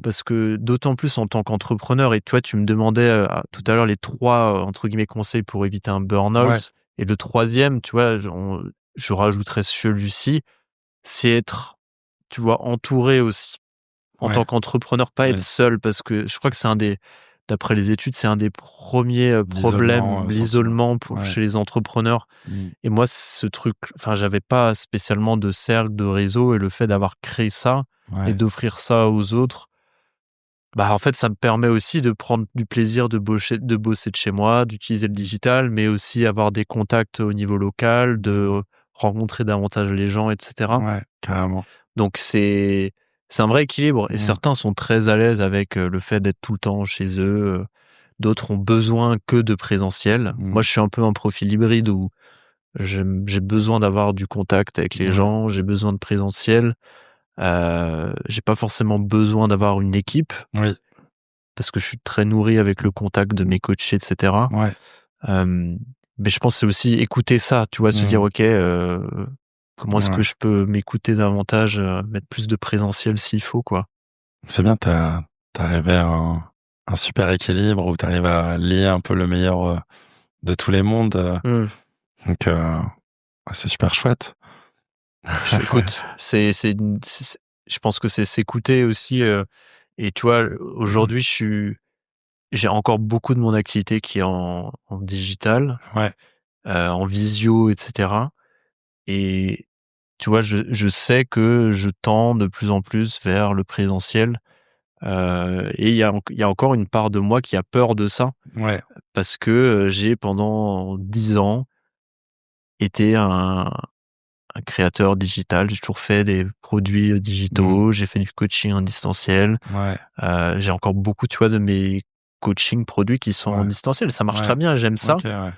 parce que d'autant plus en tant qu'entrepreneur, et toi, tu me demandais tout à l'heure les trois entre guillemets conseils pour éviter un Ouais. burn-out. Et le troisième, tu vois, je rajouterais celui-ci, c'est être, tu vois, entouré aussi. En Ouais. tant qu'entrepreneur, pas être Oui. seul, parce que je crois que d'après les études, c'est un des premiers L'isolement, problèmes, sentiment. l'isolement Ouais. chez les entrepreneurs. Et moi, ce truc, enfin, j'avais pas spécialement de cercle, de réseau, et le fait d'avoir créé ça et Ouais. d'offrir ça aux autres, bah, en fait, ça me permet aussi de prendre du plaisir de bosser de chez moi, d'utiliser le digital, mais aussi avoir des contacts au niveau local, de rencontrer davantage les gens, et cetera. Ouais, carrément. Donc c'est un vrai équilibre, et certains sont très à l'aise avec, le fait d'être tout le temps chez eux, d'autres ont besoin que de présentiel. Moi, je suis un peu un profil hybride où j'ai besoin d'avoir du contact avec les Ouais. gens, j'ai besoin de présentiel, j'ai pas forcément besoin d'avoir une équipe Oui. parce que je suis très nourri avec le contact de mes coachés, et cetera. Ouais. Hem, mais je pense que c'est aussi écouter ça, tu vois? Se dire: «OK, comment est-ce que Ouais. je peux m'écouter davantage, mettre plus de présentiel s'il faut, quoi?» C'est bien, t'as arrivé à un super équilibre où tu arrives à lier un peu le meilleur de tous les mondes. Mmh. Donc, c'est super chouette. Écoute, je pense que c'est s'écouter aussi, et tu vois, aujourd'hui, j'ai encore beaucoup de mon activité qui est en digital, Ouais. en visio, et cetera, et tu vois, je sais que je tends de plus en plus vers le présentiel, et il y a encore une part de moi qui a peur de ça, Ouais. parce que, j'ai pendant 10 ans été un créateur digital. J'ai toujours fait des produits, digitaux, j'ai fait du coaching en distanciel. Ouais. J'ai encore beaucoup, tu vois, de mes coachings produits qui sont en Ouais. distanciel. Ça marche Ouais. très bien, j'aime ça. OK, ouais.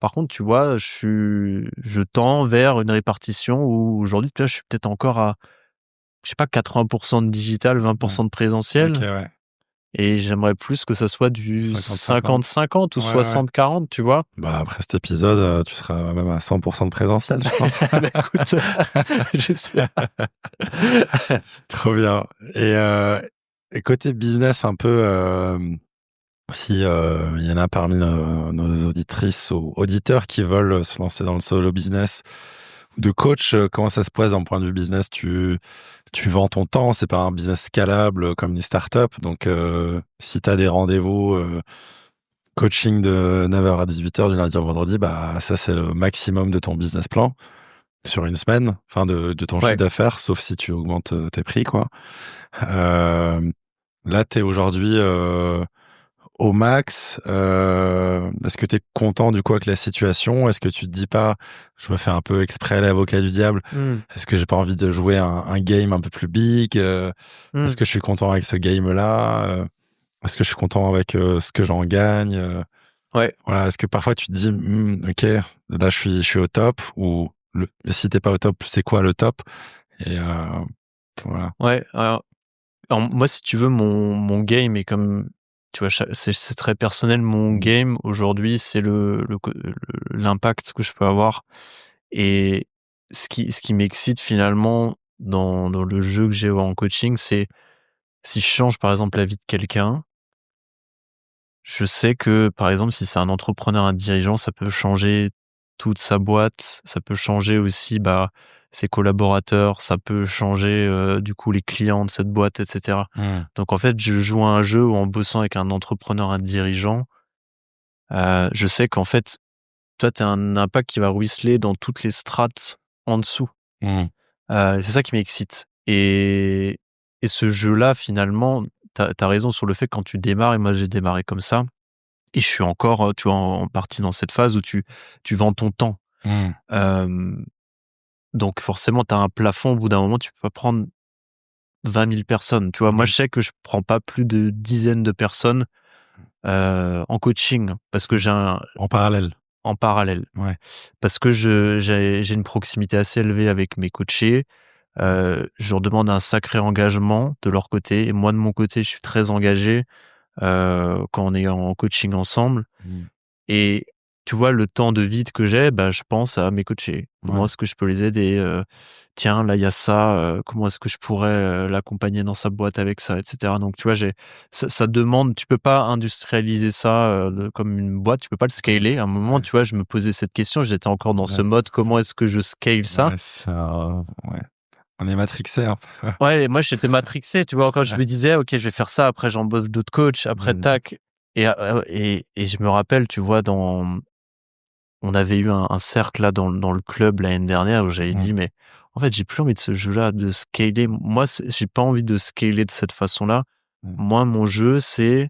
Par contre, tu vois, je tends vers une répartition où aujourd'hui, tu vois, je suis peut-être encore à, je sais pas, 80% de digital, Ouais. 20% de OK, présentiel, ouais. et j'aimerais plus que ça soit du 50-50. 50-50 ou Ouais, ouais. 60-40, tu vois? Bah, après cet épisode, tu seras même à 100% de présentiel, je pense. Bah, écoute, j'espère. Trop bien. Et côté business un peu, si, il y en a parmi nos auditrices ou auditeurs qui veulent se lancer dans le solo business de coach, comment ça se passe d'un point de vue business? Tu vends ton temps, c'est pas un business scalable comme une startup. Donc, si tu as des rendez-vous, coaching de 9h à 18h du lundi au vendredi, bah, ça, c'est le maximum de ton business plan sur une semaine, enfin de ton chiffre Ouais. d'affaires, sauf si tu augmentes tes prix, quoi. Là, tu es aujourd'hui au max. Est-ce que tu es content du coup avec la situation? Est-ce que tu te dis pas, je me fais un peu exprès l'avocat du diable? Mmh. Est-ce que j'ai pas envie de jouer un game un peu plus big? Est-ce Mmh. que je suis content avec ce game-là? Est-ce que je suis content avec ce que j'en gagne? Ouais. Voilà. Est-ce que parfois tu te dis, ok, là je suis au top, ou si t'es pas au top, c'est quoi le top? Et voilà. Ouais, alors moi, si tu veux, mon game est comme, tu vois, c'est très personnel. Mon Mm. game aujourd'hui, c'est l'impact que je peux avoir, et ce qui m'excite finalement dans le jeu que j'ai en coaching, si je change par exemple la vie de quelqu'un, je sais que par exemple si c'est un entrepreneur, un dirigeant, ça peut changer toute sa boîte, ça peut changer aussi ses collaborateurs, ça peut changer du coup les clients de cette boîte, etc. Donc en fait, je joue à un jeu où en bossant avec un entrepreneur, un dirigeant, je sais qu'en fait, toi, tu as un impact qui va ruisseler dans toutes les strates en dessous. C'est ça qui m'excite. Et ce jeu-là, finalement, t'as raison sur le fait que quand tu démarres, et moi j'ai démarré comme ça, et je suis encore, tu vois, en partie dans cette phase où tu vends ton temps. Donc forcément, tu as un plafond, au bout d'un moment, tu peux pas prendre 20 000 personnes. Tu vois, moi je sais que je prends pas plus de dizaines de personnes en coaching, parce que j'ai En parallèle. en parallèle. Ouais. Parce que j'ai une proximité assez élevée avec mes coachés. Je leur demande un sacré engagement de leur côté, et moi de mon côté, je suis très engagé quand on est en coaching ensemble. Et tu vois, le temps de vide que j'ai, je pense à mes coachés. Comment est-ce que je peux les aider? Tiens, là, il y a ça, comment est-ce que je pourrais l'accompagner dans sa boîte avec ça, etc. Donc, tu vois, ça demande, tu peux pas industrialiser ça comme une boîte, tu peux pas le scaler. À un moment, tu vois, je me posais cette question, j'étais encore dans ce mode, comment est-ce que je scale ça? Ouais. On est matrixé un peu. Ouais, et moi, j'étais matrixé, tu vois, quand je me disais, OK, je vais faire ça, après j'embauche d'autres coachs, après tac. Et je me rappelle, tu vois, on avait eu un cercle là dans le club l'année dernière où j'avais dit, mais en fait, j'ai plus envie de ce jeu-là, de scaler. Moi, j'ai pas envie de scaler de cette façon-là. Moi, mon jeu, c'est,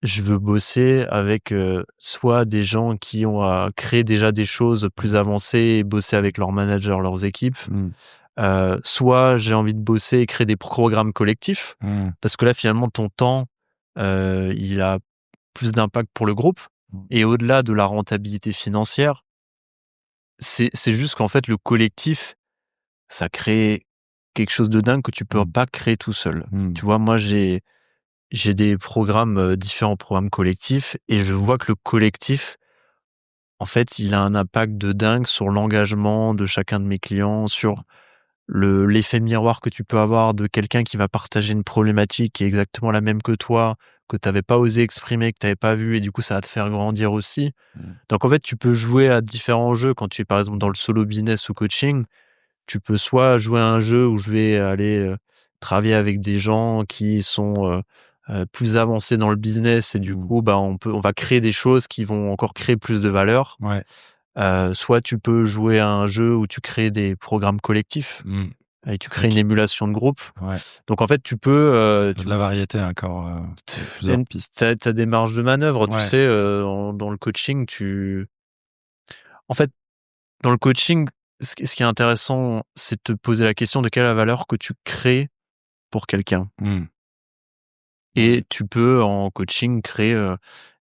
je veux bosser avec soit des gens qui ont créé déjà des choses plus avancées et bosser avec leurs managers, leurs équipes. Soit j'ai envie de bosser et créer des programmes collectifs, parce que là, finalement, ton temps, il a plus d'impact pour le groupe. Et au-delà de la rentabilité financière, c'est juste qu'en fait, le collectif, ça crée quelque chose de dingue que tu peux pas créer tout seul. Tu vois, moi, j'ai des programmes, différents programmes collectifs, et je vois que le collectif, en fait, il a un impact de dingue sur l'engagement de chacun de mes clients, sur l'effet miroir que tu peux avoir de quelqu'un qui va partager une problématique qui est exactement la même que toi, que tu avais pas osé exprimer, que tu avais pas vu, et du coup, ça va te faire grandir aussi. Donc, en fait, tu peux jouer à différents jeux quand tu es, par exemple, dans le solo business ou coaching. Tu peux soit jouer à un jeu où je vais aller travailler avec des gens qui sont plus avancés dans le business, et du coup, on va créer des choses qui vont encore créer plus de valeur. Soit tu peux jouer à un jeu où tu crées des programmes collectifs et tu crées une émulation de groupe. Donc en fait, tu peux... de la variété encore, plusieurs pistes. T'as des marges de manœuvre, tu sais, dans le coaching, En fait, dans le coaching, ce qui est intéressant, c'est de te poser la question de quelle est la valeur que tu crées pour quelqu'un. Et tu peux, en coaching,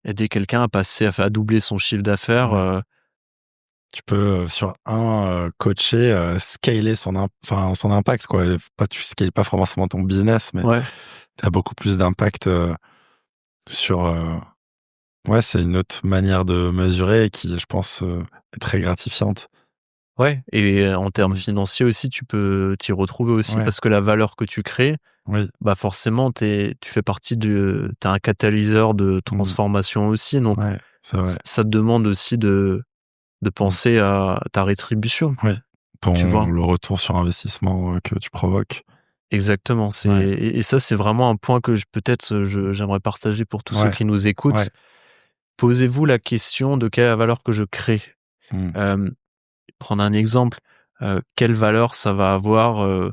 aider quelqu'un à doubler son chiffre d'affaires. Tu peux sur coacher, scaler son impact, quoi. Tu scales pas forcément ton business, mais tu as beaucoup plus d'impact sur. C'est une autre manière de mesurer qui, je pense, est très gratifiante. Ouais, et en termes financiers aussi, tu peux t'y retrouver aussi, parce que la valeur que tu crées, forcément, tu fais partie t'es un catalyseur de transformation aussi. Donc, c'est vrai. ça te demande aussi de penser à ta rétribution. Tu vois, le retour sur investissement que tu provoques. Exactement. Et ça, c'est vraiment un point que j'aimerais partager pour tous ceux qui nous écoutent. Posez-vous la question de quelle est la valeur que je crée. Prendre un exemple, quelle valeur ça va avoir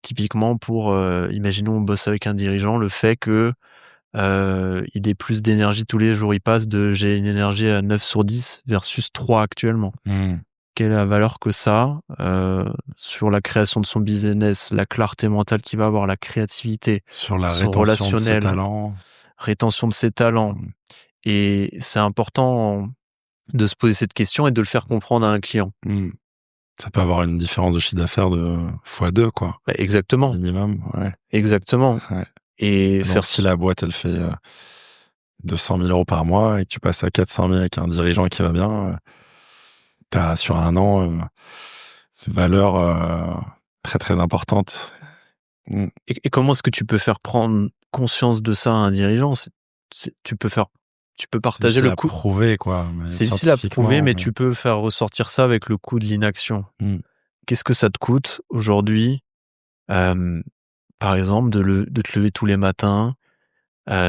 typiquement pour, imaginons on bosse avec un dirigeant, le fait que il ait plus d'énergie tous les jours. Il passe j'ai une énergie à 9 sur 10 versus 3 actuellement. Quelle est la valeur que ça sur la création de son business, la clarté mentale qu'il va avoir, la créativité, sur la son rétention relationnel, de ses talents. Rétention de ses talents. Et c'est important de se poser cette question et de le faire comprendre à un client. Ça peut avoir une différence de chiffre d'affaires de x2, quoi. Exactement. Minimum, Exactement. Et donc, si la boîte, elle fait 200 000 euros par mois et que tu passes à 400 000 avec un dirigeant qui va bien, t'as sur un an une valeur très très importante. Mmh. Et comment est-ce que tu peux faire prendre conscience de ça à un dirigeant? Tu peux C'est partager difficile le à coup. prouver, quoi, mais C'est difficile à prouver, scientifiquement, mais mais tu peux faire ressortir ça avec le coût de l'inaction. mmh, Qu'est-ce que ça te coûte aujourd'hui, hem, par exemple, de te lever tous les matins,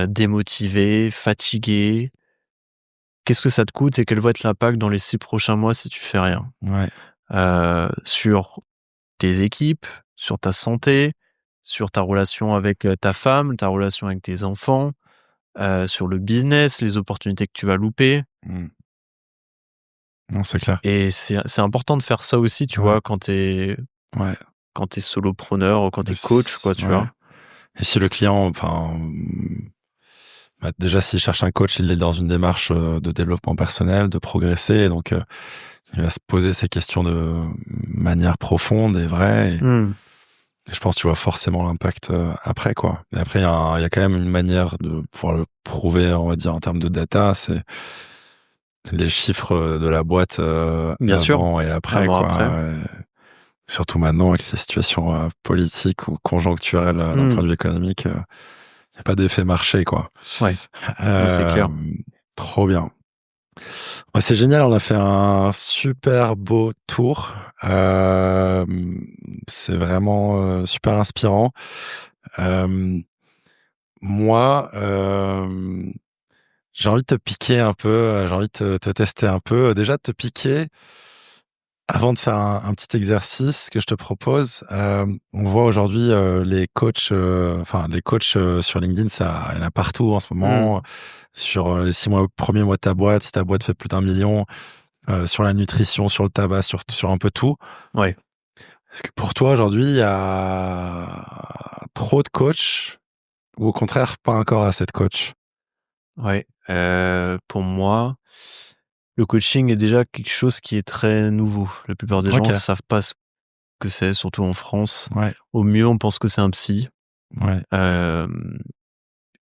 démotivé, fatigué? Qu'est-ce que ça te coûte et quel va être l'impact dans les 6 prochains mois si tu fais rien? ouais, Sur tes équipes, sur ta santé, sur ta relation avec, ta femme, ta relation avec tes enfants, sur le business, les opportunités que tu vas louper. mmh. Non, c'est clair. Et c'est important de faire ça aussi, tu Ouais, vois, ouais. quand t'es solopreneur ou quand Le t'es coach, quoi, s tu Ouais, vois? et si le client, enfin, bah, déjà s'il cherche un coach, il est dans une démarche, de développement personnel, de progresser, donc il va se poser ces questions de manière profonde et vraie, Mmh. et je pense que tu vois forcément l'impact, après, quoi. Et après il y a quand même une manière de pouvoir le prouver, on va dire, en termes de data, c'est les chiffres, de la boîte, Bien sûr, avant et après, avant, après. quoi, surtout maintenant avec les situations, politiques ou conjoncturelles, d'un point Mmh. de vue économique, il y a pas d'effet marché, quoi. Ouais, non, c'est clair. Hem, Trop bien. Ouais, c'est génial, on a fait un super beau tour. C'est vraiment, super inspirant. Hem, Moi, j'ai envie de te piquer un peu, j'ai envie de te tester un peu. Déjà de te piquer, avant de faire un petit exercice que je te propose, on voit aujourd'hui, les coachs, les coachs, sur LinkedIn, ça, il y en a partout en ce Mmh. moment. Sur, les 6 mois premiers mois de ta boîte, si ta boîte fait plus d'1 million, sur la nutrition, sur le tabac, sur un peu tout. Ouais, Est-ce que pour toi aujourd'hui, il y a trop de coachs ou au contraire pas encore assez de coachs? ouais, pour moi, le coaching est déjà quelque chose qui est très nouveau. La plupart des gens OK, ne savent pas ce que c'est, surtout en France. ouais, Au mieux, on pense que c'est un psy. ouais, Hem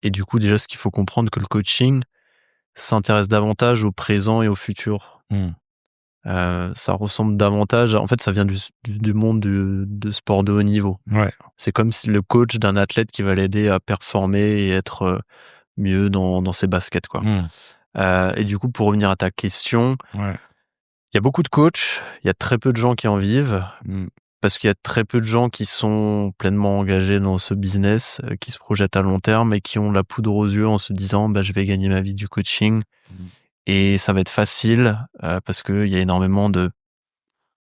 Et du coup, déjà, ce qu'il faut comprendre, que le coaching s'intéresse davantage au présent et au futur. mmh, Ça ressemble davantage en fait, ça vient du monde de sport de haut niveau. ouais, C'est comme si le coach d'un athlète qui va l'aider à performer et être, mieux dans ses baskets, quoi. mmh, Et du coup, pour revenir à ta question, ouais, il y a beaucoup de coachs, il y a très peu de gens qui en vivent, mmh, parce qu'il y a très peu de gens qui sont pleinement engagés dans ce business, qui se projettent à long terme et qui ont la poudre aux yeux en se disant: «Bah, je vais gagner ma vie du coaching mmh, et ça va être facile», parce qu'il y a énormément de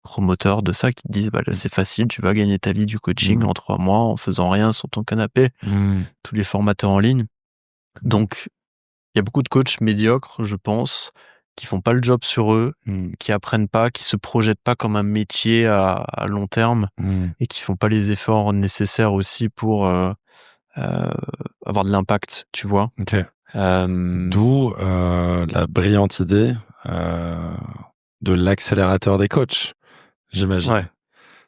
promoteurs de ça qui te disent: «Bah, là, mmh, c'est facile, tu vas gagner ta vie du coaching mmh, en 3 mois en faisant rien sur ton canapé», mmh, tous les formateurs en ligne. Donc il y a beaucoup de coachs médiocres, je pense, qui font pas le job sur eux, mmh, qui apprennent pas, qui se projettent pas comme un métier à long terme mmh. et qui font pas les efforts nécessaires aussi pour, heu, avoir de l'impact, tu vois? OK. Hem, D'où, la brillante idée, heu, de l'accélérateur des coachs, j'imagine. ouais,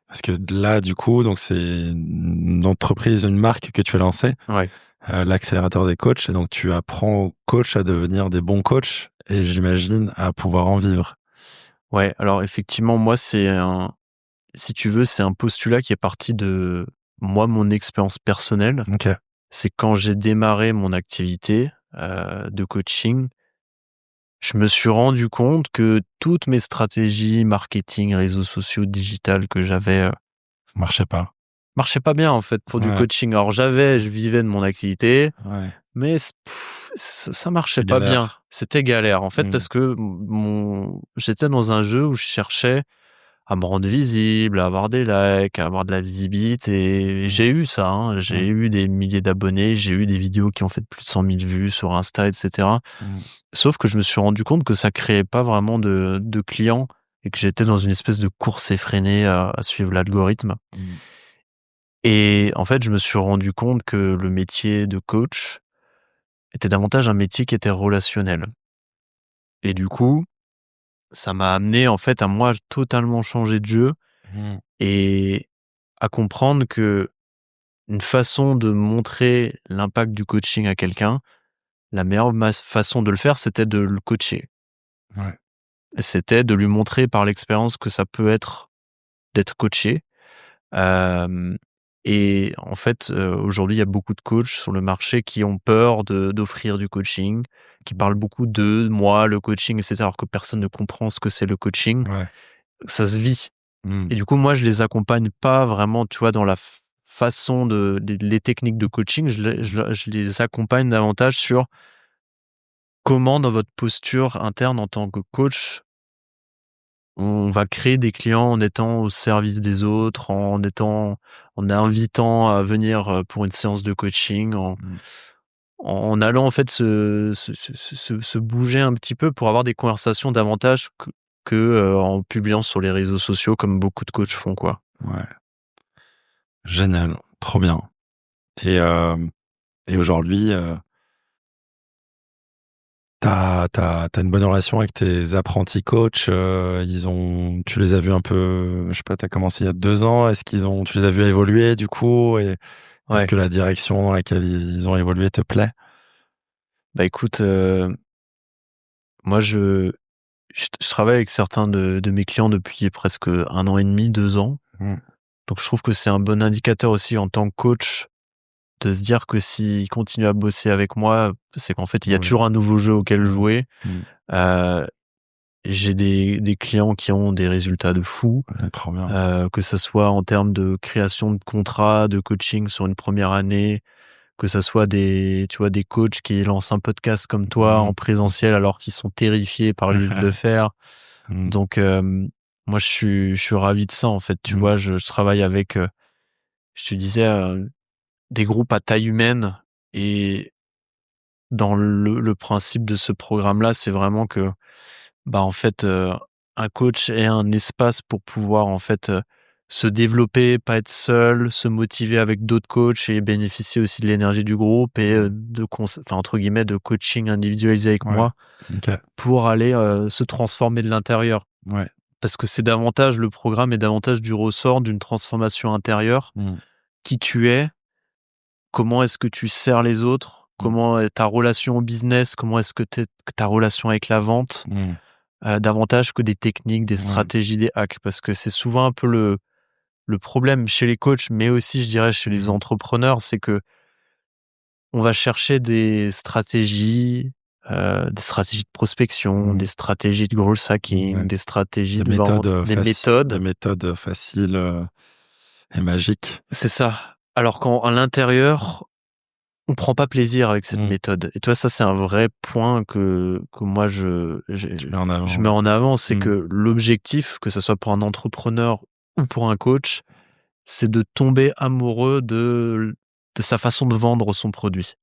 Parce que là, du coup, donc c'est une entreprise, une marque que tu as lancée, ouais, l'accélérateur des coachs, et donc tu apprends aux coachs à devenir des bons coachs et j'imagine à pouvoir en vivre. ouais. Alors effectivement, moi, si tu veux, c'est un postulat qui est parti de moi, mon expérience personnelle. OK. C'est quand j'ai démarré mon activité, de coaching, je me suis rendu compte que toutes mes stratégies marketing, réseaux sociaux, digital que j'avais, Ça marchait pas. marchaient pas bien, en fait, pour du Ouais, coaching. Alors je vivais de mon activité, ouais. mais ça marchait C'est pas bien. galère. C'était galère, en fait, Mmh. parce que j'étais dans un jeu où je cherchais à me rendre visible, à avoir des likes, à avoir de la visibilité. Et Mmh. j'ai eu ça, hein. Mmh. J'ai eu des milliers d'abonnés, j'ai eu des vidéos qui ont fait plus de 100 000 vues sur Insta, et cetera. Mmh. Sauf que je me suis rendu compte que ça créait pas vraiment de clients et que j'étais dans une espèce de course effrénée à suivre l'algorithme. Mmh. Et en fait, je me suis rendu compte que le métier de coach était davantage un métier qui était relationnel. Et du coup, ça m'a amené en fait à moi totalement changer de jeu Mmh. et à comprendre que une façon de montrer l'impact du coaching à quelqu'un, la meilleure façon de le faire, c'était de le coacher. Ouais. C'était de lui montrer par l'expérience que ça peut être d'être coaché. Hem Et en fait, aujourd'hui, il y a beaucoup de coachs sur le marché qui ont peur d'offrir du coaching, qui parlent beaucoup de moi, le coaching, et cetera, alors que personne ne comprend ce que c'est le coaching. Ouais. Ça se vit. Mmh. Et du coup, moi, je les accompagne pas vraiment, tu vois, dans la façon les techniques de coaching. Je les accompagne davantage sur comment, dans votre posture interne en tant que coach, on va créer des clients en étant au service des autres, en invitant à venir pour une séance de coaching, Mmh. en allant en fait se bouger un petit peu pour avoir des conversations davantage que en publiant sur les réseaux sociaux comme beaucoup de coachs font, quoi. Ouais. Génial. Trop bien. Et, et aujourd'hui, t'as une bonne relation avec tes apprentis coachs. Tu les as vus un peu, je sais pas, t'as commencé il y a 2 ans. Tu les as vus évoluer du coup, et est-ce Ouais. que la direction dans laquelle ils ont évolué te plaît? Bah écoute, moi je travaille avec certains de mes clients depuis presque 1 an et demi, 2 ans. Mmh. Donc je trouve que c'est un bon indicateur aussi en tant que coach de se dire que s'ils continuent à bosser avec moi, c'est qu'en fait, il y a Oui. toujours un nouveau jeu auquel Mmh. jouer. Mmh. Heu, et j'ai des clients qui ont des résultats de fou, Ouais, trop bien. que ça soit en termes de création de contrats, de coaching sur une première année, que ça soit tu vois, des coachs qui lancent un podcast comme toi Mmh. en présentiel alors qu'ils sont terrifiés par l'idée de le faire. Mmh. Donc, moi, je suis ravi de ça, en fait. Tu Mmh. vois, je travaille avec, je te disais, des groupes à taille humaine, et dans le principe de ce programme-là, c'est vraiment que, bah, en fait, un coach ait un espace pour pouvoir, en fait, se développer, pas être seul, se motiver avec d'autres coachs et bénéficier aussi de l'énergie du groupe et enfin, entre guillemets, «de coaching individualisé» avec Ouais. moi OK. pour aller, se transformer de l'intérieur. Ouais. Parce que le programme est davantage du ressort d'une transformation intérieure. Mmh. Qui tu es, comment est-ce que tu sers les autres, Mmh. comment est ta relation au business, comment est-ce que ta relation avec la vente, Mmh. davantage que des techniques, des Ouais. stratégies, des hacks. Parce que c'est souvent un peu le problème chez les coachs, mais aussi, je dirais, chez les Mmh. entrepreneurs, c'est que on va chercher des stratégies de prospection, Mmh. des stratégies de growth hacking, Ouais. des stratégies Des de méthodes, vente, des méthodes. faciles, et magiques. C'est ça. Alors qu'à l'intérieur, on prend pas plaisir avec cette Mmh. méthode. Et toi, ça, c'est un vrai point que moi Tu mets en avant, je ouais. mets en avant, c'est Mmh. que l'objectif, que ça soit pour un entrepreneur ou pour un coach, c'est de tomber amoureux de sa façon de vendre son produit.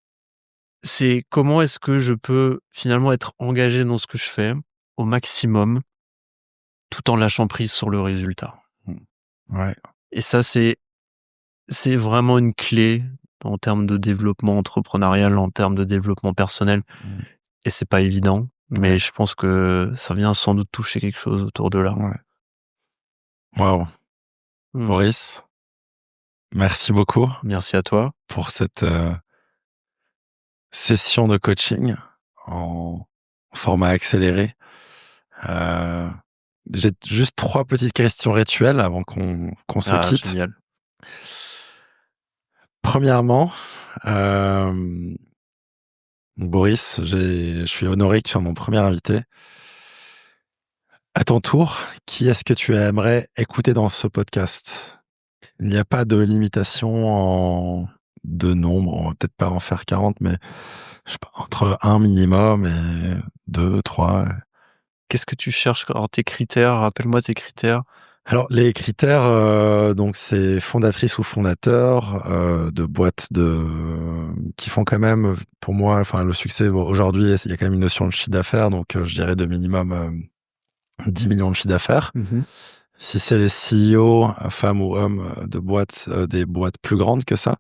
C'est comment est-ce que je peux finalement être engagé dans ce que je fais au maximum, tout en lâchant prise sur le résultat. Mmh. Ouais. Et ça, c'est vraiment une clé en termes de développement entrepreneurial, en termes de développement personnel. Mmh. Et c'est pas évident, Ouais. mais je pense que ça vient sans doute toucher quelque chose autour de là. Ouais. Waouh! Mmh. Boris, merci beaucoup Merci à toi. pour cette, session de coaching en format accéléré. Heu, j'ai juste 3 petites questions rituelles avant qu'on se Ah, quitte. génial. Premièrement, hem, Boris, je suis honoré que tu sois mon premier invité. À ton tour, qui est-ce que tu aimerais écouter dans ce podcast? Il n'y a pas de limitation de nombre, on va peut-être pas en faire 40, mais je sais pas, entre un minimum et 2, 3. Qu'est-ce que tu cherches en tes critères? Rappelle-moi tes critères. Alors les critères, donc c'est fondatrice ou fondateur, de boîtes qui font quand même, pour moi, enfin le succès aujourd'hui, il y a quand même une notion de chiffre d'affaires, donc je dirais de minimum, 10 millions de chiffre d'affaires. Mmh. Si c'est les CEO, femmes ou hommes, de boîtes, des boîtes plus grandes que ça.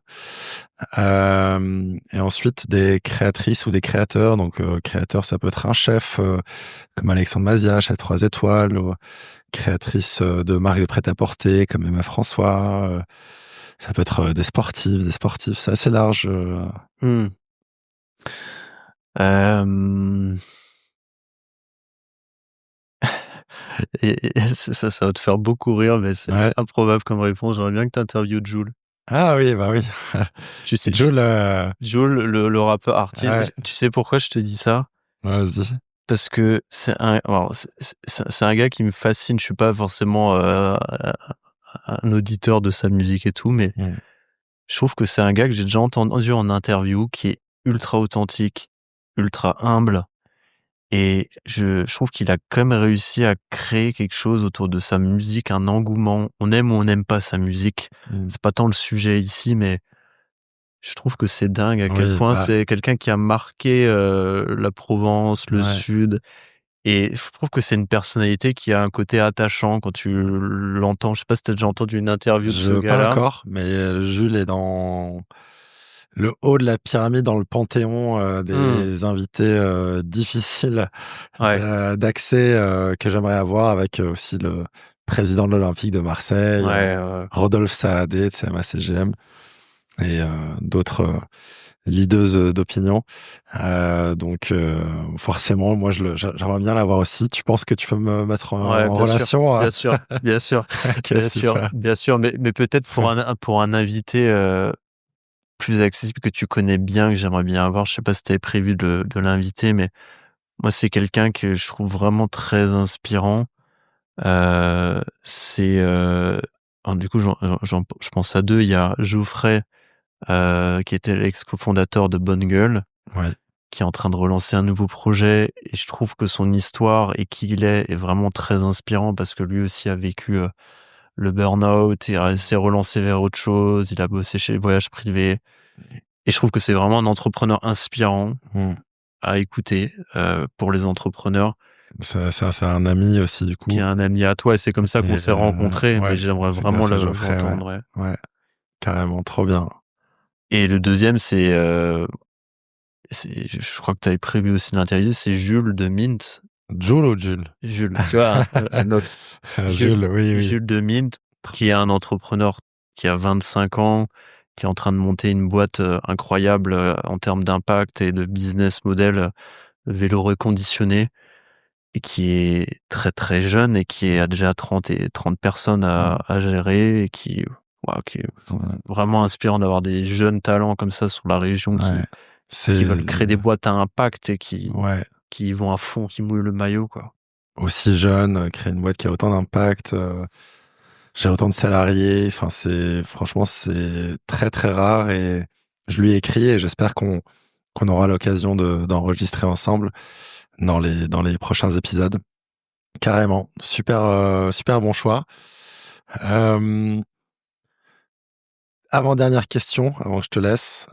Et ensuite des créatrices ou des créateurs. Donc, créateur, ça peut être un chef, comme Alexandre Mazia, chef 3 étoiles, ou créatrice de marques de prêt-à-porter, comme Emma François. Ça peut être des sportifs. C'est assez large. Mmh. Hem et ça va te faire beaucoup rire, mais c'est Ouais. improbable comme réponse. J'aimerais bien que tu interviewes Jul. Ah oui, bah oui. Tu sais, Jul, Jul, le rappeur artiste. ouais, Tu sais pourquoi je te dis ça? vas-y. Parce que alors, c'est un gars qui me fascine. Je suis pas forcément un auditeur de sa musique et tout, mais Mm. je trouve que c'est un gars que j'ai déjà entendu en interview, qui est ultra authentique, ultra humble. Et je trouve qu'il a quand même réussi à créer quelque chose autour de sa musique, un engouement. On aime ou on n'aime pas sa musique. Mm. C'est pas tant le sujet ici, mais je trouve que c'est dingue à quel Oui, point bah, c'est quelqu'un qui a marqué la Provence, le ouais. Sud. Et je trouve que c'est une personnalité qui a un côté attachant quand tu l'entends. Je sais pas si t'as déjà entendu une interview de ce Pas gars-là. encore, mais Jules est dans le haut de la pyramide, dans le panthéon Hmm. des invités difficiles Ouais, d'accès que j'aimerais avoir, avec aussi le président de l'Olympique de Marseille, ouais, Rodolphe Saadé de CMA-CGM, et d'autres leaders d'opinion. Donc forcément, moi j'aimerais bien l'avoir aussi. Tu penses que tu peux me mettre ouais, en bien sûr, relation bien sûr, bien sûr, Ok, bien sûr, super. bien sûr. Mais peut-être pour un invité plus accessible que tu connais bien, que j'aimerais bien avoir. Je sais pas si t'avais prévu de l'inviter, mais moi c'est quelqu'un que je trouve vraiment très inspirant. C'est alors du coup je pense à deux. Il y a Geoffrey, qui était l'ex-cofondateur de Bonne Gueule, Ouais. qui est en train de relancer un nouveau projet, et je trouve que son histoire et qui il est vraiment très inspirant, parce que lui aussi a vécu le burn-out, il s'est relancé vers autre chose, il a bossé chez les voyages privés, et je trouve que c'est vraiment un entrepreneur inspirant Mm. à écouter pour les entrepreneurs, C'est un ami aussi, du qui est coup. un ami à toi, et c'est comme ça qu'on Et s'est rencontrés, mais ouais, j'aimerais c'est vraiment grâce à Geoffrey, ouais. l'entendre. Ouais. Ouais, carrément, trop bien. Et le deuxième, je crois que tu avais prévu aussi de l'interviewer, c'est Jules de Mint. Jules ou Jules? Jules, tu vois, un autre. Jules, Jules, oui, oui. Jules de Mint, qui est un entrepreneur qui a 25 ans, qui est en train de monter une boîte incroyable en termes d'impact et de business model, vélo reconditionné, et qui est très très jeune, et qui a déjà 30 personnes Mm. à gérer, et qui est vraiment inspirant d'avoir des jeunes talents comme ça sur la région, Ouais. qui C'est, veulent créer des boîtes à impact et ouais, qui y vont à fond, qui mouillent le maillot, quoi. aussi jeune, créer une boîte qui a autant d'impact, j'ai autant de salariés. Enfin, franchement, c'est très, très rare, et je lui ai écrit, et j'espère qu'on aura l'occasion d'enregistrer ensemble dans les prochains épisodes. Carrément. Super, super bon choix. Euh, Avant-dernière question, avant que je te laisse.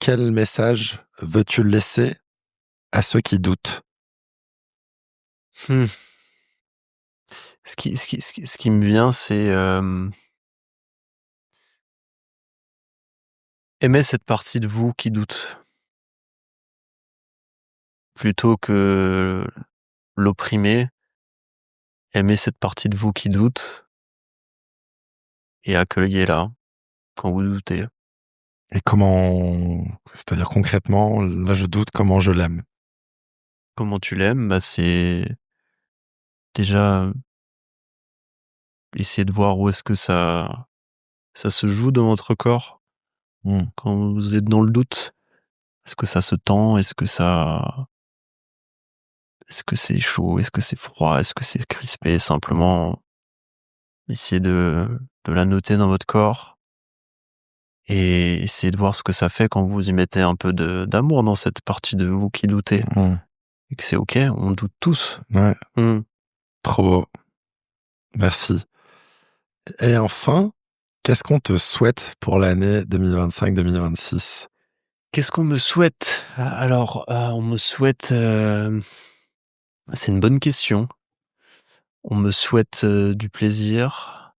Quel message veux-tu laisser à ceux qui doutent? Hmm. Ce qui me vient, c'est aimer cette partie de vous qui doute, plutôt que l'opprimer. Aimer cette partie de vous qui doute, et accueillez-la quand vous doutez. Et comment, c'est-à-dire concrètement, là je doute, comment je l'aime? Comment tu l'aimes? Bah, c'est déjà essayer de voir où est-ce que ça se joue dans votre corps Hmm. quand vous êtes dans le doute. Est-ce que ça se tend? Est-ce que c'est chaud? Est-ce que c'est froid? Est-ce que c'est crispé? Simplement essayer de la noter dans votre corps, et essayer de voir ce que ça fait quand vous y mettez un peu d'amour dans cette partie de vous qui doutez. Hmm. Et que c'est ok, on doute tous. Ouais, Hmm. trop beau. Merci. Et enfin, qu'est-ce qu'on te souhaite pour l'année 2025-2026? Qu'est-ce qu'on me souhaite? Alors, on me souhaite... c'est une bonne question. On me souhaite du plaisir,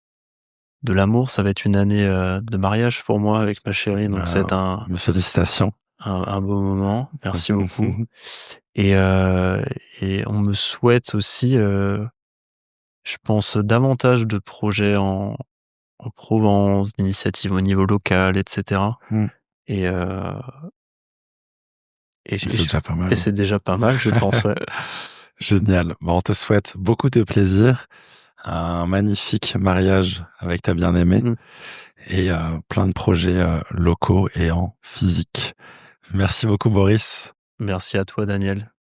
de l'amour. Ça va être une année de mariage pour moi avec ma chérie, donc ça va être Félicitations. un beau moment. Merci beaucoup. Et on me souhaite aussi, je pense, davantage de projets en Provence, d'initiatives au niveau local, etc. Hmm. Et, C'est déjà pas mal. c'est déjà pas mal, je pense, ouais. Génial. Bon, on te souhaite beaucoup de plaisir, un magnifique mariage avec ta bien-aimée et plein de projets locaux et en physique. Merci beaucoup, Boris. Merci à toi, Daniel.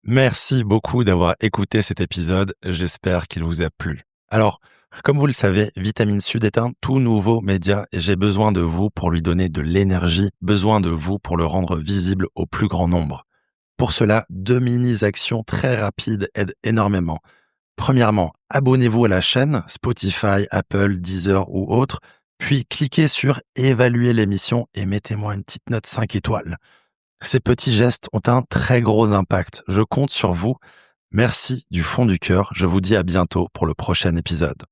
Merci beaucoup d'avoir écouté cet épisode. J'espère qu'il vous a plu. Alors, comme vous le savez, Vitamine Sud est un tout nouveau média et j'ai besoin de vous pour lui donner de l'énergie, besoin de vous pour le rendre visible au plus grand nombre. Pour cela, 2 mini-actions très rapides aident énormément. Premièrement, abonnez-vous à la chaîne, Spotify, Apple, Deezer ou autre, puis cliquez sur « Évaluer l'émission » et mettez-moi une petite note 5 étoiles. Ces petits gestes ont un très gros impact. Je compte sur vous. Merci du fond du cœur. Je vous dis à bientôt pour le prochain épisode.